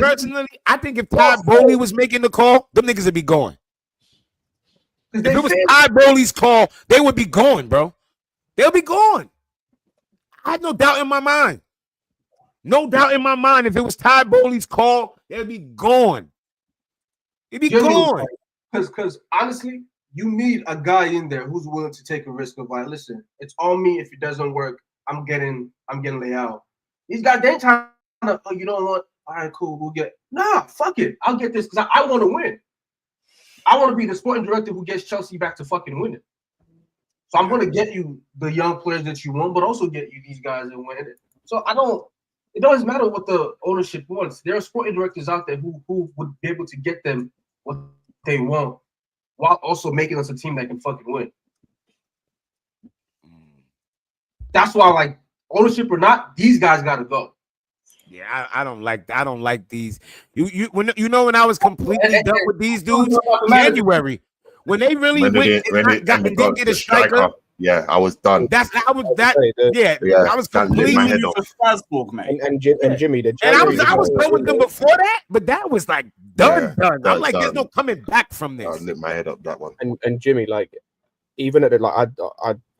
personally, I think if Todd Bowley was making the call, them niggas would be going. If it was Todd Bowley's call, they would be going, bro. They'll be going. I had no doubt in my mind. No doubt in my mind. If it was Todd Bowley's call, they'll be going. It'd be gone. Because honestly, you need a guy in there who's willing to take a risk of like, listen, it's on me. If it doesn't work, I'm getting laid out. These guys, they ain't trying to, oh, you don't want, all right, cool, we'll get. Nah, fuck it. I'll get this because I want to win. I want to be the sporting director who gets Chelsea back to fucking winning. So I'm going to get you the young players that you want, but also get you these guys and win it. So it doesn't matter what the ownership wants. There are sporting directors out there who would be able to get them what they want while also making us a team that can fucking win. That's why, like, ownership or not, these guys got to go. Yeah, I don't like these. When I was completely done with these dudes, January, when they really didn't get a striker. Yeah, I was done. I was completely Strasbourg, mate. And Jimmy, I was done with them before that, but that was like done. I'm like, there's no coming back from this. I lit my head up that one. And Jimmy, like, even at I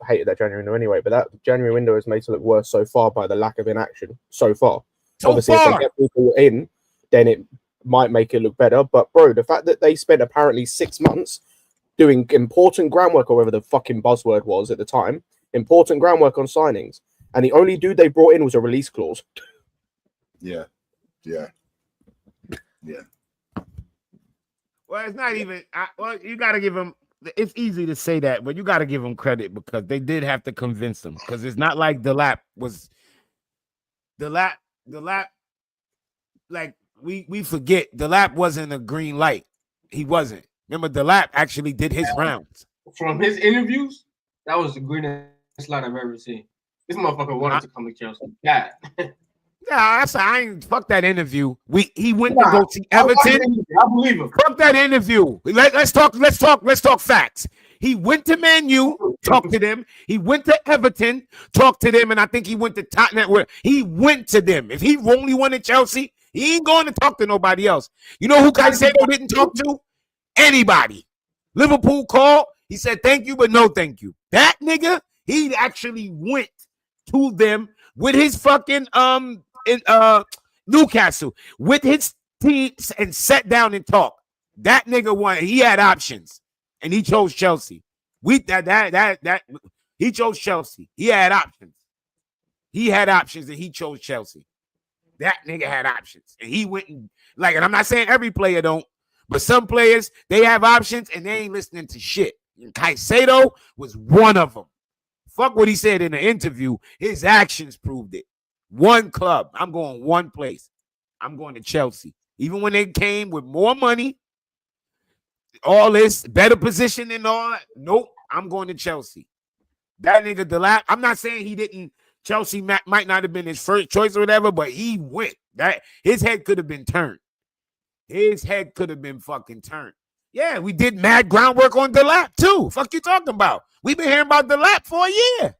hated that January window anyway, but that January window is made to look worse so far by the lack of inaction so far. Obviously, if they get people in, then it might make it look better. But bro, the fact that they spent apparently 6 months doing important groundwork, or whatever the fucking buzzword was at the time, important groundwork on signings, and the only dude they brought in was a release clause. Yeah. Well, it's not even. You got to give them. It's easy to say that, but you got to give them credit because they did have to convince them. Because it's not like Delap was. Delap. Like we forget, Delap wasn't a green light. He wasn't. Remember, Delap actually did his rounds. From his interviews, that was the greenest light I've ever seen. This motherfucker wanted to come to Chelsea. Yeah. Yeah, I ain't fuck that interview. He went to go see Everton. I believe him. Fuck that interview. Let's talk facts. He went to Man U, talked to them. He went to Everton, talked to them, and I think he went to Tottenham. Where he went to them. If he only wanted Chelsea, he ain't going to talk to nobody else. You know who Caicedo didn't talk to? Anybody. Liverpool called. He said thank you, but no thank you. That nigga, he actually went to them with his fucking Newcastle with his team and sat down and talked. That nigga won. He had options, and he chose Chelsea. He chose Chelsea. He had options. And he chose Chelsea. That nigga had options, and he went and and I'm not saying every player don't, but some players they have options and they ain't listening to shit. And Caicedo was one of them. Fuck what he said in the interview. His actions proved it. One club. I'm going one place. I'm going to Chelsea. Even when they came with more money, all this better position and all that. Nope. I'm going to Chelsea. That nigga Delap. I'm not saying he didn't. Chelsea might not have been his first choice or whatever, but he went. That his head could have been turned. His head could have been fucking turned. Yeah, we did mad groundwork on Delap too. Fuck you talking about? We've been hearing about Delap for a year.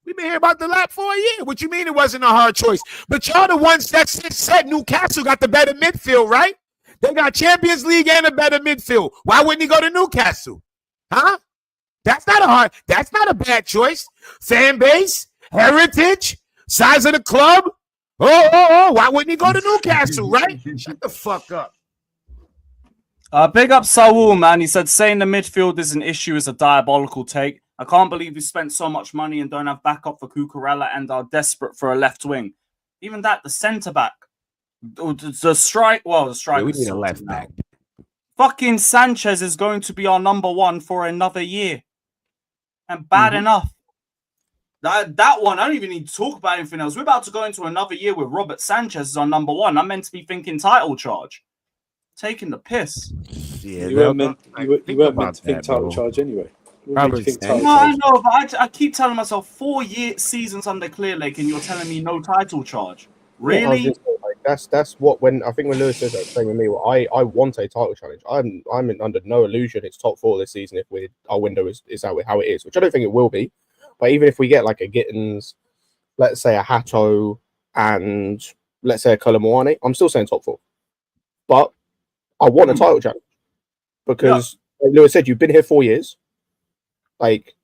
We've been here about the lap for a year. What you mean it wasn't a hard choice? But y'all the ones that said Newcastle got the better midfield, right? They got Champions League and a better midfield. Why wouldn't he go to Newcastle? Huh? That's not a bad choice. Fan base, heritage, size of the club. Why wouldn't he go to Newcastle, right? Shut the fuck up. Big up Saul, man. He said saying the midfield is an issue is a diabolical take. I can't believe we spent so much money and don't have backup for Cucurella and are desperate for a left wing. Even that, the centre back, the strike. Well, the strike. Yeah, we need a left back. Fucking Sanchez is going to be our number one for another year, and bad enough. That one, I don't even need to talk about anything else. We're about to go into another year with Robert Sanchez as our number one. I'm meant to be thinking title charge. Taking the piss. Yeah, you weren't meant to think title charge anyway. No, I know, but I keep telling myself 4 seasons under Clearlake, and you're telling me no title charge. Really? Yeah, that's what when Lewis says that same with me. Well, I want a title challenge. I'm under no illusion it's top 4 this season if our window is how it is, which I don't think it will be. But even if we get like a Gittens, let's say a Hato, and let's say a Kolo Muani, I'm still saying top 4. But I want a title challenge because, like Lewis said, you've been here 4 years. Like,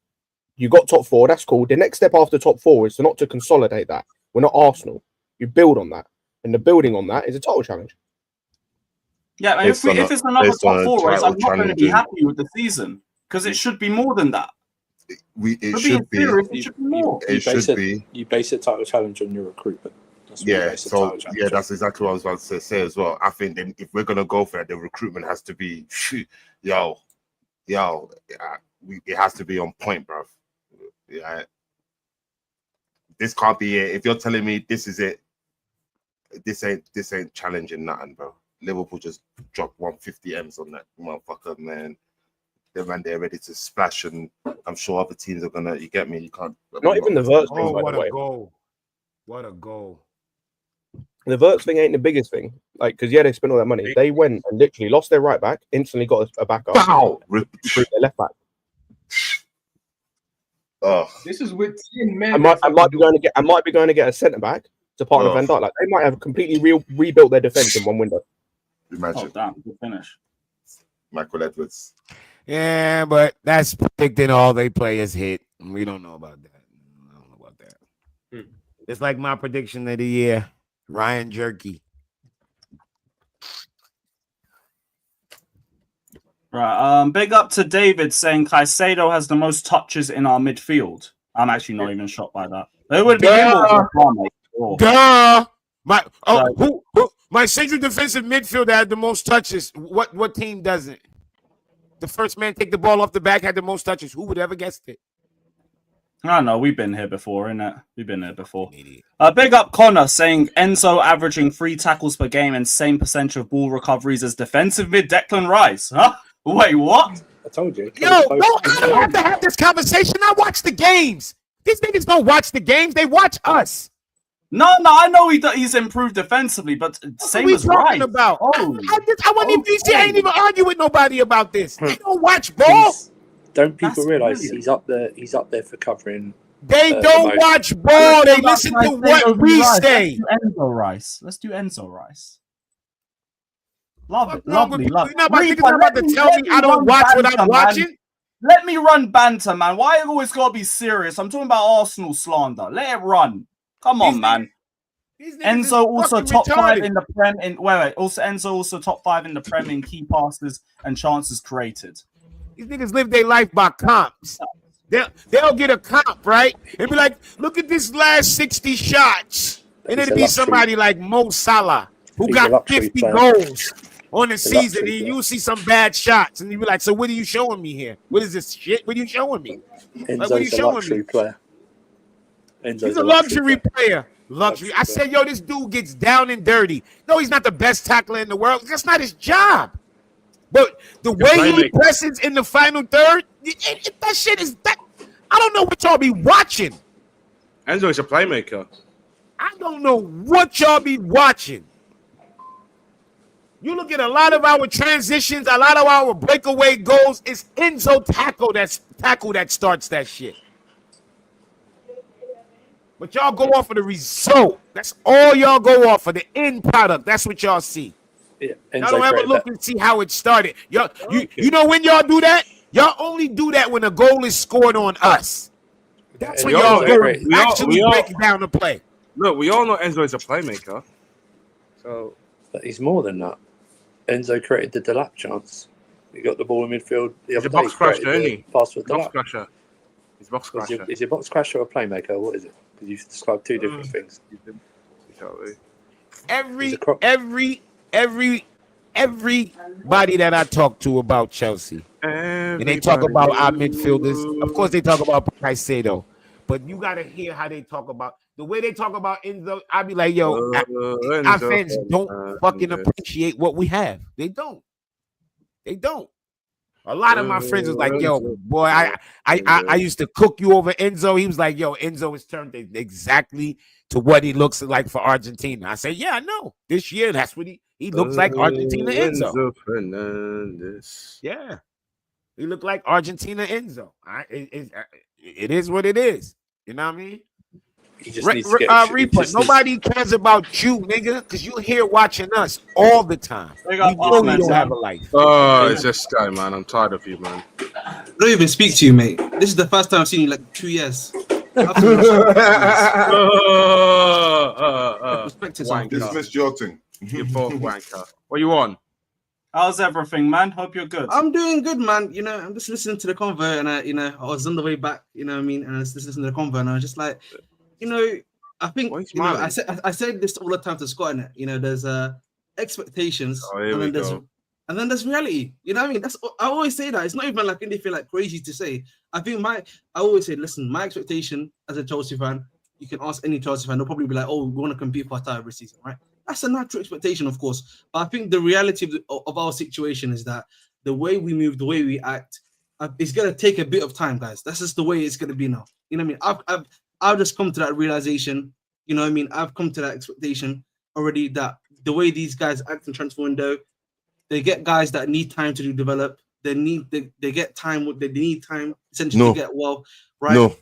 you got top 4, that's cool. The next step after top 4 is not to consolidate that. We're not Arsenal. You build on that. And the building on that is a title challenge. Yeah, if it's another top 4 race, I'm not going to be happy with the season because it should be more than that. It should be. It should be more. It should be. You base a title challenge on your recruitment. That's exactly what I was about to say as well. I think then if we're gonna go for it, the recruitment has to be, it has to be on point, bro. Yeah, this can't be it. If you're telling me this is it, this ain't challenging nothing, bro. Liverpool just dropped 150 M's on that motherfucker, man. They're ready to splash, and I'm sure other teams are gonna. You get me? You can't. Not even the Verts thing. What a goal! What a goal! The Verts thing ain't the biggest thing. Like, because they spent all that money. They went and literally lost their right back, instantly got a backup. Wow! Their left back. Oh, this is with 10 men. I might be going to get a centre back to partner Van Dijk. Like, they might have completely rebuilt their defense in one window. Imagine. Oh, damn, good finish. Michael Edwards. Yeah, but that's predicting all they players hit. We don't know about that. It's like my prediction of the year, Ryan Jerky. Right. Big up to David saying Caicedo has the most touches in our midfield. I'm actually not even shocked by that. It would be My central defensive midfielder had the most touches. What team doesn't? The first man take the ball off the back had the most touches. Who would ever guessed it? I know, we've been here before, innit? We've been here before. Big up Connor saying Enzo averaging 3 tackles per game and same percentage of ball recoveries as defensive mid Declan Rice. Huh? Wait, what? I told you. Yo, no, I don't have to have this conversation. I watch the games. These niggas don't watch the games. They watch us. No, I know he's improved defensively, but same as Rice. About? I ain't even arguing with nobody about this. They don't watch ball. Don't people realize he's up there? He's up there for covering. They don't watch ball. They listen to what we say. Let's do Enzo Rice. Love it. You're not about to tell me I don't watch what I'm watching. Let me run banter, man. Why you always gotta be serious? I'm talking about Arsenal slander. Let it run. Come on, man. Enzo also top 5 in the Prem. Enzo also top 5 in the Prem in key passes and chances created. These niggas live their life by comps. They'll get a comp, right? And be like, look at this last 60 shots. And it'll be somebody like Mo Salah who got 50 goals on the season. And you'll see some bad shots. And you'll be like, so what are you showing me here? What is this shit? What are you showing me? Enzo's what are you showing me? Player. He's a luxury player. Luxury. I said, yo, this dude gets down and dirty. No, he's not the best tackler in the world. That's not his job. But the way he presses in the final third, that shit is that. I don't know what y'all be watching. Enzo is a playmaker. I don't know what y'all be watching. You look at a lot of our transitions, a lot of our breakaway goals. It's Enzo tackle that starts that shit. But y'all go off of the result. That's all y'all go off of, the end product. That's what y'all see. Yeah, Y'all don't ever look and see how it started. Y'all, you know when y'all do that? Y'all only do that when a goal is scored on us. That's when y'all go actually break down the play. Look, we all know Enzo is a playmaker. So, but he's more than that. Enzo created the Delap chance. He got the ball in midfield. He's a box crusher, isn't he? Pass for Box crusher. He's box crusher. Is he a box crusher or a playmaker? What is it? Because you've described two different things. Everybody that I talk to about Chelsea, and they talk about our midfielders. Of course, they talk about Caicedo, but you gotta hear how they talk about the way they talk about Enzo. I be like, yo, our fans don't fucking appreciate what we have. They don't. They don't. A lot of my friends was like, yo, boy, I used to cook you over Enzo. He was like, yo, Enzo is turned exactly to what he looks like for Argentina. I said, yeah, I know. This year, that's what he looks like Argentina Enzo. Fernandez. Yeah. He looked like Argentina Enzo. It is what it is. You know what I mean? He just needs to get Reaper, nobody cares about you, nigga, because you here watching us all the time. We know you don't have a life. Oh, it's this guy, man. I'm tired of you, man. I don't even speak to you, mate. This is the first time I've seen you in like 2 years. Dismiss your thing. You're both wanker. What you on? How's everything, man? Hope you're good. I'm doing good, man. You know, I'm just listening to the convo, and I was on the way back. You know what I mean? And I was just listening to the convo, and I was just like, you know, I think I said this all the time to Scott, innit? You know, there's expectations, and then there's reality. You know what I mean? I always say that. It's not even like anything like crazy to say. I always say, listen, my expectation as a Chelsea fan, you can ask any Chelsea fan, they'll probably be like, oh, we want to compete for a title every season, right? That's a natural expectation, of course. But I think the reality of our situation is that the way we move, the way we act, it's gonna take a bit of time, guys. That's just the way it's gonna be now. You know what I mean? I've just come to that realization. You know what I mean? I've come to that expectation already that the way these guys act in transfer window, they get guys that need time to develop. They get time. They need time essentially to get well, right? No.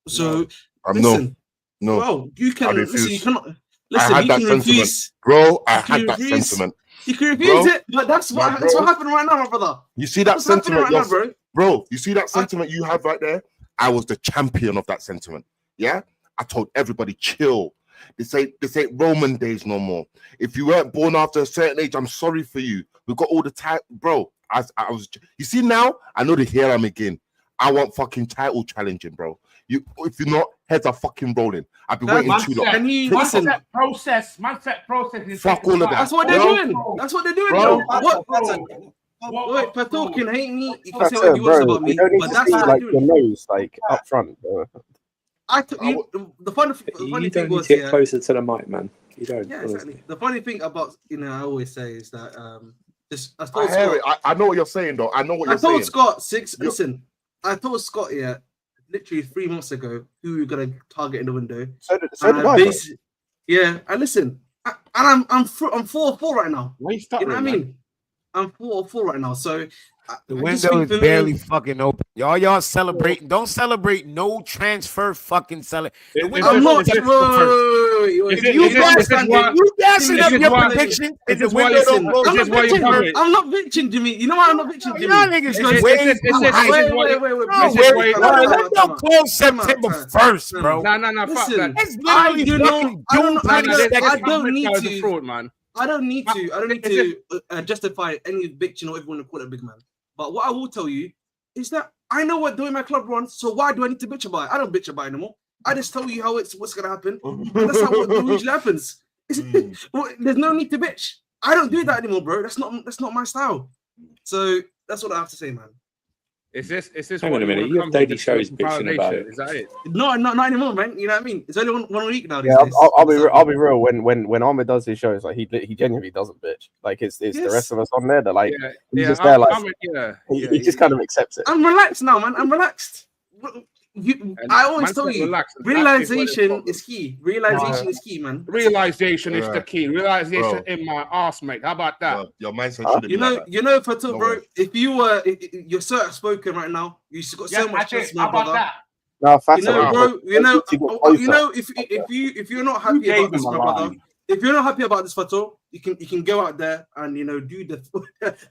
So no. Bro, you can listen. You cannot listen. I had you that can sentiment, refuse, bro. I had that sentiment. You can refuse it, but that's what happened right now, my brother. You see that sentiment, bro? You see that sentiment you have right there? I was the champion of that sentiment. Yeah, I told everybody chill. This ain't Roman days no more. If you weren't born after a certain age, I'm sorry for you. We got all the time, bro. I was. You see now, I know the here I'm again. I want fucking title challenging, bro. If you're not, heads are fucking rolling. I've been waiting too long. Can you listen? Mindset process is fuck all of that. That's what they're doing. That's what they're doing, bro. Wait, for talking, hate me. You can say what you want about me, but that's what they're doing. Your nose, like up front. The funny thing was, get closer to the mic, man. You don't. Yeah, exactly. The funny thing about I always say is that I know what you're saying, though. I know what you're saying. I told Scott listen. I told Scott literally 3 months ago who we were gonna target in the window. So did I. Yeah, and listen, I'm 4-4 right now. Why you know what I mean? I'm 4-4 right now, so the window is barely fucking open. Y'all celebrating. Don't celebrate no transfer fucking celebration. I'm not. You gassing up your prediction. I'm not bitching, Jimmy. You know why I'm not bitching, Jimmy? Y'all niggas wait. Don't close September 1st, bro. No. Fuck that. It's literally fucking June 22nd. I don't need to justify any bitching or everyone to call it a big man. But what I will tell you is that I know what doing my club runs, so why do I need to bitch about it? I don't bitch about it anymore. I just tell you what's gonna happen. And that's how what usually happens. There's no need to bitch. I don't do that anymore, bro. That's not my style. So that's what I have to say, man. Is this hang on a minute, you have daily shows bitching about it. Is that it? No, not anymore, man. You know what I mean? It's only one week now. Yeah, I'll be real. When Ahmed does his shows, like he genuinely doesn't bitch. Like it's the rest of us on there that like he's just there, like he just kind of accepts it. I'm relaxed now, man. I'm relaxed. I always tell you, realization is key. Realization is key, man. Realization is the key. Realization in my ass, mate. How about that? Your mindset. You know, Fatou, bro. If you're so outspoken right now, you've got so much. How about that? No, You know, bro. If you're not happy about this, my brother, if you're not happy about this photo, you can go out there and do the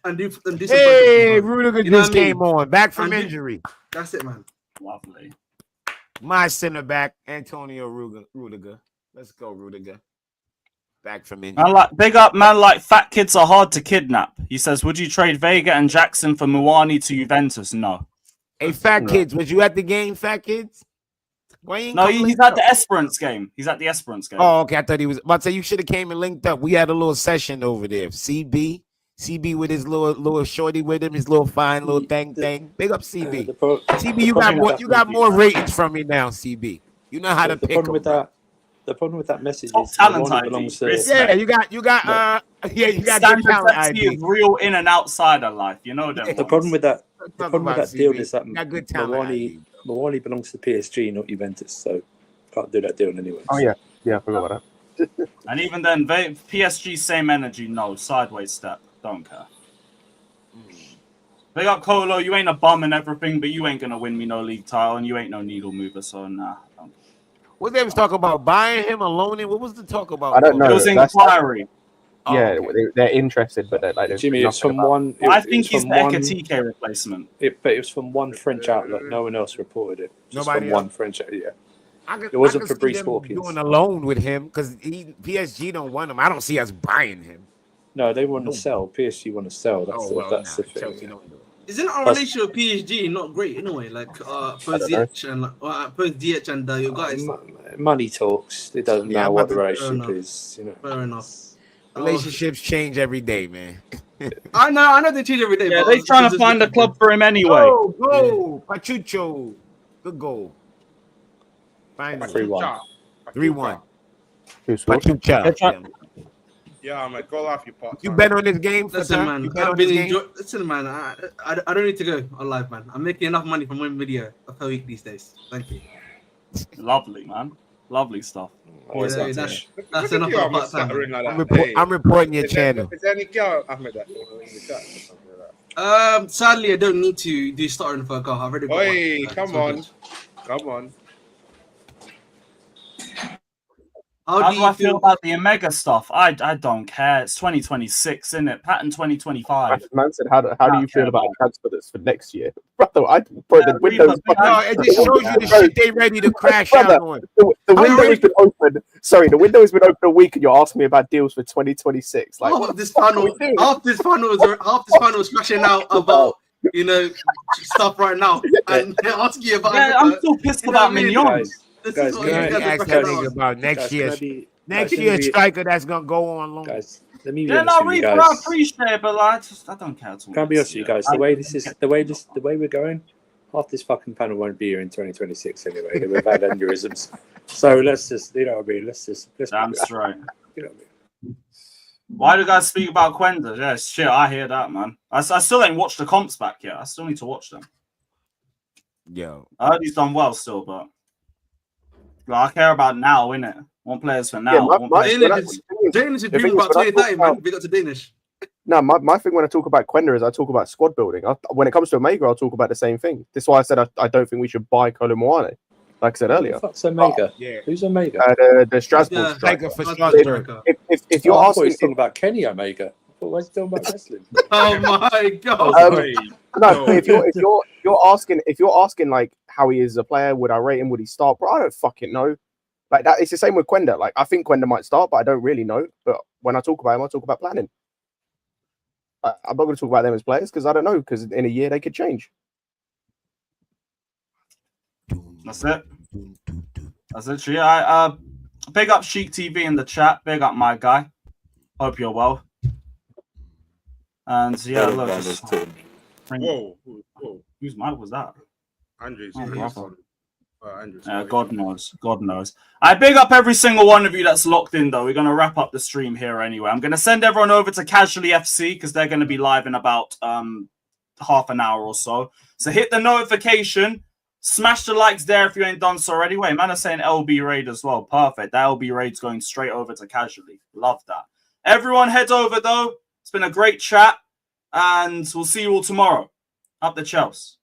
and do some. Hey, Rudiger just came on, back from injury. That's it, man. Lovely. My center back, Antonio Rudiger. Let's go, Rudiger. Back from injury. Big up, man. Like fat kids are hard to kidnap. He says, "Would you trade Vega and Jackson for Muani to Juventus?" No. Hey, fat kids, was you at the game, fat kids? No, he's at the Esperance game. He's at the Esperance game. Oh, okay. I thought he was about to say you should have came and linked up. We had a little session over there. CB with his little shorty with him, his little fine little thing. Big up CB. CB, you got more ratings from me now, CB. You know how to pick problem with that. The problem with that message is Muani belongs to. You got good talent ID. Is real in and outsider life. You know them. The problem with that. The problem with that deal is that Muani belongs to PSG, not Juventus, so can't do that deal anyway. Oh yeah, I forgot about that. And even then, PSG same energy. No sideways step. Don't care. They got Kolo. You ain't a bum and everything, but you ain't gonna win me no league title, and you ain't no needle mover. So nah. What they was talking about? Buying him, loaning? What was the talk about? I don't know. It was Enquiry. Yeah, they're interested, but Jimmy, it's from one. I think he's the Ekatike replacement. But it was from one French outlet. No one else reported it. Just Nobody from else? one French outlet. Yeah. It wasn't Fabrice Hawkins. Doing a loan with him because PSG don't want him. I don't see us buying him. No, they want to sell. PSG want to sell. That's the thing. Isn't our relationship with PSG not great in a way? Like post DH and your guys. Money talks. It doesn't matter what the relationship is. Fair enough. Relationships change every day, man. I know they change every day. Yeah, they're trying to find a club for him anyway. Go, Pachucho. Good goal. 3-1. 3-1. Pachucha. Yeah, man, go off your part. You bet on this game? Listen, man. Listen, man. I don't need to go on live, man. I'm making enough money from one video per week these days. Thank you. Lovely, man. Lovely stuff. That's enough for part time. I'm reporting your channel. Is there any girl Ahmed that in the chat? Sadly, I don't need to do starting for a girl. I've already got Oi, one. come on. How do I feel about the Omega stuff? I don't care. It's 2026, isn't it? Pattern 2025. Man said, how do you feel about a transfer that's for next year? Brother, the window's it just shows you the shit they ready to crash out on. The window has been open. Sorry, the window has been open a week, and you're asking me about deals for 2026. Like, half this funnel is crashing out about stuff right now, and they're asking you about. Yeah, I'm still pissed about Mignon. Guys, ask that nigga about next year's striker that's gonna go on loan. Guys, let me be Yeah, honest no, with you I guys. appreciate it, but I don't care too much. Can't be honest with you guys. The way we're going, half this fucking panel won't be here in 2026 anyway. We've had aneurysms, so let's just, you know what I mean. Let's Damn straight. You know what I mean. Why do you guys speak about Quenda? Yeah, shit, I hear that, man. I still ain't watched the comps back yet. I still need to watch them. Yo, I heard he's done well still, but I care about now, innit? One players for now. Danish is dreaming about 2030, man. We got to Danish. No, my thing when I talk about Quenda is I talk about squad building. When it comes to Omega, I'll talk about the same thing. This is why I said I don't think we should buy Kolo Muani, like I said earlier. What's Omega? Who's Omega? The Strasbourg striker. for Strasbourg. If you're asking, he's talking about Kenny Omega. Why is he talking about wrestling? Oh my god! No, but if you're asking like how he is as a player, would I rate him? Would he start? Bro, I don't fucking know. Like that, it's the same with Quenda. Like I think Quenda might start, but I don't really know. But when I talk about him, I talk about planning. I'm not going to talk about them as players because I don't know. Because in a year they could change. That's it. That's it. Yeah. Big up Chic TV in the chat. Big up my guy. Hope you're well. And yeah, look. Whoa. Whose mic was that? Andrew's. Andrew's. God knows. I big up every single one of you that's locked in, though. We're going to wrap up the stream here anyway. I'm going to send everyone over to Casually FC because they're going to be live in about half an hour or so. So hit the notification. Smash the likes there if you ain't done so already. Wait, man are saying LB Raid as well. Perfect. That LB Raid's going straight over to Casually. Love that. Everyone head over, though. It's been a great chat. And we'll see you all tomorrow. Up the Chelsea.